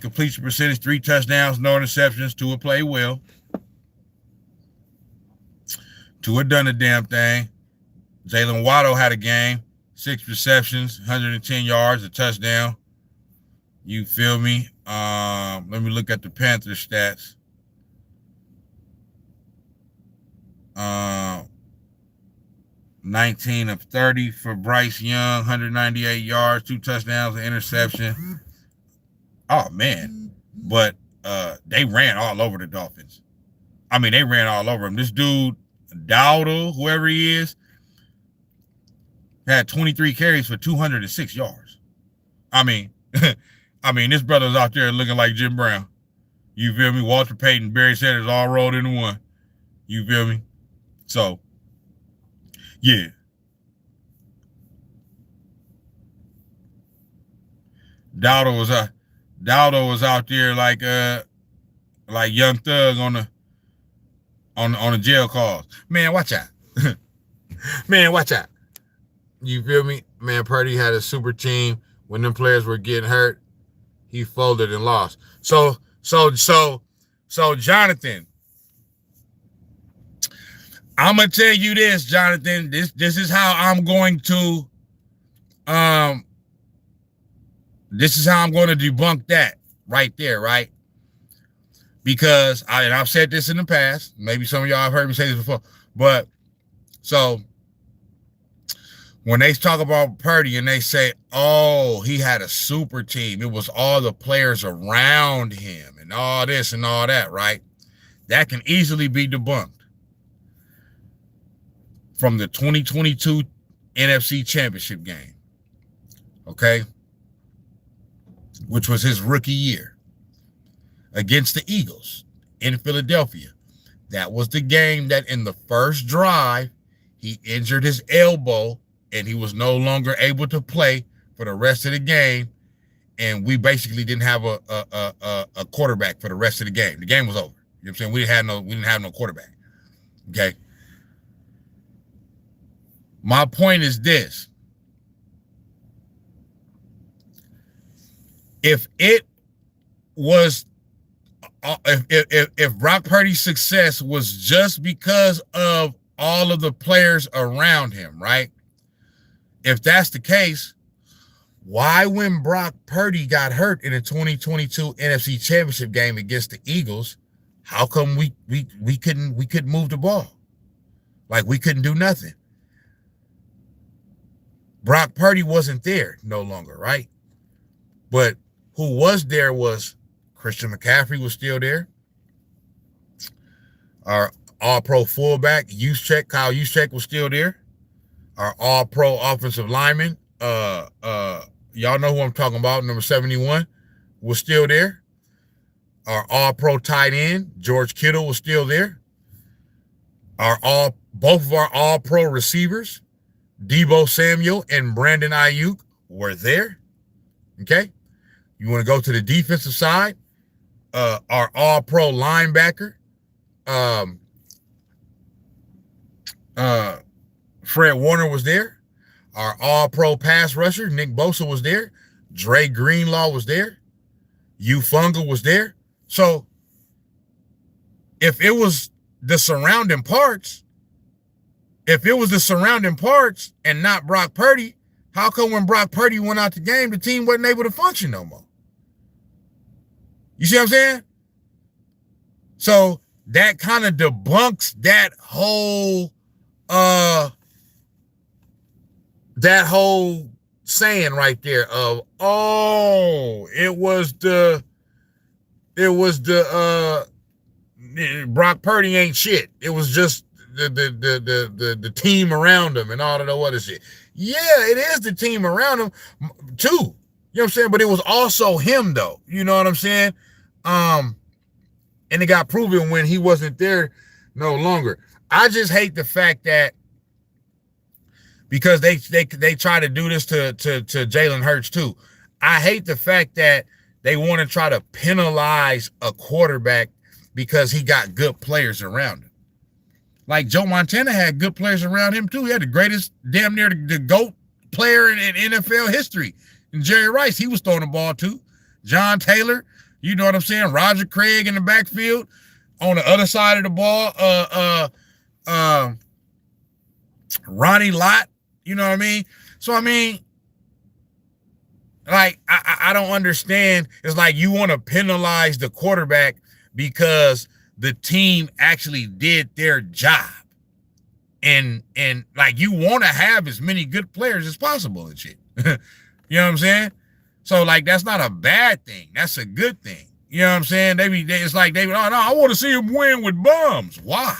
completion percentage, 3 touchdowns, no interceptions. Tua played well. Tua done the damn thing. Jalen Waddle had a game, 6 receptions, 110 yards, a touchdown. You feel me? Let me look at the Panthers stats. 19 of 30 for Bryce Young, 198 yards, 2 touchdowns, an interception. Oh, man. But they ran all over the Dolphins. I mean, they ran all over them. This dude, Dowdle, whoever he is, had 23 carries for 206 yards. I mean, this brother's out there looking like Jim Brown. You feel me? Walter Payton, Barry Sanders all rolled into one. You feel me? So, yeah. Dowdle was out there like Young Thug on the jail calls. Man, watch out. Man, watch out. You feel me? Man, Purdy had a super team. When them players were getting hurt, he folded and lost. So Jonathan, I'm gonna tell you this, Jonathan. This is how I'm going to debunk that right there, right? Because I've said this in the past. Maybe some of y'all have heard me say this before, but so when they talk about Purdy and they say, oh, he had a super team, it was all the players around him and all this and all that, right? That can easily be debunked from the 2022 NFC Championship game, okay? Which was his rookie year against the Eagles in Philadelphia. That was the game that in the first drive, he injured his elbow and he was no longer able to play for the rest of the game. And we basically didn't have a quarterback for the rest of the game. The game was over. You know what I'm saying? We didn't have no quarterback. Okay. My point is this. If Brock Purdy's success was just because of all of the players around him, right? If that's the case, why when Brock Purdy got hurt in the 2022 NFC Championship game against the Eagles, how come we couldn't move the ball? Like we couldn't do nothing. Brock Purdy wasn't there no longer, right? But who was there was Christian McCaffrey was still there. Our all-pro fullback, Kyle Juszczyk was still there. Our all-pro offensive lineman, y'all know who I'm talking about, number 71, was still there. Our all-pro tight end, George Kittle, was still there. Both of our all-pro receivers, Deebo Samuel and Brandon Ayuk, were there. Okay? You want to go to the defensive side? Our all-pro linebacker, Fred Warner was there. Our all-pro pass rusher, Nick Bosa, was there. Dre Greenlaw was there. Ufunga was there. So if it was the surrounding parts and not Brock Purdy, how come when Brock Purdy went out the game, the team wasn't able to function no more? You see what I'm saying? So that kind of debunks that whole saying right there of, oh, it was the Brock Purdy ain't shit. It was just the team around him and all of the other shit. Yeah, it is the team around him too. You know what I'm saying? But it was also him though. You know what I'm saying? And it got proven when he wasn't there no longer. I just hate the fact that because they try to do this to Jalen Hurts too. I hate the fact that they want to try to penalize a quarterback because he got good players around him. Like Joe Montana had good players around him too. He had the greatest, damn near the GOAT player in NFL history. And Jerry Rice, he was throwing the ball too. John Taylor, you know what I'm saying? Roger Craig in the backfield. On the other side of the ball, Ronnie Lott, you know what I mean? So, I mean, like, I don't understand. It's like you want to penalize the quarterback because the team actually did their job. And like, you want to have as many good players as possible and shit. You know what I'm saying? So, like, that's not a bad thing. That's a good thing. You know what I'm saying? It's like, oh, no, I want to see him win with bums. Why?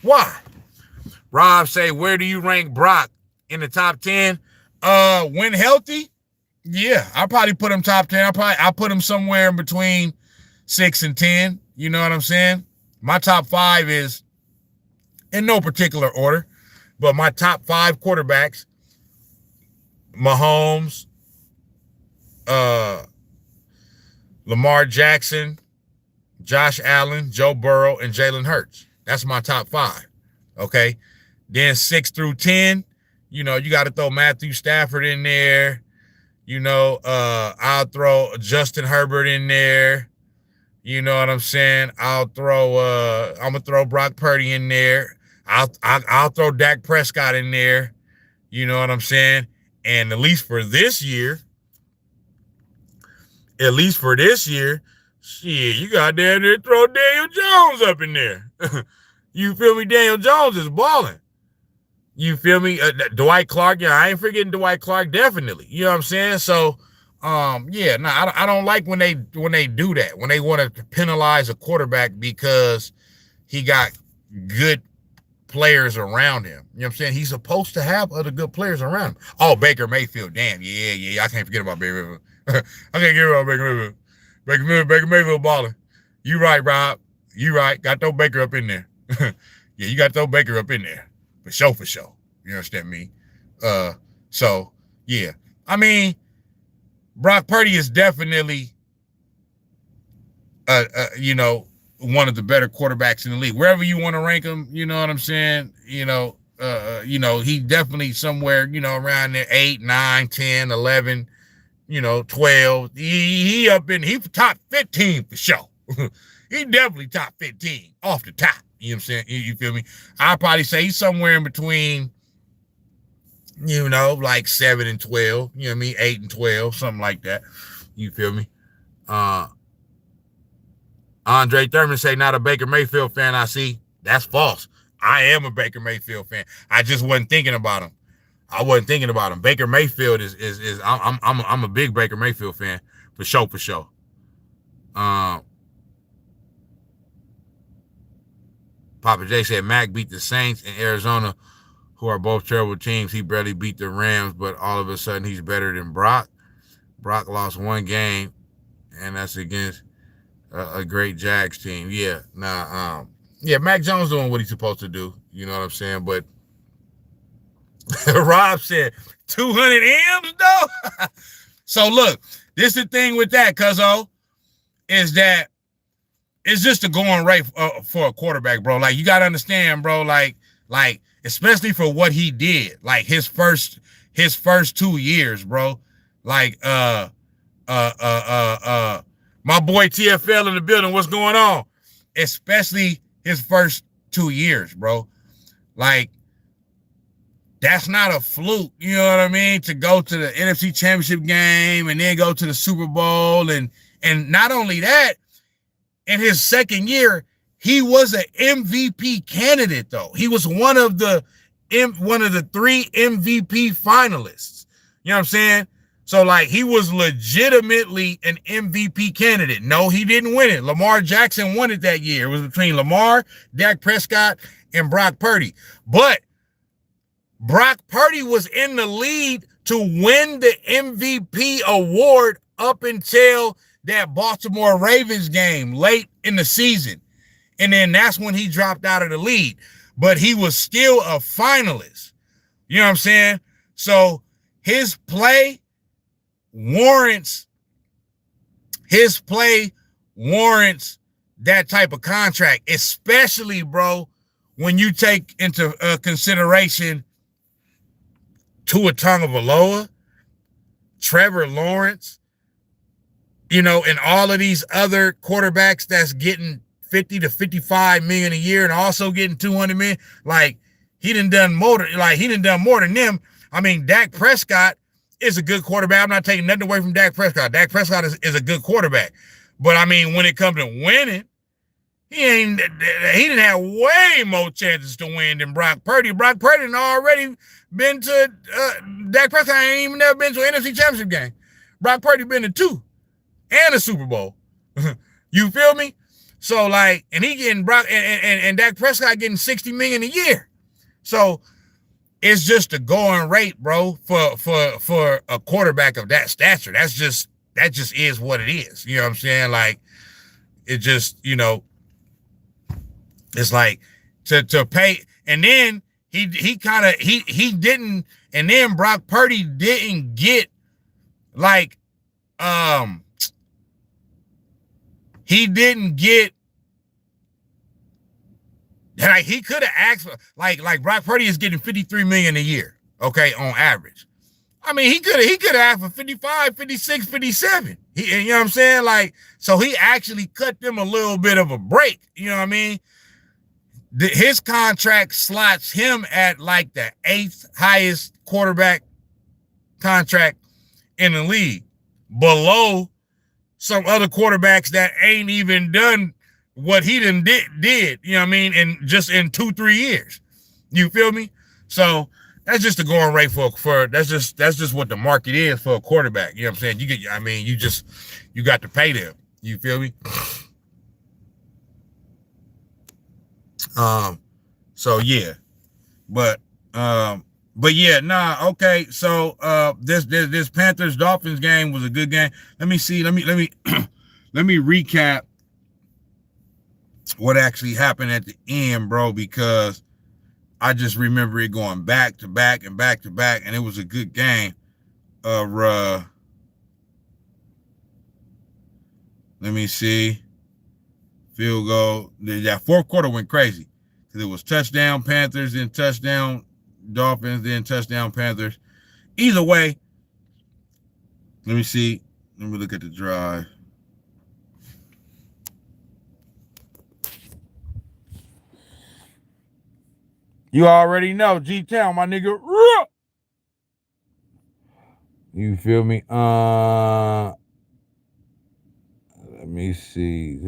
Why? Rob say, where do you rank Brock in the top 10? When healthy, yeah, I'll probably put him top 10. I'll put him somewhere in between 6 and 10. You know what I'm saying? My top 5 is in no particular order, but my top 5 quarterbacks, Mahomes, Lamar Jackson, Josh Allen, Joe Burrow, and Jalen Hurts. That's my top 5. Okay. Then 6 through 10, you know, you got to throw Matthew Stafford in there. You know, I'll throw Justin Herbert in there. You know what I'm saying? I'm gonna throw Brock Purdy in there. I'll throw Dak Prescott in there. You know what I'm saying? And at least for this year, shit, you got damn near throw Daniel Jones up in there. You feel me? Daniel Jones is balling. You feel me? Dwight Clark, yeah, I ain't forgetting Dwight Clark, definitely. You know what I'm saying? So, yeah, no, I don't like when they do that, when they want to penalize a quarterback because he got good players around him. You know what I'm saying? He's supposed to have other good players around him. Oh, Baker Mayfield, damn, yeah, I can't forget about Baker Mayfield. I can't get about Baker Mayfield. Baker Mayfield balling. You right, Rob. You right. Got to throw Baker up in there. Yeah, you got to throw Baker up in there. For sure. You understand me? So, yeah. I mean, Brock Purdy is definitely, you know, one of the better quarterbacks in the league. Wherever you want to rank him, you know what I'm saying? You know, he definitely somewhere, you know, around there, 8, 9, 10, 11, you know, 12. He top 15 for sure. He definitely top 15 off the top. You know what I'm saying? You feel me? I'll probably say he's somewhere in between, you know, like 7 and 12. You know what I mean? 8 and 12, something like that. You feel me? Andre Thurman say, not a Baker Mayfield fan, I see. That's false. I am a Baker Mayfield fan. I just wasn't thinking about him. Baker Mayfield is I'm a big Baker Mayfield fan for sure. Papa J said Mac beat the Saints in Arizona, who are both terrible teams. He barely beat the Rams, but all of a sudden he's better than Brock. Brock lost one game, and that's against a great Jags team. Yeah, yeah, Mac Jones doing what he's supposed to do. You know what I'm saying? But Rob said 200 M's though. So look, this is the thing with that, cuzzo, is that it's just a going rate for a quarterback, bro. Like, you got to understand, bro, like, especially for what he did, like his first 2 years, bro. Like, my boy TFL in the building, what's going on? Especially his first 2 years, bro. Like, that's not a fluke, you know what I mean? To go to the NFC Championship game and then go to the Super Bowl, and not only that, in his second year, he was an MVP candidate, though. He was one of the 3 MVP finalists. You know what I'm saying? So, like, he was legitimately an MVP candidate. No, he didn't win it. Lamar Jackson won it that year. It was between Lamar, Dak Prescott, and Brock Purdy. But Brock Purdy was in the lead to win the MVP award up until that Baltimore Ravens game late in the season. And then that's when he dropped out of the lead. But he was still a finalist. You know what I'm saying? So his play warrants that type of contract, especially, bro, when you take into consideration Tua Tagovailoa, Trevor Lawrence, you know, and all of these other quarterbacks that's getting 50 to 55 million a year and also getting 200 million, like he done more than them. I mean, Dak Prescott is a good quarterback. I'm not taking nothing away from Dak Prescott. Dak Prescott is a good quarterback. But I mean, when it comes to winning, he didn't have way more chances to win than Brock Purdy. Brock Purdy had already been to Dak Prescott ain't even never been to an NFC Championship game. Brock Purdy been to 2 and a Super Bowl. You feel me? So like, and he getting Brock and Dak Prescott getting 60 million a year. So it's just a going rate, bro, for a quarterback of that stature. That just is what it is. You know what I'm saying? Like, it just, you know, it's like to pay, and then he didn't, and then Brock Purdy didn't get like he didn't get like he could have asked for like Brock Purdy is getting 53 million a year, okay, on average. I mean, he could have asked for 55, 56, 57. You know what I'm saying? Like, so he actually cut them a little bit of a break. You know what I mean? His contract slots him at like the 8th highest quarterback contract in the league, below some other quarterbacks that ain't even done what he done did, you know what I mean, in 2-3 years. You feel me? So that's just the going rate for that's just what the market is for a quarterback. You know what I'm saying? You got to pay them. You feel me? So yeah. But yeah, nah, okay. So this Panthers Dolphins game was a good game. Let me see. Let me let me recap what actually happened at the end, bro, because I just remember it going back to back and back to back, and it was a good game. Let me see. Field goal. That fourth quarter went crazy because it was touchdown Panthers, then touchdown Dolphins, then touchdown Panthers. Either way, let me see. Let me look at the drive. You already know, G-Town, my nigga. You feel me? Let me see.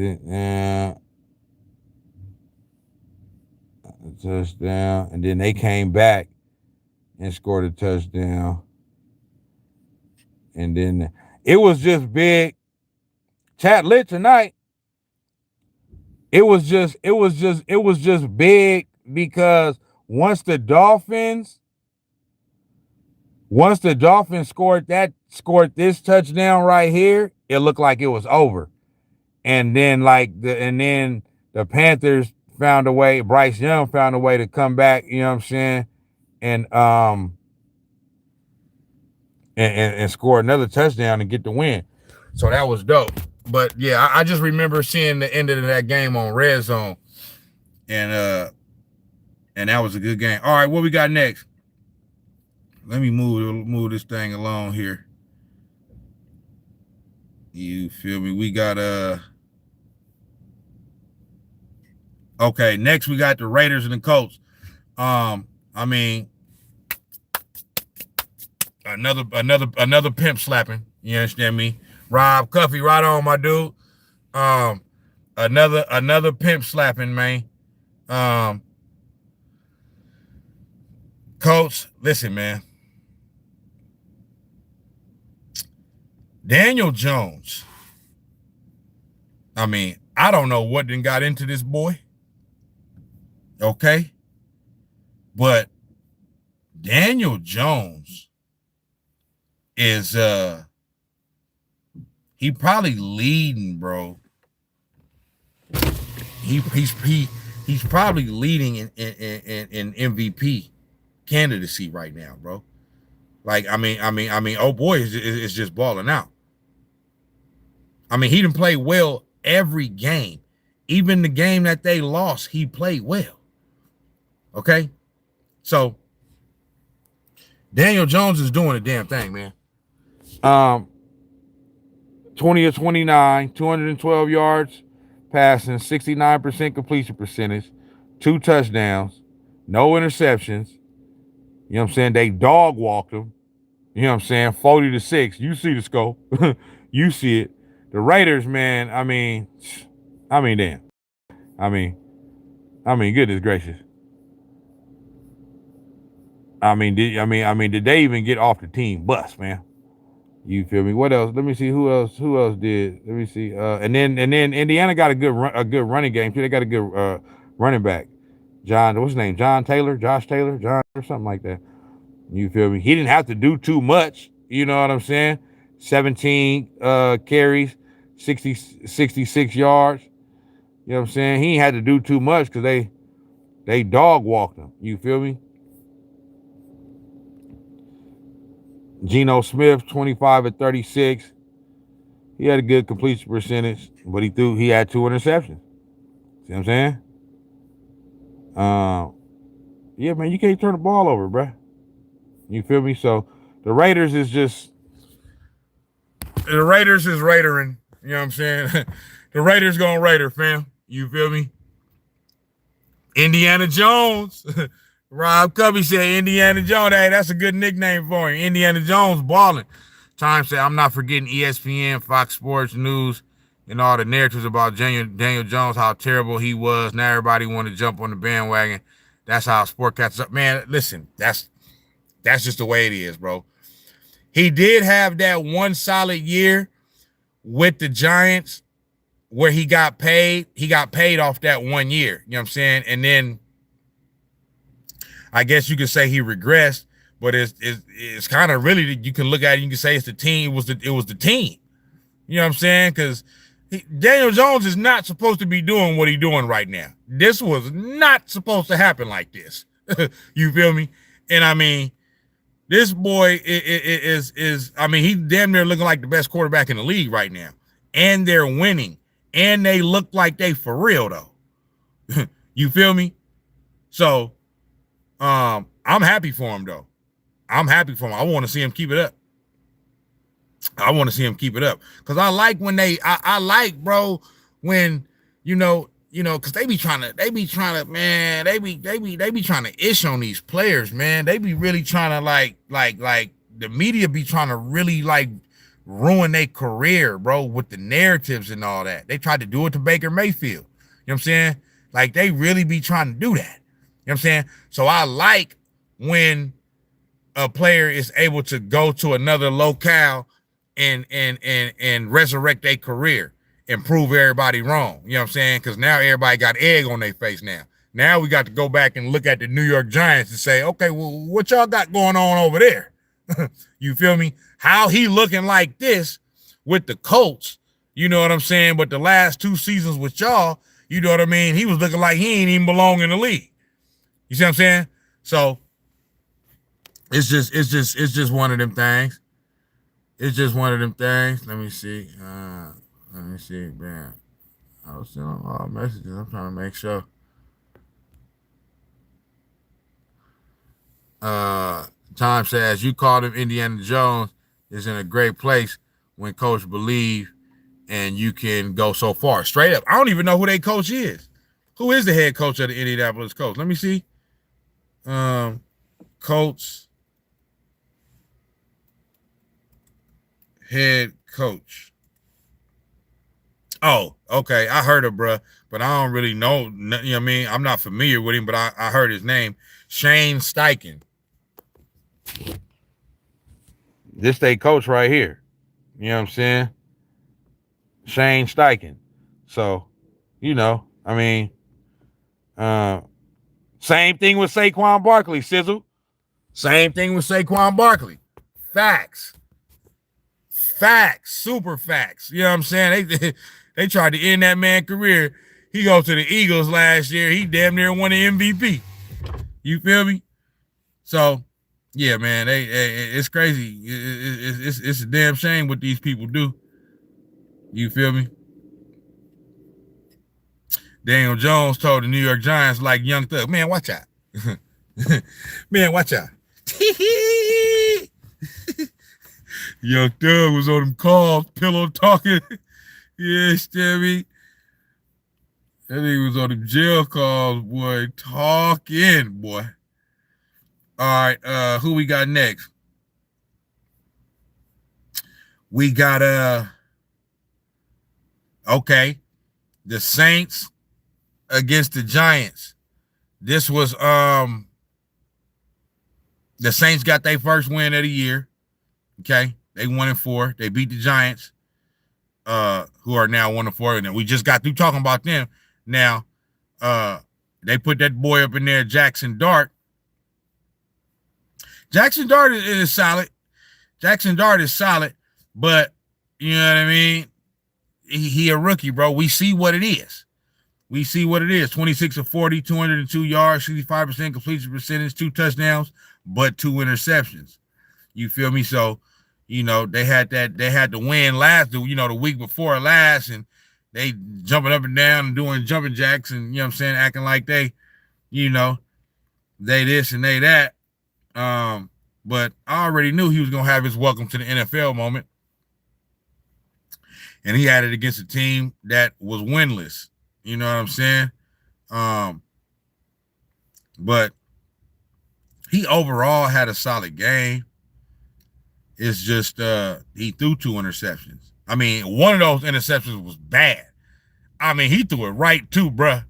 Touchdown. And then they came back and scored a touchdown. And then it was just big. Chat lit tonight. It was just big because once the Dolphins scored this touchdown right here, it looked like it was over. And then the Panthers found a way, Bryce Young found a way to come back, you know what I'm saying? And score another touchdown and get the win. So that was dope. But yeah, I just remember seeing the end of that game on Red Zone. And that was a good game. All right, what we got next? Let me move this thing along here. You feel me? We got okay, next we got the Raiders and the Colts. I mean, another pimp slapping. You understand me? Rob Cuffy, right on, my dude. Another pimp slapping, man. Colts, listen, man. Daniel Jones. I mean, I don't know what then got into this boy. Okay. But Daniel Jones is he probably leading, bro. He's probably leading in MVP candidacy right now, bro. Like, I mean, oh boy, is just balling out. I mean, he didn't play well every game. Even the game that they lost, he played well. Okay? So Daniel Jones is doing a damn thing, man. 20 of 29, 212 yards passing, 69% completion percentage, 2 touchdowns, no interceptions. You know what I'm saying? They dog walked him. You know what I'm saying? 40-6. You see the score. You see it. The Raiders, man, I mean, damn. I mean, goodness gracious. Did they even get off the team bus, man? You feel me? What else? Let me see who else did. Let me see. And then Indiana got a good running game too. They got a good running back. John, what's his name? Josh Taylor, or something like that. You feel me? He didn't have to do too much. You know what I'm saying? 17 carries, 66 yards. You know what I'm saying? He ain't had to do too much because they dog walked him. You feel me? Geno Smith, 25 of 36. He had a good completion percentage, but he had 2 interceptions. See what I'm saying? Yeah, man, you can't turn the ball over, bruh. You feel me? So the Raiders is Raidering. You know what I'm saying? The Raiders gonna Raider, fam. You feel me? Indiana Jones. Rob Cubby said Indiana Jones. Hey, that's a good nickname for him. Indiana Jones balling. Time said, I'm not forgetting ESPN, Fox Sports News, and all the narratives about Daniel Jones, how terrible he was. Now everybody want to jump on the bandwagon. That's how sport catches up. Man, listen, that's just the way it is, bro. He did have that one solid year with the Giants where he got paid. He got paid off that 1 year. You know what I'm saying? And then I guess you could say he regressed, but it's kind of really, you can look at it, you can say it's the team. It was the team. You know what I'm saying? Because Daniel Jones is not supposed to be doing what he's doing right now. This was not supposed to happen like this. You feel me? And I mean, this boy is he's damn near looking like the best quarterback in the league right now. And they're winning. And they look like they for real, though. You feel me? So, I'm happy for him, though. I'm happy for him. I want to see him keep it up. Because I like when I like, bro, when, because they be trying to, man, they be trying to ish on these players, man. They be really trying to like the media be trying to really like ruin their career, bro, with the narratives and all that. They tried to do it to Baker Mayfield. You know what I'm saying? Like they really be trying to do that. You know what I'm saying? So I like when a player is able to go to another locale and resurrect their career and prove everybody wrong. You know what I'm saying? Because now everybody got egg on their face now. Now we got to go back and look at the New York Giants and say, okay, well, what y'all got going on over there? You feel me? How he looking like this with the Colts, you know what I'm saying? But the last 2 seasons with y'all, you know what I mean? He was looking like he ain't even belong in the league. You see what I'm saying? So it's just one of them things. It's just one of them things. Let me see. Man. I was still on all messages. I'm trying to make sure. Tom says, you called him Indiana Jones is in a great place when coach believe and you can go so far. Straight up. I don't even know who their coach is. Who is the head coach of the Indianapolis Colts? Let me see. Colts head coach. Oh, okay. I heard of bruh, but I don't really know. You know what I mean? I'm not familiar with him, but I heard his name. Shane Steichen. This they coach right here. You know what I'm saying? Shane Steichen. So, I mean, same thing with Saquon Barkley, Sizzle. Same thing with Saquon Barkley. Facts. Super facts. You know what I'm saying? They tried to end that man's career. He goes to the Eagles last year. He damn near won the MVP. You feel me? So, yeah, man, it's crazy. It's a damn shame what these people do. You feel me? Daniel Jones told the New York Giants like Young Thug, man, watch out. Man, watch out. Young Thug was on them calls, pillow talking. Yeah, Stevie. That nigga was on them jail calls, boy, talking, boy. All right, who we got next? We got okay, the Saints against the Giants. This was the Saints got their first win of the year. Okay, they 1-4. They beat the Giants, who are now 1-4. And we just got through talking about them. Now, they put that boy up in there, Jackson Dart. Jackson Dart is solid. Jackson Dart is solid, but you know what I mean? He a rookie, bro. We see what it is. 26 of 40, 202 yards, 65% completion percentage, 2 touchdowns, but 2 interceptions. You feel me? So, you know, they had to win last, the week before last, and they jumping up and down and doing jumping jacks and, you know what I'm saying, acting like they, you know, they this and they that. But I already knew he was going to have his welcome to the NFL moment. And he had it against a team that was winless. You know what I'm saying? But he overall had a solid game. It's just he threw 2 interceptions. I mean, one of those interceptions was bad. I mean, he threw it right to, bruh.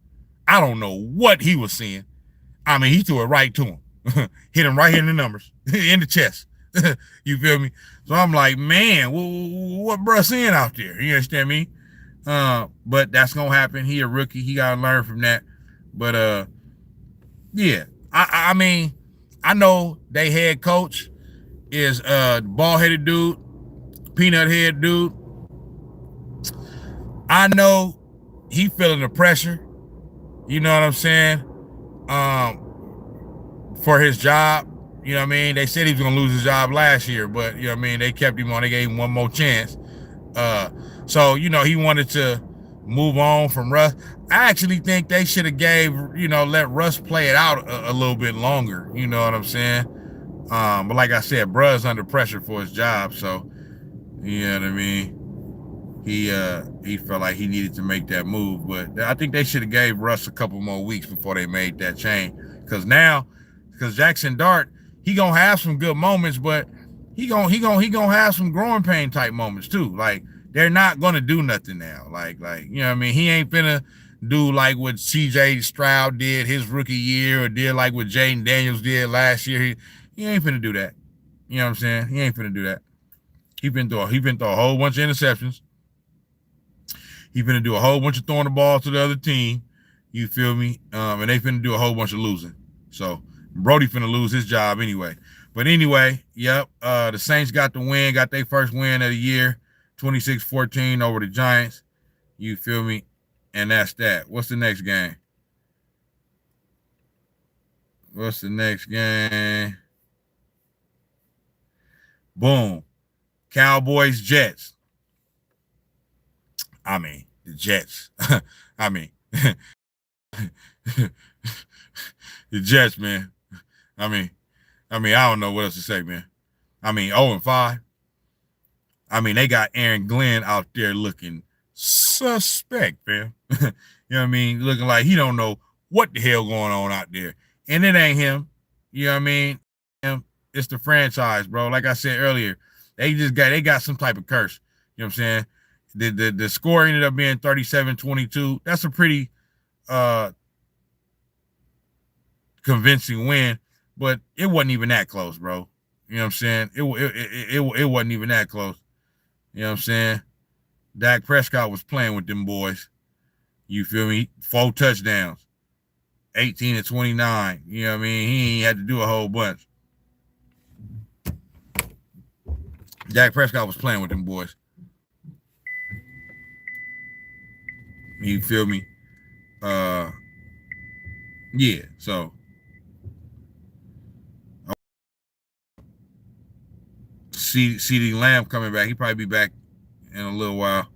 I don't know what he was seeing. I mean, he threw it right to him. Hit him right here in the numbers, in the chest. You feel me? So I'm like, man, what bruh seeing out there? You understand me? But that's gonna happen. He a rookie. He gotta learn from that. But yeah. I mean, I know they head coach is bald-headed dude, peanut head dude. I know he feeling the pressure. You know what I'm saying? For his job. You know what I mean? They said he was going to lose his job last year, but, you know what I mean? They kept him on. They gave him one more chance. So, you know, he wanted to move on from Russ. I actually think they should have let Russ play it out a little bit longer. You know what I'm saying? But like I said, bruh's under pressure for his job. So, you know what I mean? He felt like he needed to make that move. But I think they should have gave Russ a couple more weeks before they made that change. Because Jackson Dart, he gonna have some good moments, but he gonna have some growing pain type moments too. Like, they're not gonna do nothing now. Like you know what I mean? He ain't finna do like what CJ Stroud did his rookie year, or did like what Jaden Daniels did last year. He ain't finna do that. You know what I'm saying? He ain't finna do that. He been through a whole bunch of interceptions. He finna do a whole bunch of throwing the ball to the other team. You feel me? And they finna do a whole bunch of losing. So Brody finna lose his job anyway. But anyway, yep. The Saints got the win, got their first win of the year, 26-14 over the Giants. You feel me? And that's that. What's the next game? Boom. Cowboys, Jets. I mean, the Jets. I mean, the Jets, man. I mean, I don't know what else to say, man. I mean, 0-5. I mean, they got Aaron Glenn out there looking suspect, man. You know what I mean? Looking like he don't know what the hell going on out there. And it ain't him. You know what I mean? It's the franchise, bro. Like I said earlier, they got some type of curse. You know what I'm saying? The score ended up being 37-22. That's a pretty convincing win, but it wasn't even that close, bro. You know what I'm saying? It wasn't even that close. You know what I'm saying? Dak Prescott was playing with them boys. You feel me? 4 touchdowns, 18-29. You know what I mean? He ain't had to do a whole bunch. Dak Prescott was playing with them boys. You feel me? Yeah, so CeeDee Lamb coming back. He probably be back in a little while.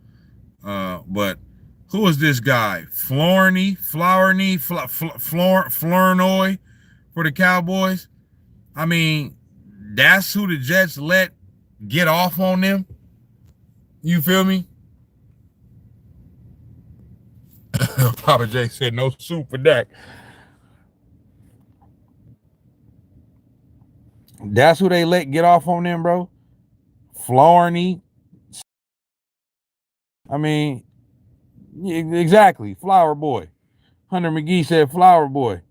But who is this guy? Flournoy? for the Cowboys. I mean, that's who the Jets let get off on them. You feel me? Papa J said no soup for Dak. That's who they let get off on them, bro. Flarney. I mean, exactly. Flower Boy. Hunter McGee said Flower Boy.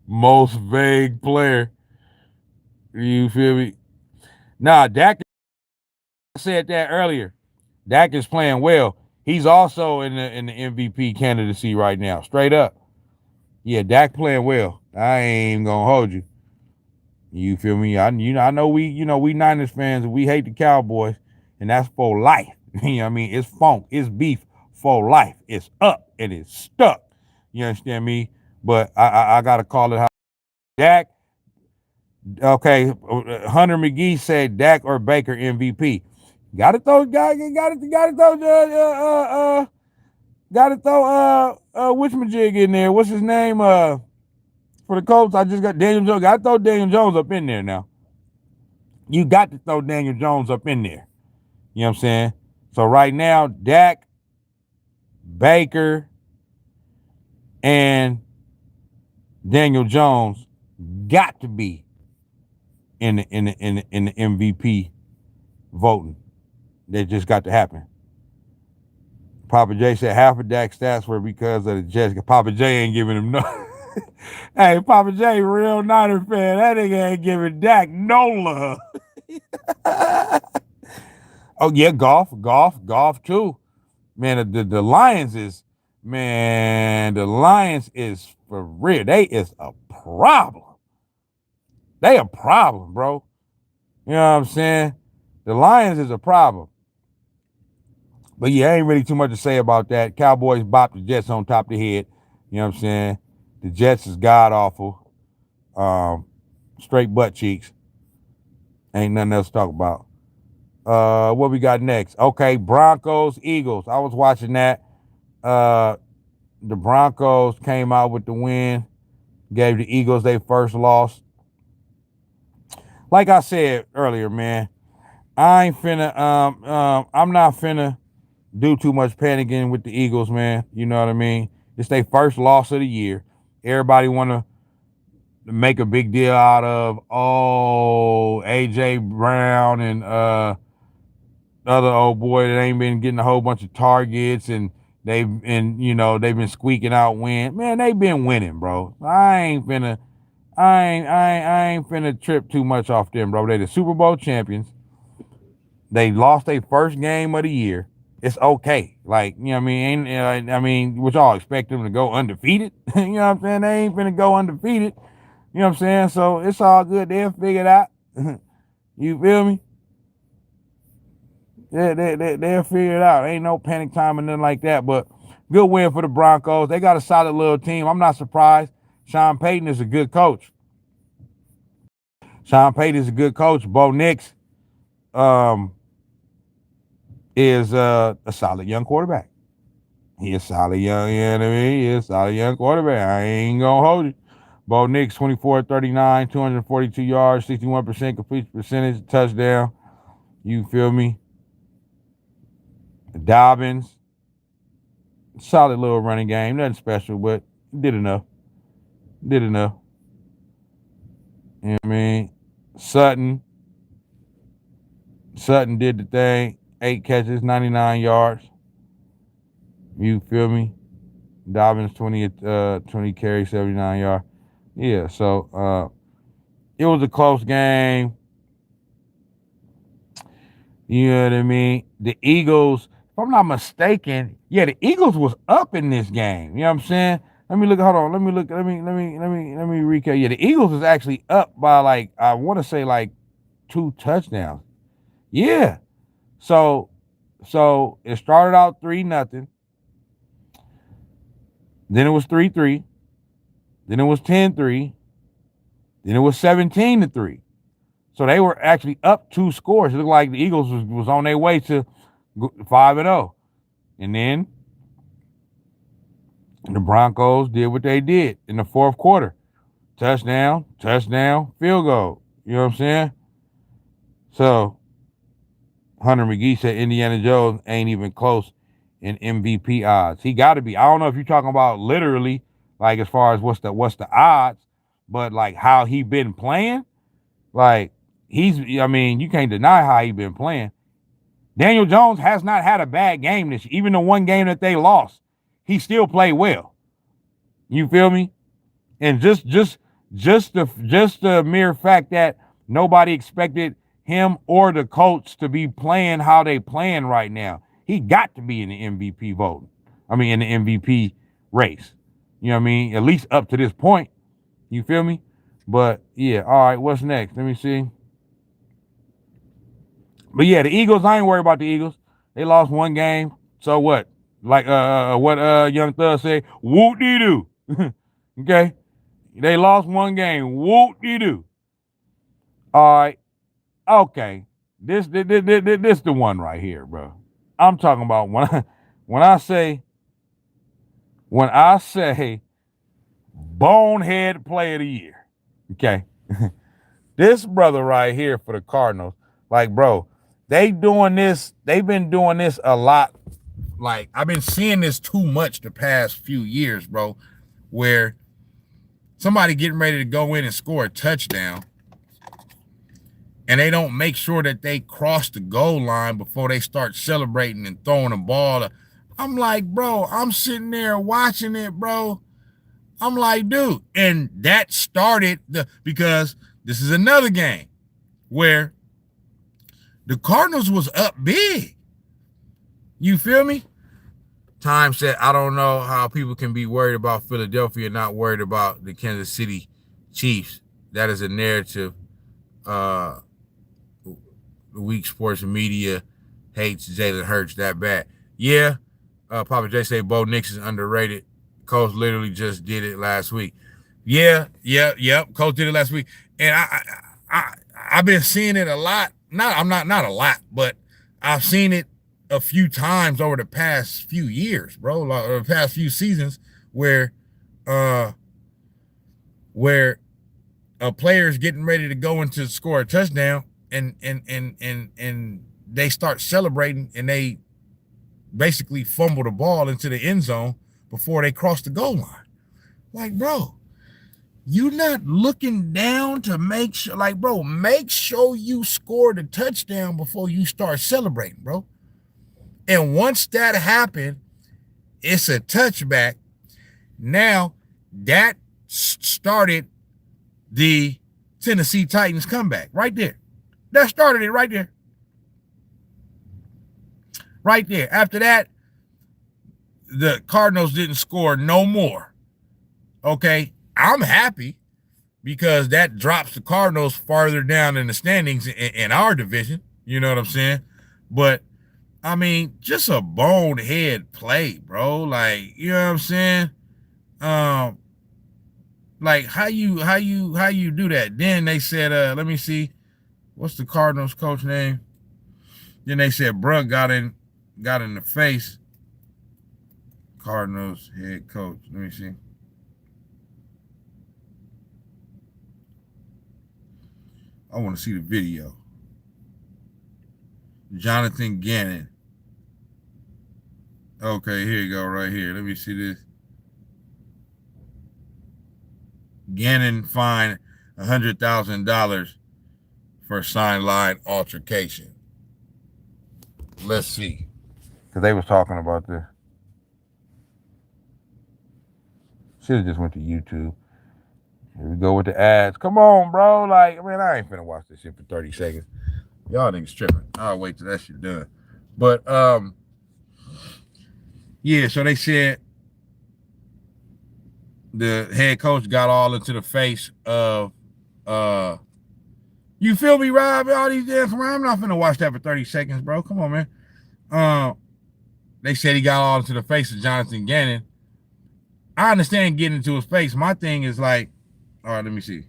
Most vague player. You feel me? Nah, Dak said that earlier. Dak is playing well. He's also in the MVP candidacy right now. Straight up. Yeah, Dak playing well. I ain't gonna hold you. You feel me? I know we Niners fans and we hate the Cowboys, and that's for life. You know what I mean? It's funk, it's beef for life. It's up and it's stuck. You understand me? But I gotta call it how Dak. Okay, Hunter McGee said Dak or Baker MVP. Got to throw whatchamajig in there. What's his name? For the Colts, I just got Daniel Jones. Got to throw Daniel Jones up in there now. You got to throw Daniel Jones up in there. You know what I'm saying? So right now, Dak, Baker, and Daniel Jones got to be in the MVP voting. That just got to happen. Papa J said half of Dak's stats were because of the Jets. Papa J ain't giving him no. Hey, Papa J, real Niner fan. That nigga ain't giving Dak no love. Oh yeah, golf too. Man, the Lions is for real. They is a problem. They a problem, bro. You know what I'm saying? The Lions is a problem. But yeah, ain't really too much to say about that. Cowboys bopped the Jets on top of the head. You know what I'm saying? The Jets is god awful. Straight butt cheeks. Ain't nothing else to talk about. What we got next? Okay, Broncos, Eagles. I was watching that. The Broncos came out with the win. Gave the Eagles their first loss. Like I said earlier, man, I'm not finna do too much panicking with the Eagles, man. You know what I mean? It's their first loss of the year. Everybody want to make a big deal out of, AJ Brown and other old boy that ain't been getting a whole bunch of targets and they've been squeaking out win. Man, they been winning, bro. I ain't finna trip too much off them, bro. They the Super Bowl champions. They lost their first game of the year. It's okay. Like, you know what I mean? Which y'all expect them to go undefeated? You know what I'm saying? They ain't finna go undefeated. You know what I'm saying? So it's all good. They'll figure it out. You feel me? They'll figure it out. Ain't no panic time or nothing like that. But good win for the Broncos. They got a solid little team. I'm not surprised. Sean Payton is a good coach. Bo Nix is a solid young quarterback. He is solid young, you know what I mean? He is solid young quarterback. I ain't gonna hold you. Bo Nix, 24-39, 242 yards, 61% completion percentage, touchdown. You feel me? Dobbins, solid little running game. Nothing special, but did enough. You know what I mean? Sutton did the thing. 8 catches, 99 yards. You feel me? Dobbins, 20 carries, 79 yards. Yeah, so it was a close game. You know what I mean? The Eagles, if I'm not mistaken, the Eagles was up in this game. You know what I'm saying? Let me recap. Yeah, the Eagles was actually up by I want to say 2 touchdowns. Yeah. So it started out 3-0. Then it was 3-3. Then it was 10-3. Then it was 17-3. So they were actually up 2 scores. It looked like the Eagles was on their way to 5-0. You know And then the Broncos did what they did in the fourth quarter. Touchdown, field goal. You know what I'm saying? So Hunter McGee said Indiana Jones ain't even close in MVP odds. He got to be. I don't know if you're talking about literally, like as far as what's the odds, but like how he been playing. Like I mean, you can't deny how he been playing. Daniel Jones has not had a bad game this year. Even the one game that they lost, he still played well. You feel me? And just the mere fact that nobody expected him or the coach to be playing how they playing right now, he got to be in the MVP vote. I mean, in the MVP race. You know what I mean? At least up to this point. You feel me? But yeah, all right. What's next? Let me see. But yeah, the Eagles. I ain't worried about the Eagles. They lost one game. So what? Like what Young Thug say? Whoop de doo. Okay. They lost one game. Whoop-de-doo. All right. Okay. This the one right here, bro. I'm talking about when I say bonehead play of the year. Okay. This brother right here for the Cardinals, like, bro, they've been doing this a lot. Like, I've been seeing this too much the past few years, bro, where somebody getting ready to go in and score a touchdown, and they don't make sure that they cross the goal line before they start celebrating and throwing the ball. I'm like, bro, I'm sitting there watching it, bro. I'm like, dude. And that started because this is another game where the Cardinals was up big. You feel me? Time said, I don't know how people can be worried about Philadelphia, not worried about the Kansas City Chiefs. That is a narrative. The weak sports media hates Jalen Hurts that bad. Yeah, Papa J say Bo Nix is underrated. Coach literally just did it last week. Yep. Coach did it last week, and I've been seeing it a lot. Not a lot, but I've seen it a few times over the past few years, bro, like the past few seasons where a player's getting ready to go into score a touchdown and they start celebrating and they basically fumble the ball into the end zone before they cross the goal line. Like, bro, you not looking down to make sure, like, bro, make sure you score the touchdown before you start celebrating, bro. And once that happened, it's a touchback. Now, that started the Tennessee Titans comeback right there. That started it right there. Right there. After that, the Cardinals didn't score no more. Okay? I'm happy because that drops the Cardinals farther down in the standings in our division. You know what I'm saying? But I mean, just a bonehead play, bro. Like, you know what I'm saying? Like how you do that? Then they said, let me see, what's the Cardinals coach name? Then they said bruh got in the face. Cardinals head coach. Let me see. I want to see the video. Jonathan Gannon. Okay, here you go, right here. Let me see this. Gannon fined $100,000 for sideline altercation. Let's see. Because they was talking about this. Should have just went to YouTube. Here we go with the ads. Come on, bro. Like, I mean, I ain't finna watch this shit for 30 seconds. Y'all niggas tripping. I'll wait till that shit done. But, yeah, so they said the head coach got all into the face of, you feel me, Rob? All these damn, I'm not finna watch that for 30 seconds, bro. Come on, man. They said he got all into the face of Jonathan Gannon. I understand getting into his face. My thing is like, all right, let me see.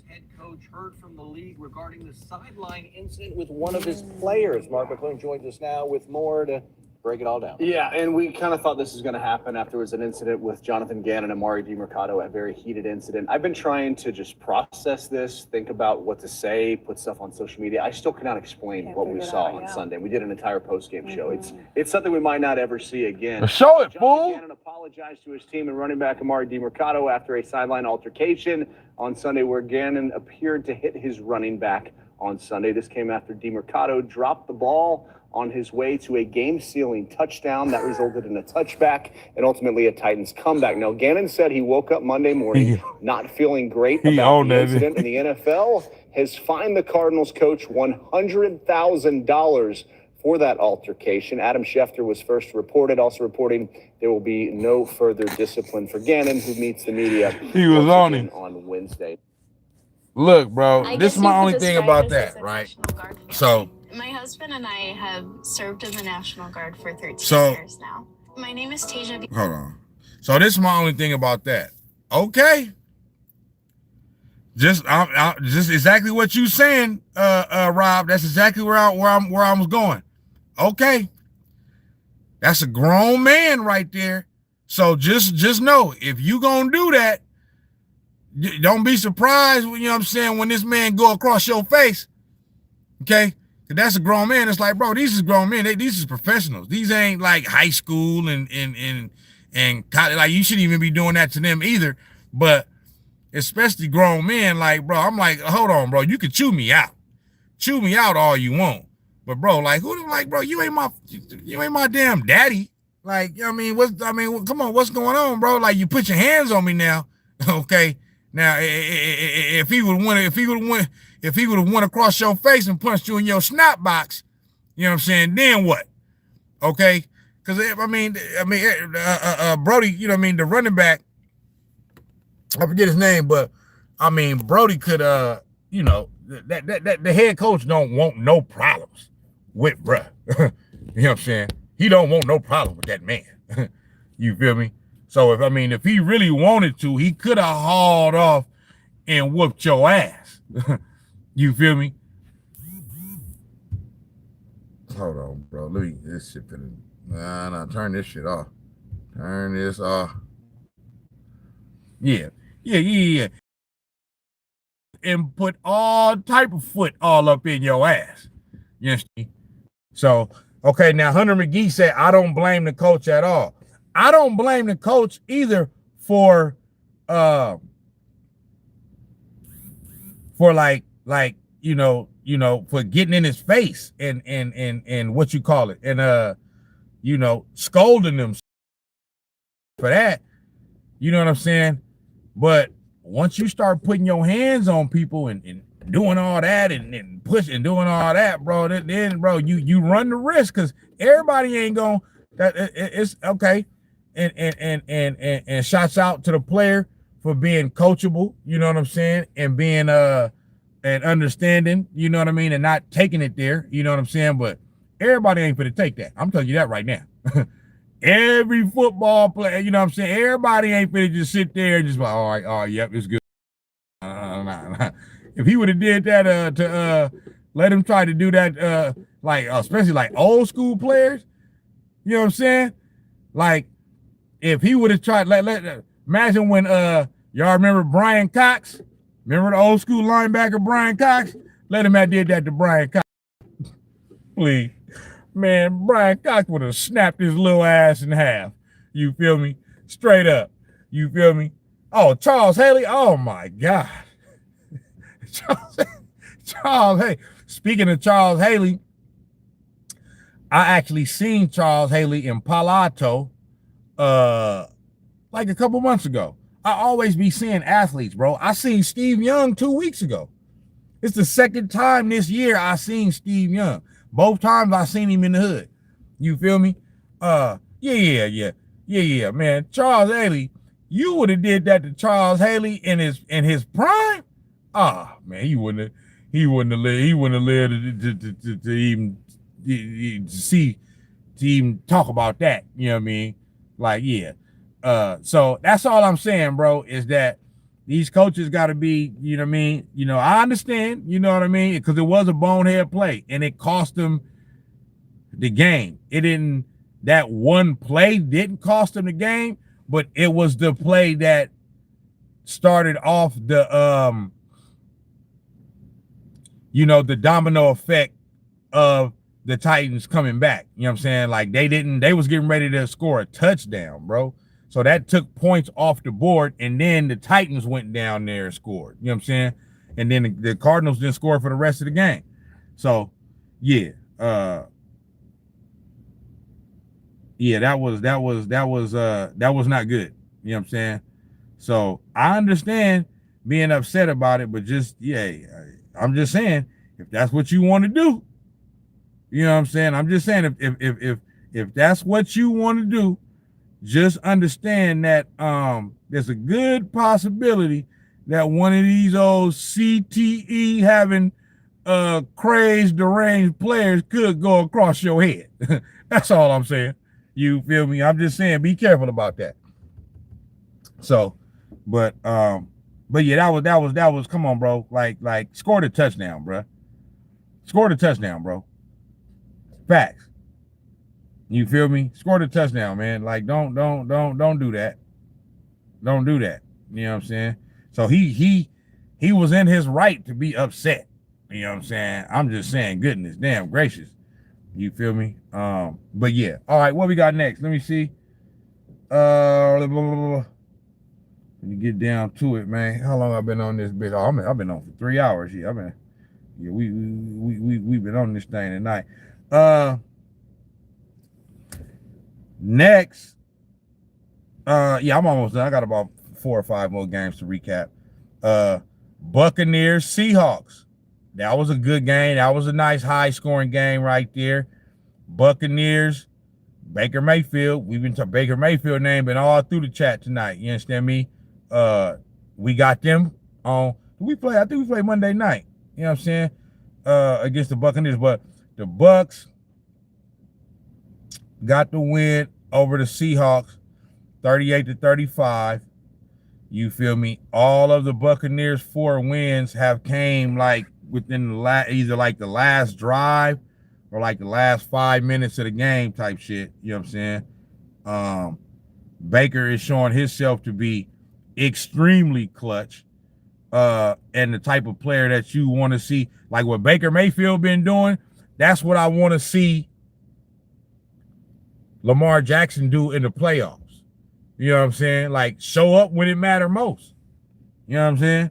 Head coach heard from the league regarding the sideline incident with one of his players. Mark McClung joins us now with more to break it all down. Yeah, and we kind of thought this was going to happen after there was an incident with Jonathan Gannon and Amari DiMercato, a very heated incident. I've been trying to just process this, think about what to say, put stuff on social media. I still cannot explain what we saw on Sunday. We did an entire post-game show. It's something we might not ever see again. Show it, Jonathan fool. Gannon apologized to his team and running back Amari DiMercato after a sideline altercation on Sunday where Gannon appeared to hit his running back on Sunday. This came after DiMercato dropped the ball on his way to a game-sealing touchdown that resulted in a touchback and ultimately a Titans comeback. Now, Gannon said he woke up Monday morning not feeling great about the incident, and the NFL has fined the Cardinals coach $100,000 for that altercation. Adam Schefter was first reported, also reporting there will be no further discipline for Gannon, who meets the media He was on him on Wednesday. Look, bro, this is my only thing about that, right? So my husband and I have served in the National Guard for 13 years now. My name is Tasia. Hold on. So this is my only thing about that. Okay. Just exactly what you saying, Rob. That's exactly where I was going. Okay. That's a grown man right there. So just know, if you gonna do that, don't be surprised when, you know what I'm saying, when this man go across your face. Okay? That's a grown man. It's like, bro, these is grown men. These is professionals. These ain't like high school and college. Like, you shouldn't even be doing that to them either. But especially grown men, like, bro, I'm like, hold on, bro. You can chew me out. Chew me out all you want. But bro, like, bro, you ain't my damn daddy. Like, you know what I mean, come on, what's going on, bro? Like, you put your hands on me now. Okay. Now, if he would have went across your face and punched you in your snot box, you know what I'm saying? Then what? Okay, because Brody, you know what I mean, the running back, I forget his name, but I mean, Brody could, you know, that the head coach don't want no problems with bruh. You know what I'm saying? He don't want no problem with that man. You feel me? So if he really wanted to, he could have hauled off and whooped your ass. You feel me? Hold on, bro. Let me this shit finna. Nah, turn this shit off. Turn this off. Yeah. And put all type of foot all up in your ass. You understand? So, okay, now Hunter McGee said, I don't blame the coach at all. I don't blame the coach either for like you know for getting in his face and what you call it, and you know, scolding them for that. You know what I'm saying? But once you start putting your hands on people and doing all that and pushing and doing all that, bro, then bro, you run the risk, because everybody ain't gonna it's okay. And shouts out to the player for being coachable, you know what I'm saying, and being and understanding, you know what I mean, and not taking it there, you know what I'm saying. But everybody ain't gonna take that. I'm telling you that right now. Every football player, you know what I'm saying, everybody ain't gonna just sit there and just like, all right, yep, it's good. If he would have did that to let him try to do that, like especially like old school players, you know what I'm saying, like. If he would have tried, imagine when y'all remember Brian Cox? Remember the old school linebacker Brian Cox? Let him have did that to Brian Cox. Please. Man, Brian Cox would have snapped his little ass in half. You feel me? Straight up. You feel me? Oh, Charles Haley. Oh my God. Charles Haley. Speaking of Charles Haley, I actually seen Charles Haley in Palo Alto like a couple months ago. I always be seeing athletes, bro. I seen Steve Young 2 weeks ago. It's the second time this year I seen Steve Young. Both times I seen him in the hood. You feel me? Yeah, man. Charles Haley, you would have did that to Charles Haley in his prime. Ah, man, he wouldn't have lived to even talk about that. You know what I mean? Like, yeah. So that's all I'm saying, bro, is that these coaches got to be, you know what I mean? You know, I understand, you know what I mean? Because it was a bonehead play and it cost them the game. It didn't, that one play didn't cost them the game, but it was the play that started off the the domino effect of the Titans coming back. You know what I'm saying? Like they was getting ready to score a touchdown, bro. So that took points off the board, and then the Titans went down there and scored. You know what I'm saying? And then the Cardinals didn't score for the rest of the game. So yeah, that was not good. You know what I'm saying? So I understand being upset about it, but just I'm just saying, if that's what you want to do, you know what I'm saying? I'm just saying, if that's what you want to do, just understand that there's a good possibility that one of these old CTE having crazed, deranged players could go across your head. That's all I'm saying. You feel me? I'm just saying, be careful about that. So, but yeah, that was come on, bro. Like score the touchdown, bro. Score the touchdown, bro. Facts. You feel me? Score the touchdown, man. Like don't do that. Don't do that. You know what I'm saying? So he was in his right to be upset. You know what I'm saying? I'm just saying, goodness, damn gracious. You feel me? But yeah. All right, what we got next? Let me see. Let me get down to it, man. How long I've been on this bitch? Oh, I've been on for 3 hours here. We've been on this thing tonight. Next, I'm almost done. I got about 4 or 5 more games to recap. Buccaneers, Seahawks. That was a good game. That was a nice high-scoring game right there. Buccaneers, Baker Mayfield. We've been talking Baker Mayfield name been all through the chat tonight. You understand me? We got them on. I think we played Monday night. You know what I'm saying? Against the Buccaneers, but the Bucks got the win over the Seahawks, 38-35. You feel me? All of the Buccaneers' 4 wins have came like within either like the last drive or like the last 5 minutes of the game type shit. You know what I'm saying? Baker is showing himself to be extremely clutch, and the type of player that you want to see. Like what Baker Mayfield been doing, that's what I want to see Lamar Jackson do in the playoffs. You know what I'm saying? Like show up when it matter most. You know what I'm saying?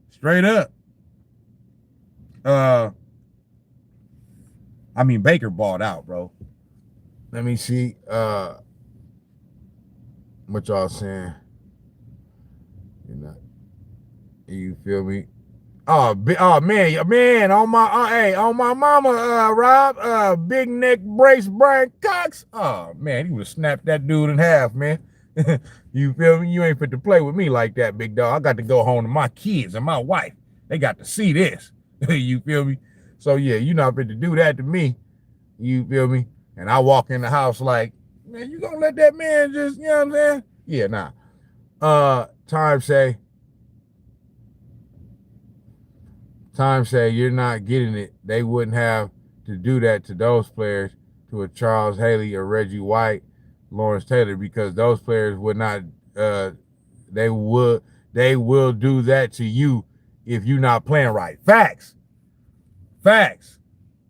Straight up. Baker balled out, bro. Let me see what y'all saying. You feel me? Oh man, on my mama, Rob, big neck brace Brian Cox. Oh man, he would have snapped that dude in half, man. You feel me? You ain't fit to play with me like that, big dog. I got to go home to my kids and my wife. They got to see this. You feel me? So yeah, you not fit to do that to me. You feel me? And I walk in the house like, man, you gonna let that man just, you know what I'm saying? Yeah, nah. Time say you're not getting it. They wouldn't have to do that to those players, to a Charles Haley or Reggie White, Lawrence Taylor, because those players would not, they will do that to you if you're not playing right. Facts.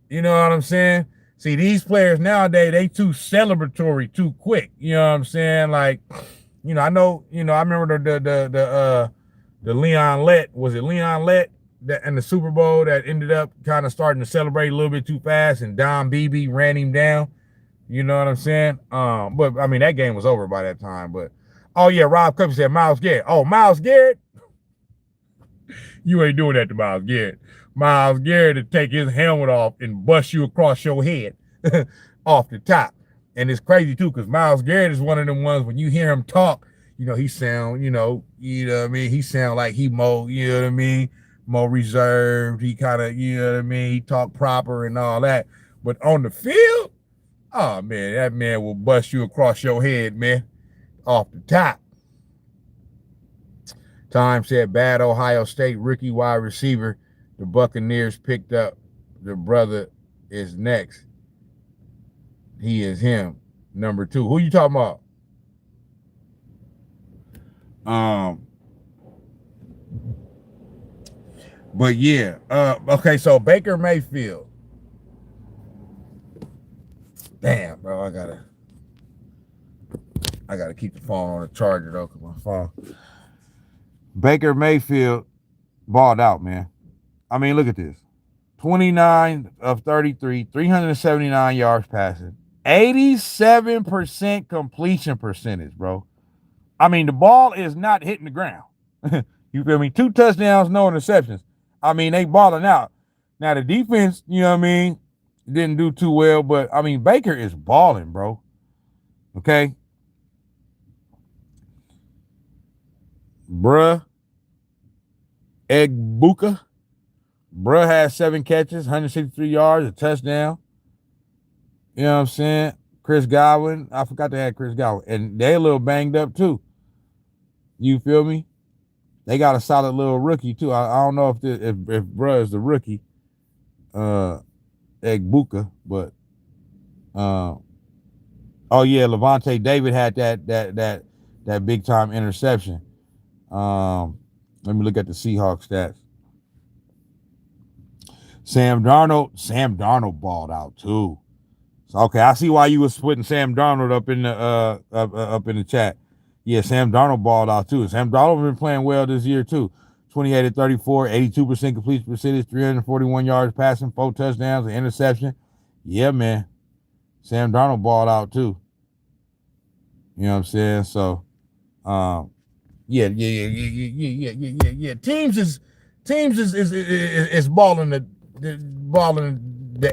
You know what I'm saying? See, these players nowadays, they too celebratory too quick. You know what I'm saying? Like, I remember the Leon Lett, was it Leon Lett that in the Super Bowl that ended up kind of starting to celebrate a little bit too fast, and Don Beebe ran him down. You know what I'm saying? But that game was over by that time. But oh yeah, Rob Cup said Myles Garrett. Oh, Myles Garrett? You ain't doing that to Myles Garrett. Myles Garrett to take his helmet off and bust you across your head off the top. And it's crazy too, because Myles Garrett is one of them ones when you hear him talk, he sound, what I mean? He sound like he more, what I mean? More reserved. He kind of, what I mean? He talk proper and all that. But on the field, oh man, that man will bust you across your head, man, off the top. Time said bad Ohio State rookie wide receiver. The Buccaneers picked up. The brother is next. He is him. number 2. Who you talking about? But yeah, okay, so Baker Mayfield. Damn, bro, I gotta keep the phone on the charger though, cause my phone. Baker Mayfield balled out, man. I mean, look at this. 29 of 33, 379 yards passing, 87% completion percentage, bro. I mean, the ball is not hitting the ground. You feel me? 2 touchdowns, no interceptions. I mean, they balling out. Now, the defense, you know what I mean, didn't do too well, but, I mean, Baker is balling, bro. Okay? Bruh Egbuka. Bruh has 7 catches, 163 yards, a touchdown. You know what I'm saying? Chris Godwin. I forgot to add Chris Godwin. And they a little banged up, too. You feel me? They got a solid little rookie, too. I don't know if Bruh is the rookie, Egbuka, but oh yeah, Levante David had that big time interception. Let me look at the Seahawks stats. Sam Darnold balled out too. So, okay, I see why you was putting Sam Darnold up in the chat. Yeah, Sam Darnold balled out too. Sam Darnold been playing well this year too. 28 of 34, 82% completion percentage, 341 yards passing, 4 touchdowns, an interception. Yeah, man. Sam Darnold balled out too. You know what I'm saying? So, yeah. Teams is balling the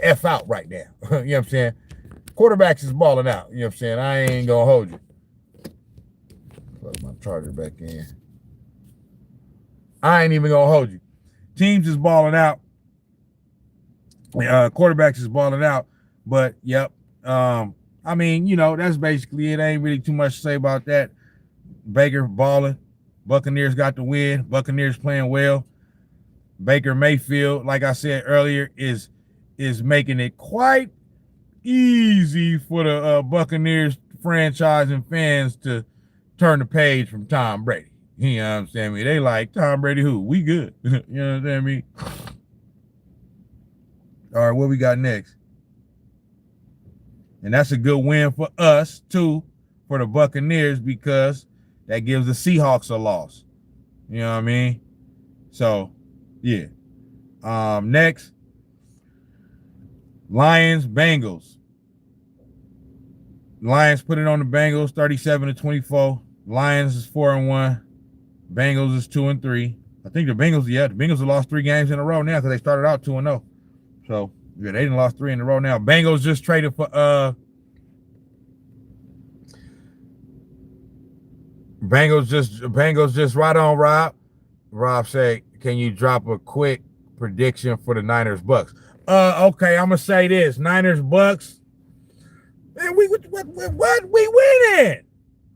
F out right now. You know what I'm saying? Quarterbacks is balling out. You know what I'm saying? I ain't gonna hold you. Plug my charger back in. I ain't even gonna hold you. Teams is balling out. Quarterbacks is balling out. But yep. I mean, you know, that's basically it. Ain't really too much to say about that. Baker balling. Buccaneers got the win. Buccaneers playing well. Baker Mayfield, like I said earlier, is making it quite easy for the Buccaneers franchise and fans to turn the page from Tom Brady. You know what I'm saying? I mean, they like, Tom Brady who? We good. You know what I mean? All right, what we got next? And that's a good win for us, too, for the Buccaneers, because that gives the Seahawks a loss. You know what I mean? So, yeah. Next, Lions, Bengals. Lions put it on the Bengals, 37-24. Lions is 4-1. Bengals is 2-3. I think the Bengals have lost 3 games in a row now because they started out 2-0. So, yeah, they done lost 3 in a row now. Bengals just traded for Bengals just right on Rob. Rob said, can you drop a quick prediction for the Niners Bucks? Okay, I'm gonna say this. Niners Bucks. Man, we winning.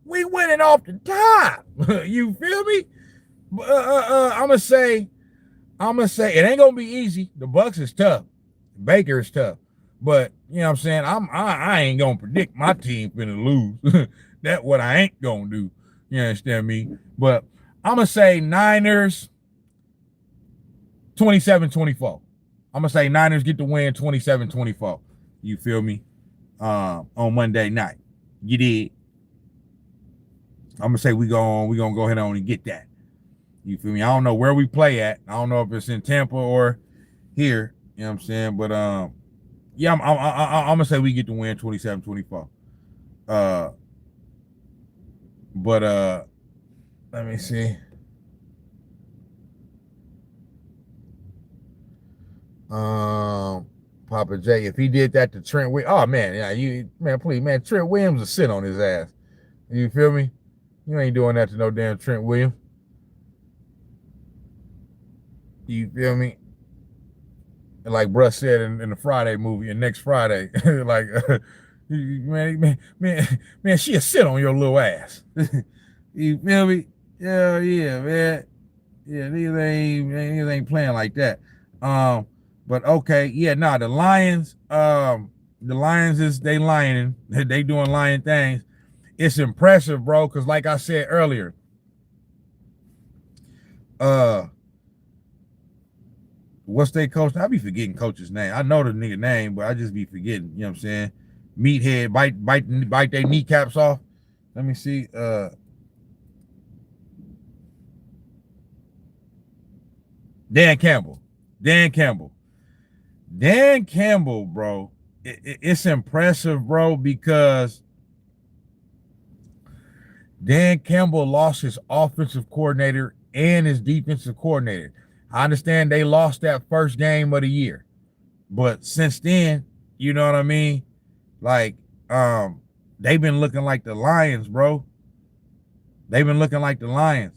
We winning off the top. You feel me? I'm gonna say it ain't gonna be easy. The Bucks is tough. Baker is tough. But you know what I'm saying? I ain't gonna predict my team finna lose. That's what I ain't gonna do. You understand me? But I'm gonna say Niners 27-24. I'm gonna say Niners get the win 27-24. You feel me? On Monday night. You did. I'm gonna say we gonna go ahead on and get that. You feel me? I don't know where we play at. I don't know if it's in Tampa or here. You know what I'm saying? But yeah, I'm gonna say we get the win 27-24. But let me see. Papa J, if he did that to Trent Williams, oh man, yeah, please, man, Trent Williams will sit on his ass. You feel me? You ain't doing that to no damn Trent Williams. You feel me? Like Bruh said in the Friday movie, and next Friday, like, man, she'll sit on your little ass. You feel me? Yeah, man. Yeah, these ain't playing like that. But okay, yeah, the Lions, The Lions they lioning. They doing lion things. It's impressive, bro, because like I said earlier, what's they coach? I be forgetting coach's name. I know the nigga name, but I just be forgetting. You know what I'm saying? Meathead, bite their kneecaps off. Let me see. Dan Campbell. Dan Campbell, bro. It's impressive, bro, because Dan Campbell lost his offensive coordinator and his defensive coordinator. I understand they lost that first game of the year, but since then, you know what I mean? Like, they've been looking like the Lions, bro. They've been looking like the Lions.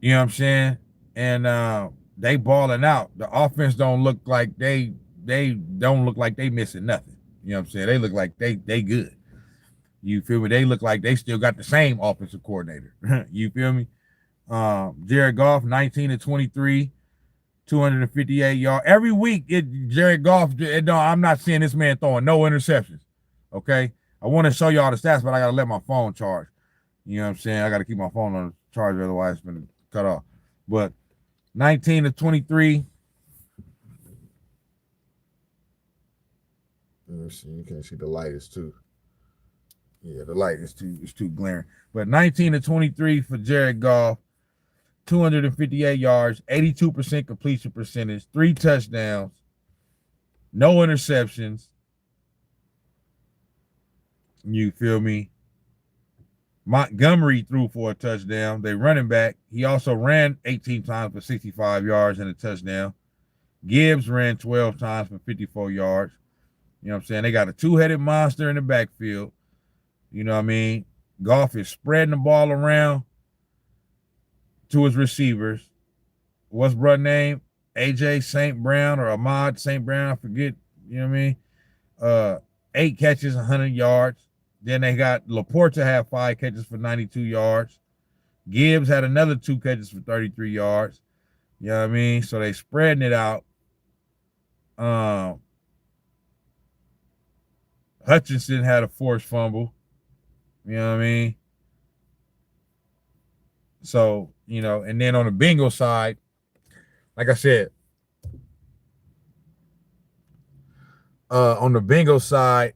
You know what I'm saying? And they balling out. The offense don't look like they don't look like they missing nothing. You know what I'm saying? They look like they good. You feel me? They look like they still got the same offensive coordinator. You feel me? Jared Goff, 19-23, 258 yards. Every week, Jared Goff, I'm not seeing this man throwing no interceptions. Okay? I want to show y'all the stats, but I got to let my phone charge. You know what I'm saying? I got to keep my phone on charge, otherwise it's been cut off. But 19-23. Let's see, you can't see the light is too. Yeah, the light is too glaring. But 19-23 for Jared Goff, 258 yards, 82% completion percentage, 3 touchdowns, no interceptions. You feel me? Montgomery threw for a touchdown. They running back. He also ran 18 times for 65 yards and a touchdown. Gibbs ran 12 times for 54 yards. You know what I'm saying? They got a two-headed monster in the backfield. You know what I mean? Goff is spreading the ball around to his receivers. What's brother name? AJ St. Brown or Ahmad St. Brown, I forget. You know what I mean? 8 catches, 100 yards. Then they got Laporta had 5 catches for 92 yards. Gibbs had another 2 catches for 33 yards. You know what I mean? So they spreading it out. Hutchinson had a forced fumble. You know what I mean? So, you know, and then on the Bengals side, like I said, on the Bengals side,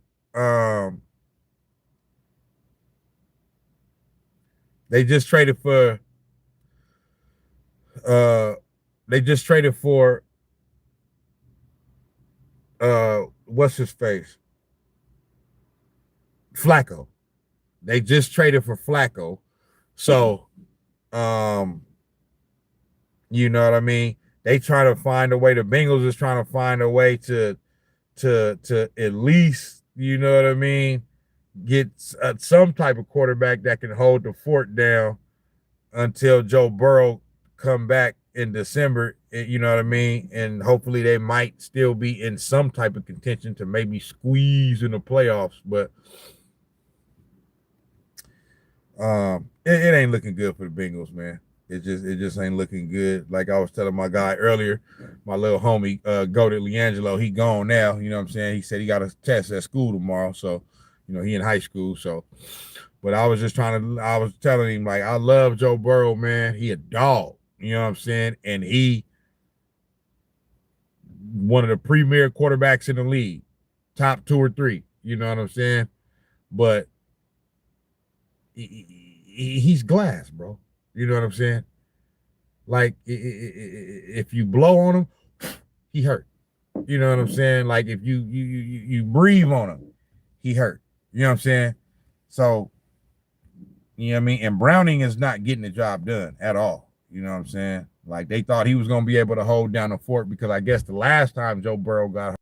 they just traded for what's his face? Flacco. They just traded for Flacco. So, you know what I mean? They try to find a way. The Bengals is trying to find a way to at least, you know what I mean, get some type of quarterback that can hold the fort down until Joe Burrow come back in December, you know what I mean? And hopefully they might still be in some type of contention to maybe squeeze in the playoffs, but it ain't looking good for the Bengals, man. It just ain't looking good. Like I was telling my guy earlier, my little homie, Goated Leangelo, he gone now. You know what I'm saying? He said he got a test at school tomorrow. So, you know, he in high school. So, but I was telling him, like, I love Joe Burrow, man. He a dog. You know what I'm saying? And he one of the premier quarterbacks in the league, top 2 or 3. You know what I'm saying? But he's glass, bro. You know what I'm saying? Like, if you blow on him, he hurt. You know what I'm saying? Like, if you breathe on him, he hurt. You know what I'm saying? So, you know what I mean? And Browning is not getting the job done at all. You know what I'm saying? Like, they thought he was going to be able to hold down the fort because I guess the last time Joe Burrow got hurt,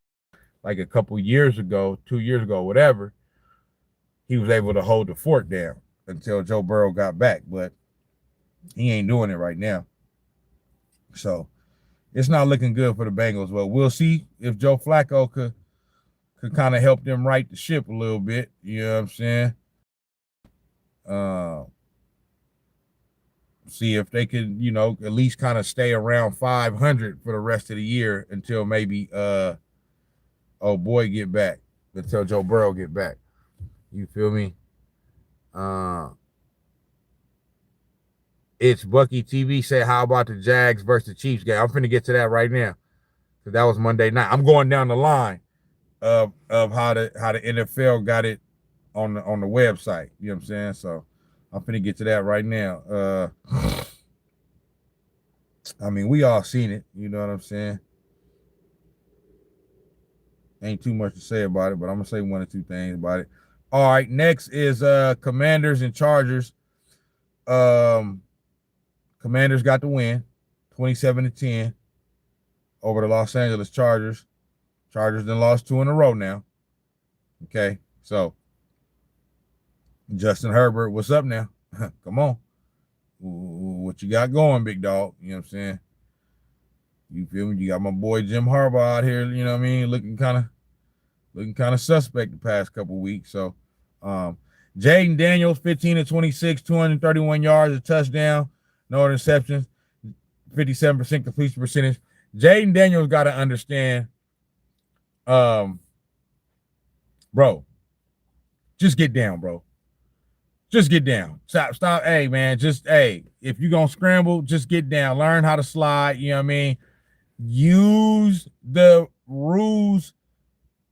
like a couple years ago, 2 years ago, whatever, he was able to hold the fort down until Joe Burrow got back. But he ain't doing it right now. So it's not looking good for the Bengals. Well, we'll see if Joe Flacco could kind of help them right the ship a little bit. You know what I'm saying? See if they could, you know, at least kind of stay around 500 for the rest of the year until maybe oh boy get back. Until Joe Burrow get back. You feel me? It's Bucky TV said, how about the Jags versus the Chiefs game? I'm finna get to that right now. Because that was Monday night. I'm going down the line of how the NFL got it on the website. You know what I'm saying? So I'm finna get to that right now. I mean, we all seen it, you know what I'm saying? Ain't too much to say about it, but I'm gonna say one or two things about it. All right, next is Commanders and Chargers. Commanders got the win, 27-10 over the Los Angeles Chargers. Chargers then lost 2 in a row now. Okay, so Justin Herbert, what's up now? Come on. What you got going, big dog? You know what I'm saying? You feel me? You got my boy Jim Harbaugh out here, you know what I mean, looking kind of suspect the past couple weeks. So Jaden Daniels, 15-26, 231 yards, a touchdown, no interceptions, 57% completion percentage. Jaden Daniels got to understand, bro, just get down, bro. Just get down. Stop. Hey, man, if you're going to scramble, just get down. Learn how to slide, you know what I mean? Use the rules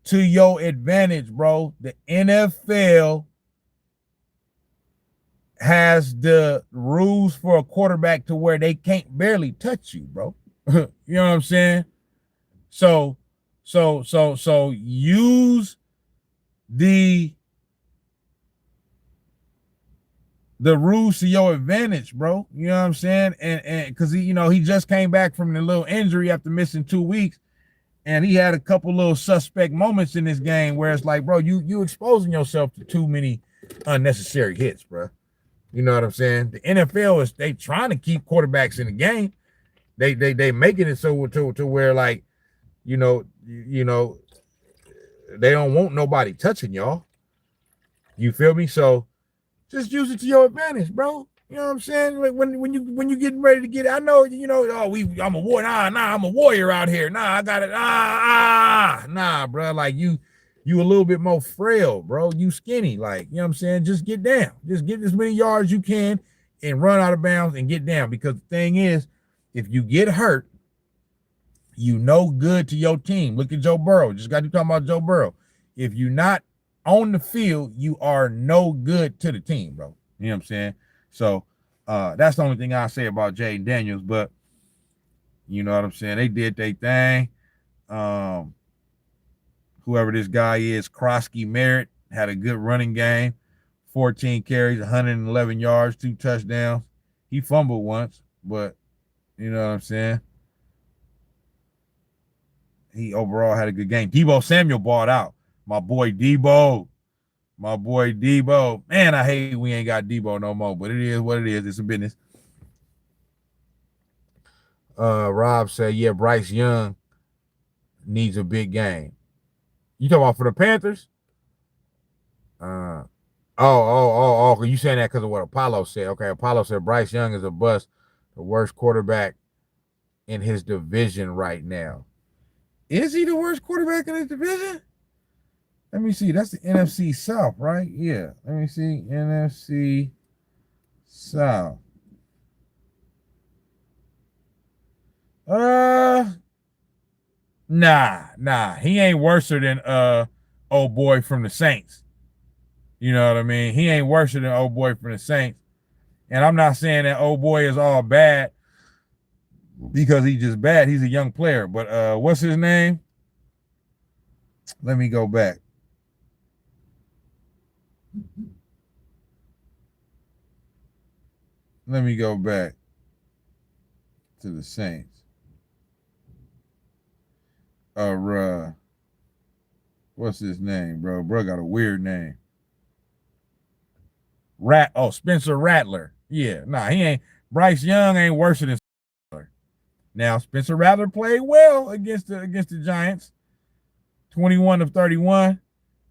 to your advantage, bro. The NFL has the rules for a quarterback to where they can't barely touch you, bro. You know what I'm saying? So use the rules to your advantage, bro. You know what I'm saying? And because he just came back from the little injury after missing 2 weeks, and he had a couple little suspect moments in this game where it's like, bro, you exposing yourself to too many unnecessary hits, bro. You know what I'm saying? The NFL they trying to keep quarterbacks in the game. They making it so to where, like, you know, they don't want nobody touching y'all. You feel me? So just use it to your advantage, bro. You know what I'm saying? Like when you getting ready to get, I know, I'm a warrior. Nah, I'm a warrior out here. Nah, I got it. Nah, bro. Like you a little bit more frail, bro. You skinny, like, you know what I'm saying? Just get down. Just get as many yards you can and run out of bounds and get down. Because the thing is, if you get hurt, you no good to your team. Look at Joe Burrow. Just got you talking about Joe Burrow. If you're not on the field, you are no good to the team, bro. You know what I'm saying? So that's the only thing I say about Jaden Daniels. But you know what I'm saying? They did their thing. Whoever this guy is, Krosky Merritt, had a good running game. 14 carries, 111 yards, 2 touchdowns. He fumbled once, but you know what I'm saying? He overall had a good game. Deebo Samuel balled out. My boy Deebo. Man, I hate we ain't got Deebo no more, but it is what it is. It's a business. Rob said, yeah, Bryce Young needs a big game. You talking about for the Panthers? You saying that because of what Apollo said. Okay, Apollo said Bryce Young is a bust, the worst quarterback in his division right now. Is he the worst quarterback in his division? Let me see. That's the NFC South, right? Yeah. Let me see. NFC South. Nah. He ain't worse than old boy from the Saints. You know what I mean? He ain't worse than old boy from the Saints. And I'm not saying that old boy is all bad because he's just bad. He's a young player. But what's his name? Let me go back. Let me go back to the Saints. What's his name, bro? Bro got a weird name. Spencer Rattler. Yeah, nah, he ain't. Bryce Young ain't worse than Rattler. Now, Spencer Rattler played well against the Giants. 21 of 31,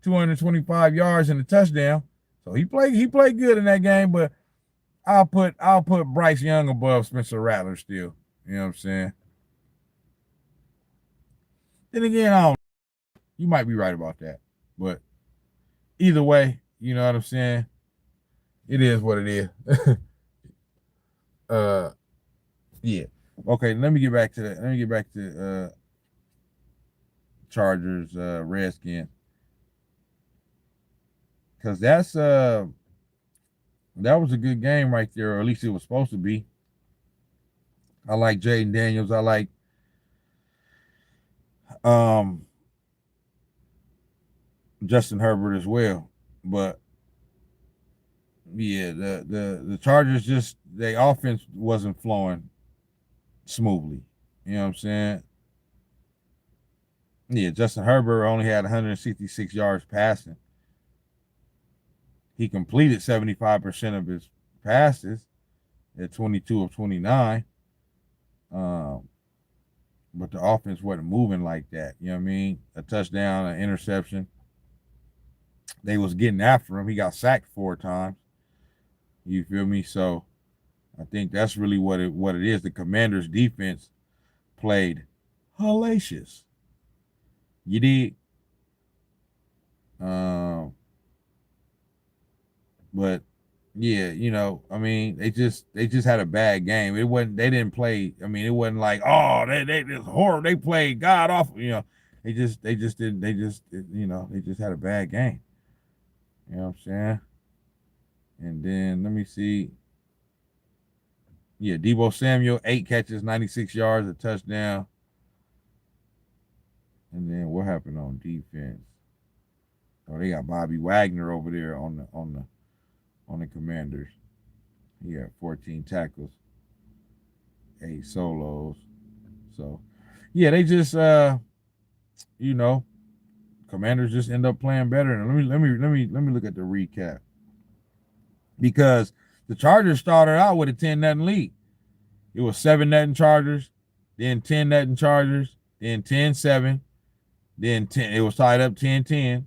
225 yards and a touchdown. So he played good in that game, but I'll put Bryce Young above Spencer Rattler still. You know what I'm saying? Then again, I don't. You might be right about that. But either way, you know what I'm saying? It is what it is. Yeah. Okay, let me get back to that. Let me get back to Chargers, Redskins. Cause that was a good game right there, or at least it was supposed to be. I like Jaden Daniels. I like Justin Herbert as well. But yeah, the Chargers just their offense wasn't flowing smoothly. You know what I'm saying? Yeah, Justin Herbert only had 166 yards passing. He completed 75% of his passes at 22 of 29. But the offense wasn't moving like that. You know what I mean? A touchdown, an interception. They was getting after him. He got sacked 4 times. You feel me? So I think that's really what it is. The Commanders' defense played hellacious. You did. But yeah, you know, I mean, they just had a bad game. They didn't play. I mean, it wasn't like, oh, they just horror. They played god awful. You know, they just had a bad game. You know what I'm saying? And then let me see. Yeah, Deebo Samuel, 8 catches, 96 yards, a touchdown. And then what happened on defense? Oh, they got Bobby Wagner over there on the Commanders. He had 14 tackles, 8 solos. So, yeah, they just Commanders just end up playing better. And let me look at the recap. Because the Chargers started out with a 10-0 lead. It was 7-0 Chargers, then 10-0 Chargers, then 10-7, then 10. It was tied up 10-10.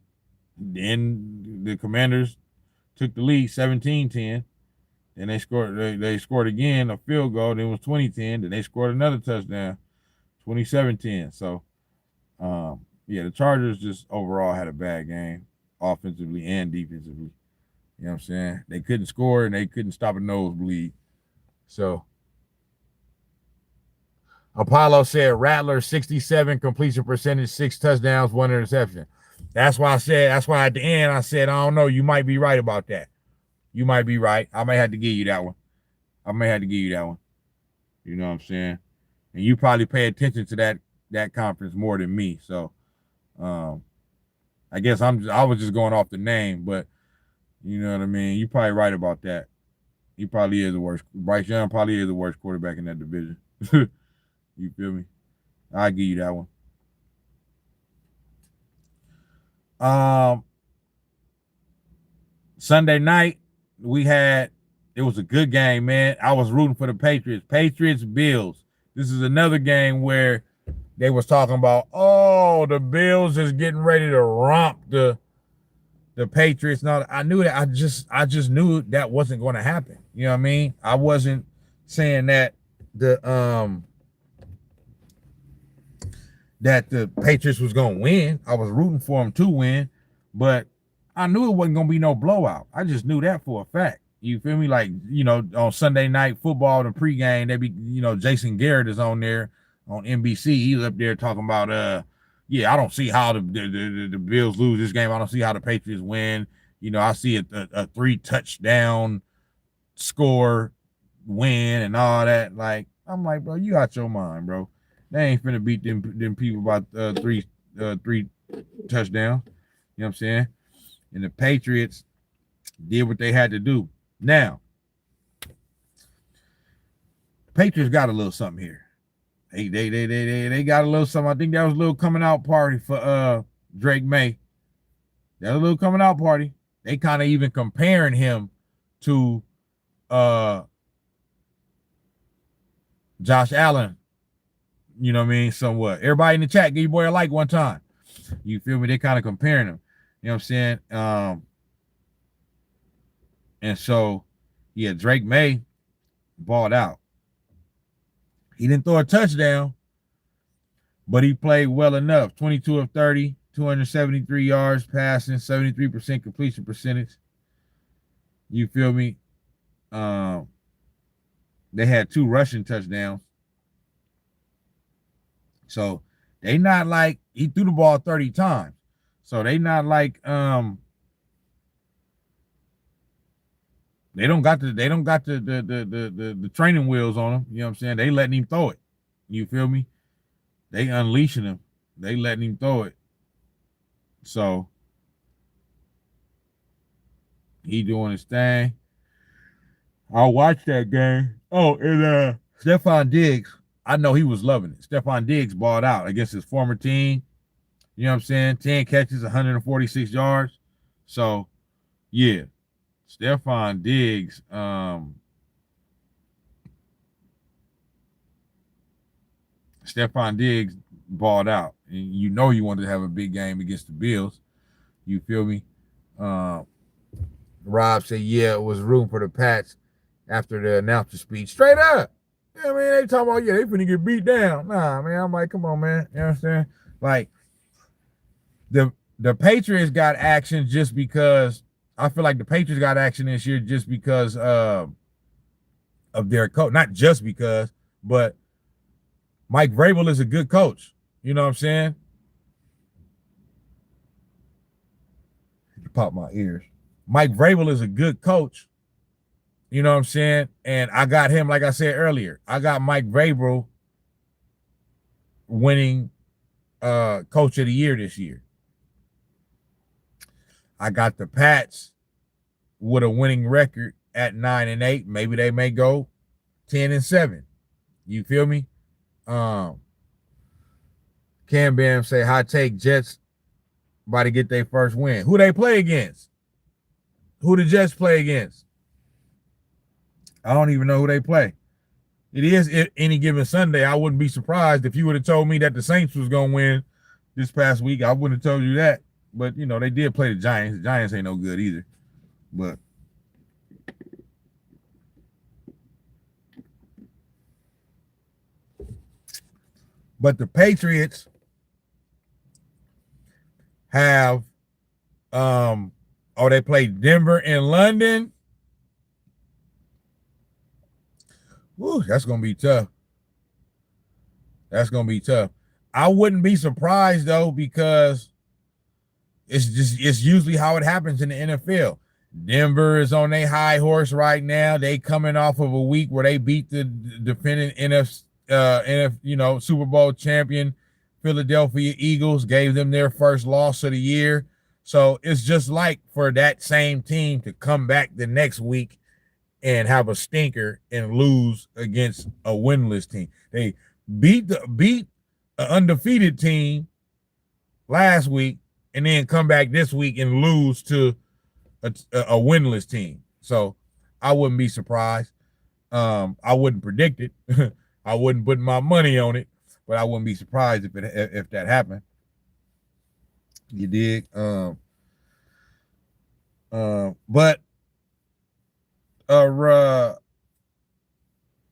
Then the Commanders took the lead 17-10. Then they scored again a field goal. Then it was 20-10. Then they scored another touchdown, 27-10. So the Chargers just overall had a bad game, offensively and defensively. You know what I'm saying? They couldn't score and they couldn't stop a nosebleed. So Apollo said Rattler 67 completion percentage, 6 touchdowns, 1 interception. That's why at the end I said, I don't know, you might be right about that. You might be right. I may have to give you that one. You know what I'm saying? And you probably pay attention to that conference more than me. So I guess I was just going off the name, but you know what I mean? You probably right about that. He probably is the worst. Bryce Young probably is the worst quarterback in that division. You feel me? I'll give you that one. Sunday night, it was a good game, man. I was rooting for the Patriots. Patriots, Bills. This is another game where they was talking about, oh, the Bills is getting ready to romp the Patriots. Now, I knew that. I just knew that wasn't going to happen. You know what I mean? I wasn't saying that the Patriots was going to win. I was rooting for them to win, but I knew it wasn't going to be no blowout. I just knew that for a fact. You feel me? Like, you know, on Sunday night football, the pregame, Jason Garrett is on there on NBC. He's up there talking about, I don't see how the Bills lose this game. I don't see how the Patriots win. You know, I see a 3-touchdown score win and all that. Like, I'm like, bro, you out your mind, bro. They ain't finna beat them people by 3 touchdowns. You know what I'm saying? And the Patriots did what they had to do. Now, Patriots got a little something here. They got a little something. I think that was a little coming out party for Drake May. That was a little coming out party. They kind of even comparing him to Josh Allen. You know what I mean? Somewhat. Everybody in the chat, give your boy a like one time. You feel me? They kind of comparing him. You know what I'm saying? And so, yeah, Drake May balled out. He didn't throw a touchdown, but he played well enough. 22 of 30, 273 yards passing, 73% completion percentage. You feel me? They had 2 rushing touchdowns. So they not like he threw the ball 30 times. So they not like they don't got the training wheels on them. You know what I'm saying? They letting him throw it. You feel me? They unleashing him. They letting him throw it. So he doing his thing. I'll watch that game. Oh, and Stephon Diggs, I know he was loving it. Stephon Diggs balled out against his former team. You know what I'm saying? 10 catches, 146 yards. So, yeah. Stephon Diggs, balled out. And you know he wanted to have a big game against the Bills. You feel me? Rob said, yeah, it was room for the Pats after the announcer speech. Straight up. You know what I mean? They talking about, yeah, they finna get beat down. Nah, man. I'm like, come on, man. You know what I'm saying? Like, the Patriots got action just because I feel like the Patriots got action this year just because of their coach. Not just because, but Mike Vrabel is a good coach. You know what I'm saying? Pop my ears. Mike Vrabel is a good coach. You know what I'm saying? And I got him, like I said earlier, I got Mike Vrabel winning coach of the year this year. I got the Pats with a winning record at 9-8. Maybe they may go 10-7. You feel me? Cam Bam say hot take Jets about to get their first win. Who they play against? Who the Jets play against? I don't even know who they play. It is any given Sunday. I wouldn't be surprised if you would have told me that the Saints was going to win this past week. I wouldn't have told you that. But, you know, they did play the Giants. The Giants ain't no good either. But the Patriots have they played Denver and London. Woo, that's gonna be tough. That's gonna be tough. I wouldn't be surprised though, because it's usually how it happens in the NFL. Denver is on their high horse right now. They coming off of a week where they beat the defending Super Bowl champion Philadelphia Eagles, gave them their first loss of the year. So it's just like for that same team to come back the next week and have a stinker and lose against a winless team. They beat an undefeated team last week and then come back this week and lose to a winless team. So I wouldn't be surprised. I wouldn't predict it. I wouldn't put my money on it, but I wouldn't be surprised if that happened. You dig? But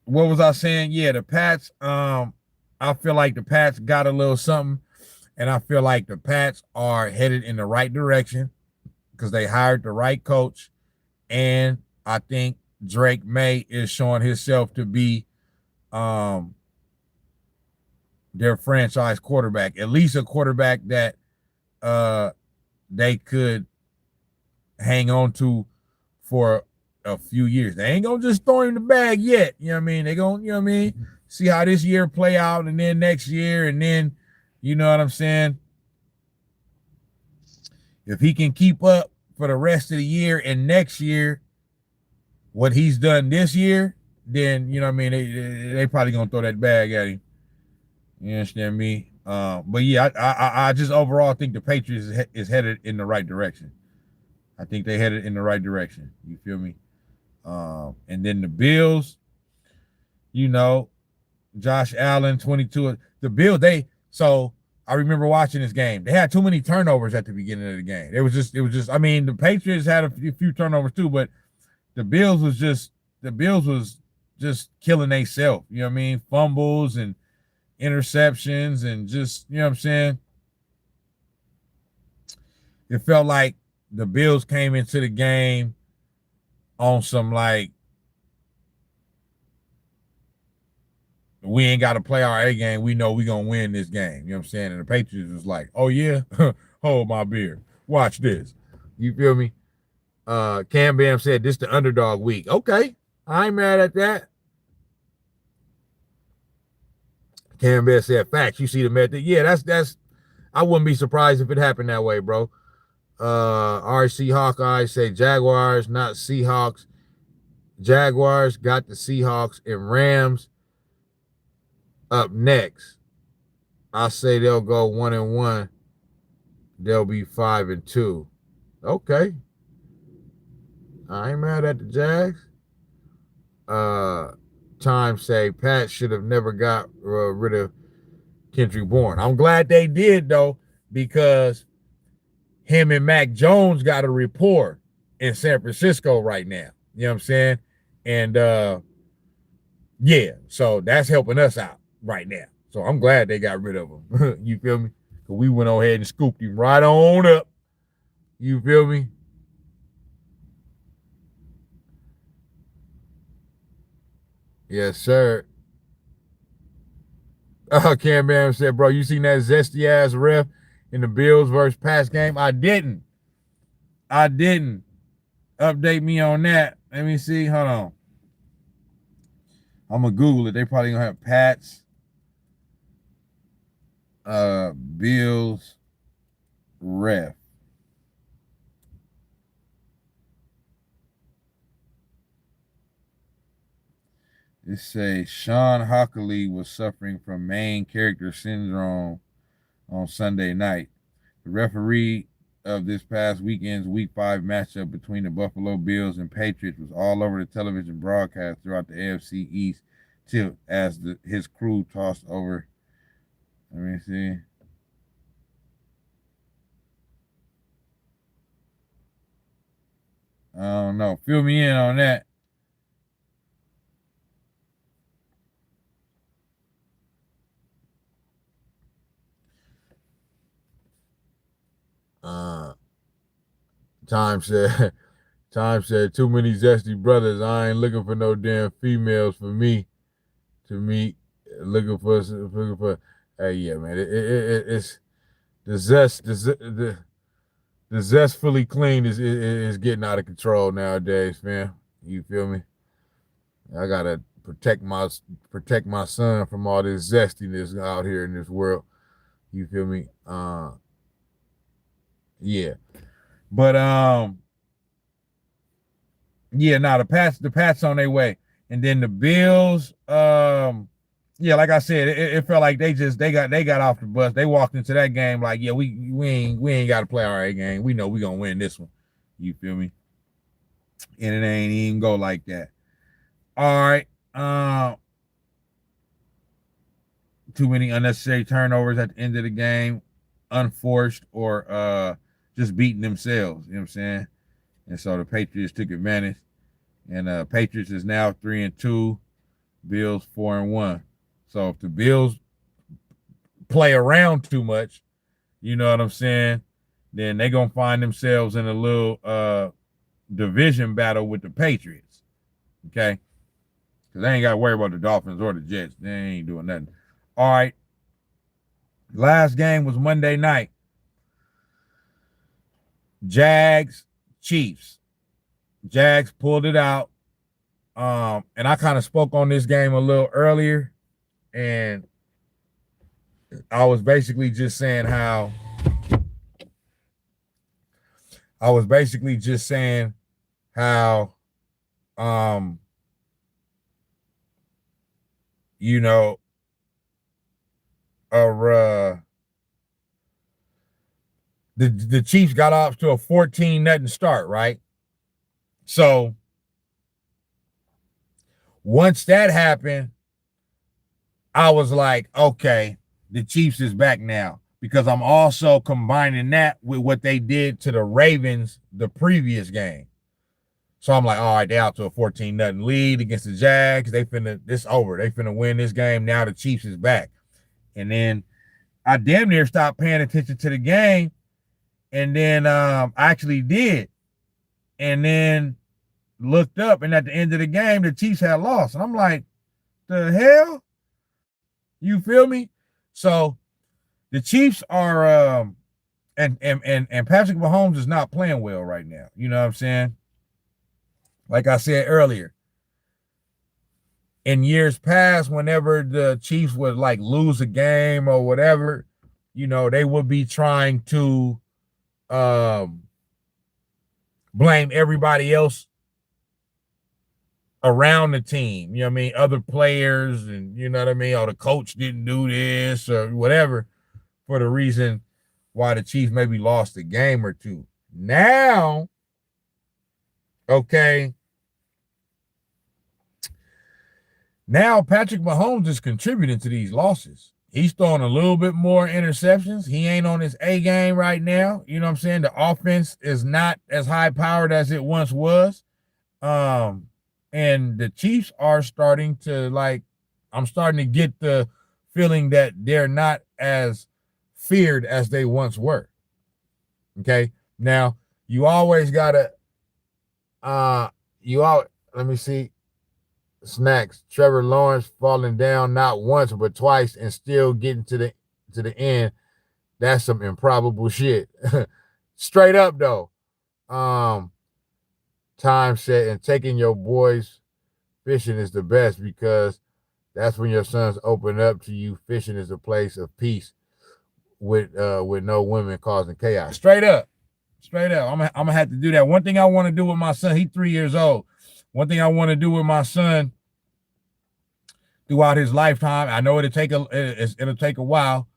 what was I saying? Yeah, the Pats. I feel like the Pats got a little something, and I feel like the Pats are headed in the right direction because they hired the right coach, and I think Drake May is showing himself to be their franchise quarterback, at least a quarterback that they could hang on to for a few years. They ain't gonna just throw him the bag yet. You know what I mean? They gonna, you know what I mean, see how this year play out, and then next year, and then, you know what I'm saying? If he can keep up for the rest of the year and next year what he's done this year, then, you know what I mean, they probably gonna throw that bag at him. You understand me? But yeah, I just overall think the Patriots is headed in the right direction. I think they headed in the right direction. You feel me? And then the Bills, you know, Josh Allen, 22. The Bills, so I remember watching this game. They had too many turnovers at the beginning of the game. It was just, I mean, the Patriots had a few turnovers too, but the Bills was just killing themselves. You know what I mean? Fumbles and interceptions and just, you know what I'm saying? it felt like the Bills came into the game on some like, we ain't got to play our A game. We know we gonna win this game. You know what I'm saying? And the Patriots was like, oh yeah, hold my beer. Watch this. You feel me? Cam Bam said this the underdog week. Okay, I ain't mad at that. Cam Bam said facts. You see the method? Yeah, that's. I wouldn't be surprised if it happened that way, bro. RC Hawkeye say Jaguars, not Seahawks. Jaguars got the Seahawks and Rams up next. I say they'll go 1-1. They'll be 5-2. Okay. I ain't mad at the Jags. Time say Pat should have never got rid of Kendrick Bourne. I'm glad they did though, because him and Mac Jones got a rapport in San Francisco right now. You know what I'm saying? And yeah, so that's helping us out right now. So I'm glad they got rid of him. You feel me? Because we went on ahead and scooped him right on up. You feel me? Yes, sir. Cam Bam said, bro, you seen that zesty ass ref in the Bills versus Pats game? I didn't. Update me on that. Let me see. Hold on. I'm gonna Google it. They probably gonna have Pats, Bills ref. It says Sean Hockley was suffering from main character syndrome on Sunday night. The referee of this past weekend's Week 5 matchup between the Buffalo Bills and Patriots was all over the television broadcast throughout the AFC East tilt as his crew tossed over. Let me see. I don't know. Fill me in on that. Time said, too many zesty brothers. I ain't looking for no damn females for me to meet. Looking for. Hey, yeah, man. It's the zest fully clean is getting out of control nowadays, man. You feel me? I gotta protect my son from all this zestiness out here in this world. You feel me? Yeah. But yeah, nah, the Pats on their way. And then the Bills, yeah, like I said, it felt like they got off the bus. They walked into that game like, yeah, we ain't got to play our A game. We know we gonna win this one. You feel me? And it ain't even go like that. All right. Too many unnecessary turnovers at the end of the game, unforced or just beating themselves. You know what I'm saying? And so the Patriots took advantage. And Patriots is now 3-2, Bills 4-1. So if the Bills play around too much, you know what I'm saying, then they're gonna find themselves in a little division battle with the Patriots. Okay? Because they ain't got to worry about the Dolphins or the Jets. They ain't doing nothing. All right. Last game was Monday night. Jags, Chiefs. Jags pulled it out. And I kind of spoke on this game a little earlier. And I was basically just saying how you know, the Chiefs got off to a 14-0 start, right? So once that happened, I was like, okay, the Chiefs is back now, because I'm also combining that with what they did to the Ravens the previous game. So I'm like, all right, they out to a 14-0 lead against the Jags. It's over. They finna win this game. Now the Chiefs is back. And then I damn near stopped paying attention to the game. And then I actually did. And then looked up, and at the end of the game, the Chiefs had lost. And I'm like, the hell? You feel me? So the Chiefs are and Patrick Mahomes is not playing well right now. You know what I'm saying? Like I said earlier, in years past, whenever the Chiefs would like lose a game or whatever, you know, they would be trying to blame everybody else around the team. You know what I mean? Other players, and you know what I mean? Oh, the coach didn't do this or whatever, for the reason why the Chiefs maybe lost a game or two. Now, okay, now Patrick Mahomes is contributing to these losses. He's throwing a little bit more interceptions. He ain't on his A game right now. You know what I'm saying? The offense is not as high powered as it once was. And the Chiefs are starting to, like, I'm starting to get the feeling that they're not as feared as they once were. Okay. Now, you always gotta, let me see. Snax, Trevor Lawrence falling down not once but twice and still getting to the end. That's some improbable shit. Straight up though. Time set and taking your boys fishing is the best, because that's when your sons open up to you. Fishing is a place of peace with no women causing chaos. Straight up. I'm gonna have to do that. One thing I want to do with my son, he's 3 years old. One thing I want to do with my son throughout his lifetime, I know it'll take a while.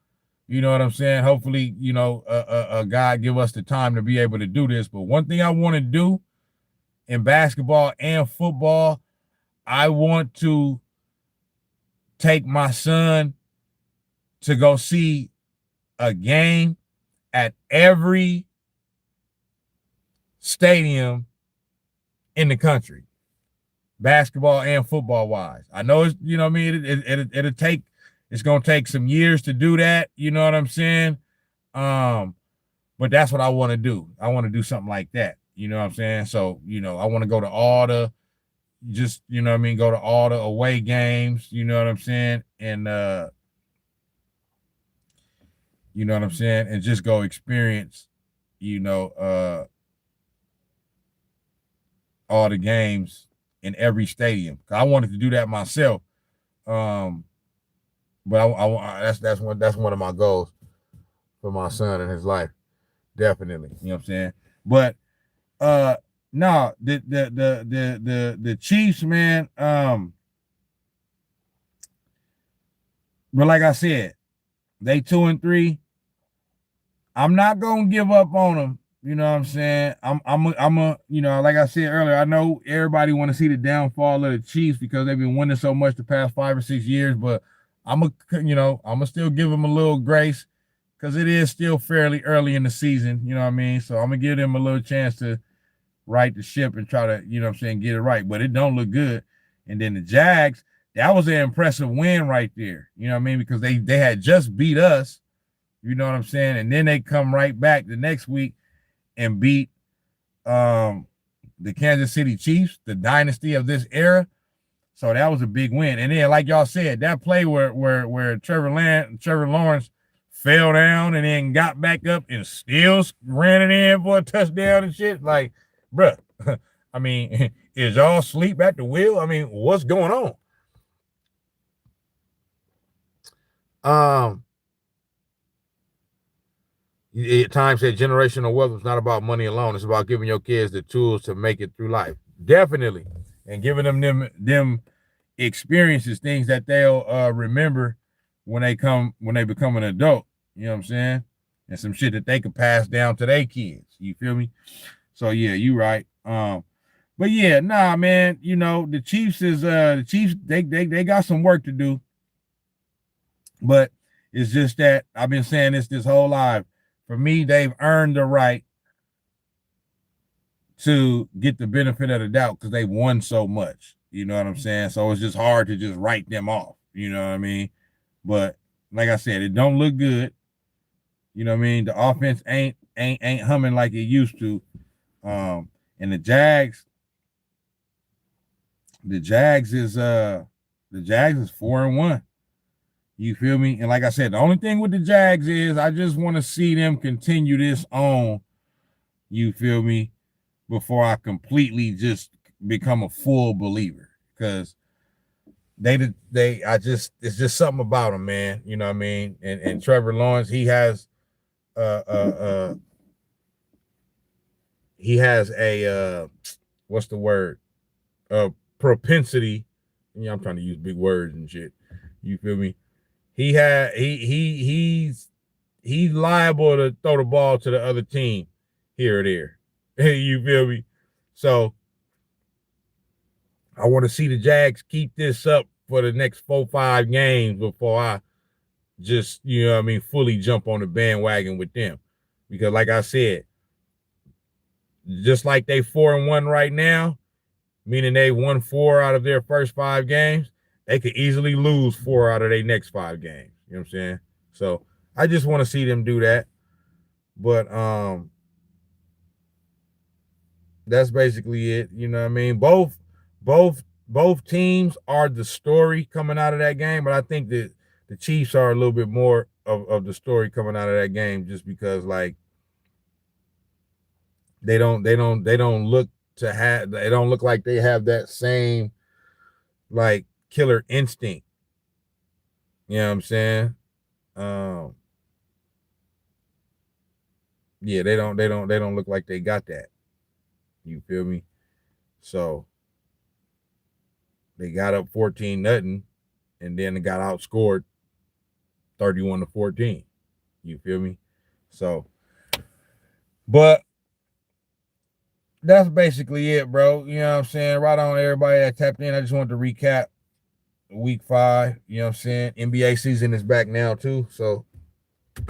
You know what I'm saying? Hopefully, you know, God give us the time to be able to do this. But one thing I want to do in basketball and football, I want to take my son to go see a game at every stadium in the country, basketball and football wise. I know it's, you know what I mean, it's gonna take some years to do that, you know what I'm saying? But that's what I want to do. I want to do something like that, you know what I'm saying? So, you know, I want to go to all the, just, you know what I mean, go to all the away games, you know what I'm saying? And you know what I'm saying? And just go experience, you know, all the games in every stadium. I wanted to do that myself. But that's one of my goals for my son in his life. Definitely. You know what I'm saying? But no, the Chiefs, man, but like I said, they 2-3. I'm not gonna give up on them. You know what I'm saying? I'm you know, like I said earlier, I know everybody want to see the downfall of the Chiefs because they've been winning so much the past 5 or 6 years, but I'm gonna still give them a little grace because it is still fairly early in the season. You know what I mean? So I'm gonna give them a little chance to right the ship and try to, you know what I'm saying, get it right. But it don't look good. And then the Jags, that was an impressive win right there. You know what I mean? Because they had just beat us. You know what I'm saying? And then they come right back the next week and beat the Kansas City Chiefs, the dynasty of this era. So that was a big win. And then, like y'all said, that play where Trevor Lawrence fell down and then got back up and still ran it in for a touchdown and shit. Like, bruh, I mean, is y'all asleep at the wheel? I mean, what's going on? Time said generational wealth is not about money alone. It's about giving your kids the tools to make it through life. Definitely. And giving them experiences, things that they'll remember when they become an adult. You know what I'm saying? And some shit that they could pass down to their kids. You feel me? So yeah, you right. But yeah, nah, man, you know, the Chiefs, they got some work to do. But it's just that I've been saying this whole life. For me, they've earned the right to get the benefit of the doubt because they've won so much. You know what I'm saying? So it's just hard to just write them off. You know what I mean? But like I said, it don't look good. You know what I mean? The offense ain't ain't humming like it used to. And the Jags is 4-1. You feel me? And like I said, the only thing with the Jags is I just want to see them continue this on. You feel me? Before I completely just become a full believer, because it's just something about them, man. You know what I mean? And Trevor Lawrence, he has a what's the word? Propensity. Yeah, I'm trying to use big words and shit. You feel me? He's liable to throw the ball to the other team here or there. You feel me? So I want to see the Jags keep this up for the next 4-5 games before I just, you know what I mean, fully jump on the bandwagon with them. Because like I said, just like they 4-1 right now, meaning they won 4 out of their first 5 games, they could easily lose 4 out of their next 5 games. You know what I'm saying? So I just want to see them do that. But that's basically it. You know what I mean? Both teams are the story coming out of that game, but I think that the Chiefs are a little bit more of the story coming out of that game, just because like they don't look like they have that same like killer instinct. You know what I'm saying? Yeah, they don't look like they got that. You feel me? So they got up 14-0, and then they got outscored 31-14. You feel me? So, but that's basically it, bro. You know what I'm saying? Right on, everybody that tapped in. I just wanted to recap week 5. You know what I'm saying? NBA season is back now too, so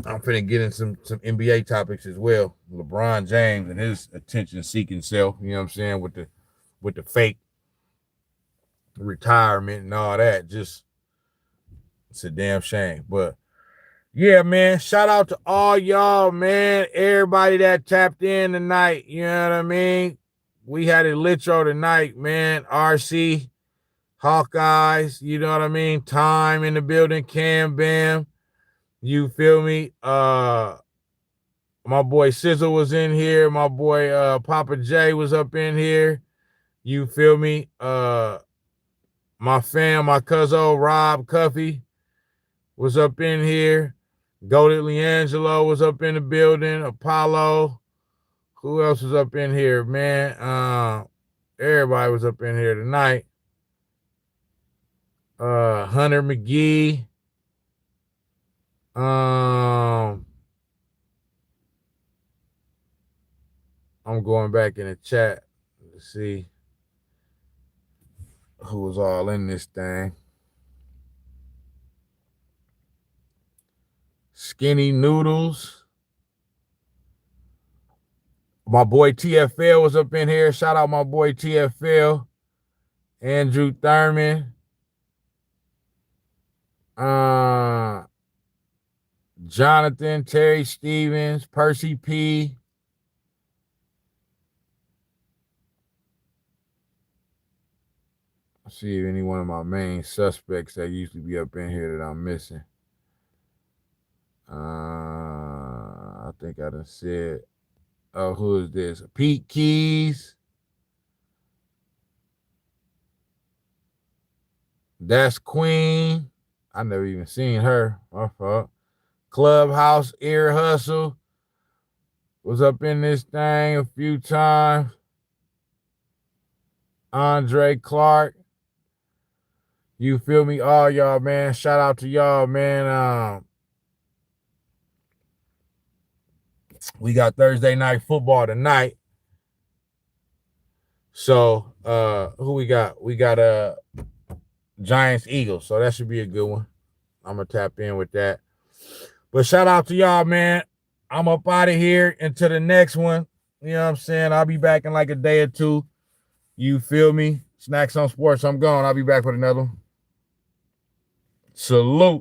I'm finna get in some NBA topics as well. LeBron James and his attention-seeking self. You know what I'm saying? With the fake retirement and all that. Just, it's a damn shame. But yeah, man, shout out to all y'all, man. Everybody that tapped in tonight. You know what I mean? We had a litro tonight, man. RC, Hawkeyes, you know what I mean? Time in the building, Cam Bam. You feel me? My boy Sizzle was in here. My boy Papa J was up in here. You feel me? My fam, my cousin Rob Cuffy was up in here. Goated Leangelo was up in the building. Apollo. Who else was up in here, man? Everybody was up in here tonight. Hunter McGee. I'm going back in the chat to see who was all in this thing. Skinny Noodles. My boy TFL was up in here. Shout out my boy TFL. Andrew Thurman. Jonathan, Terry Stevens, Percy P. Let's see if any one of my main suspects that usually be up in here that I'm missing. I think I done said, oh, who is this? Pete Keys. That's Queen. I never even seen her. My fault. Clubhouse Ear Hustle was up in this thing a few times. Andre Clark. You feel me? All y'all, man. Shout out to y'all, man. We got Thursday night football tonight. So, who we got? We got Giants Eagles. So that should be a good one. I'm gonna tap in with that. But shout out to y'all, man. I'm up out of here until the next one. You know what I'm saying? I'll be back in like a day or two. You feel me? Snax on Sports. I'm gone. I'll be back with another one. Salute.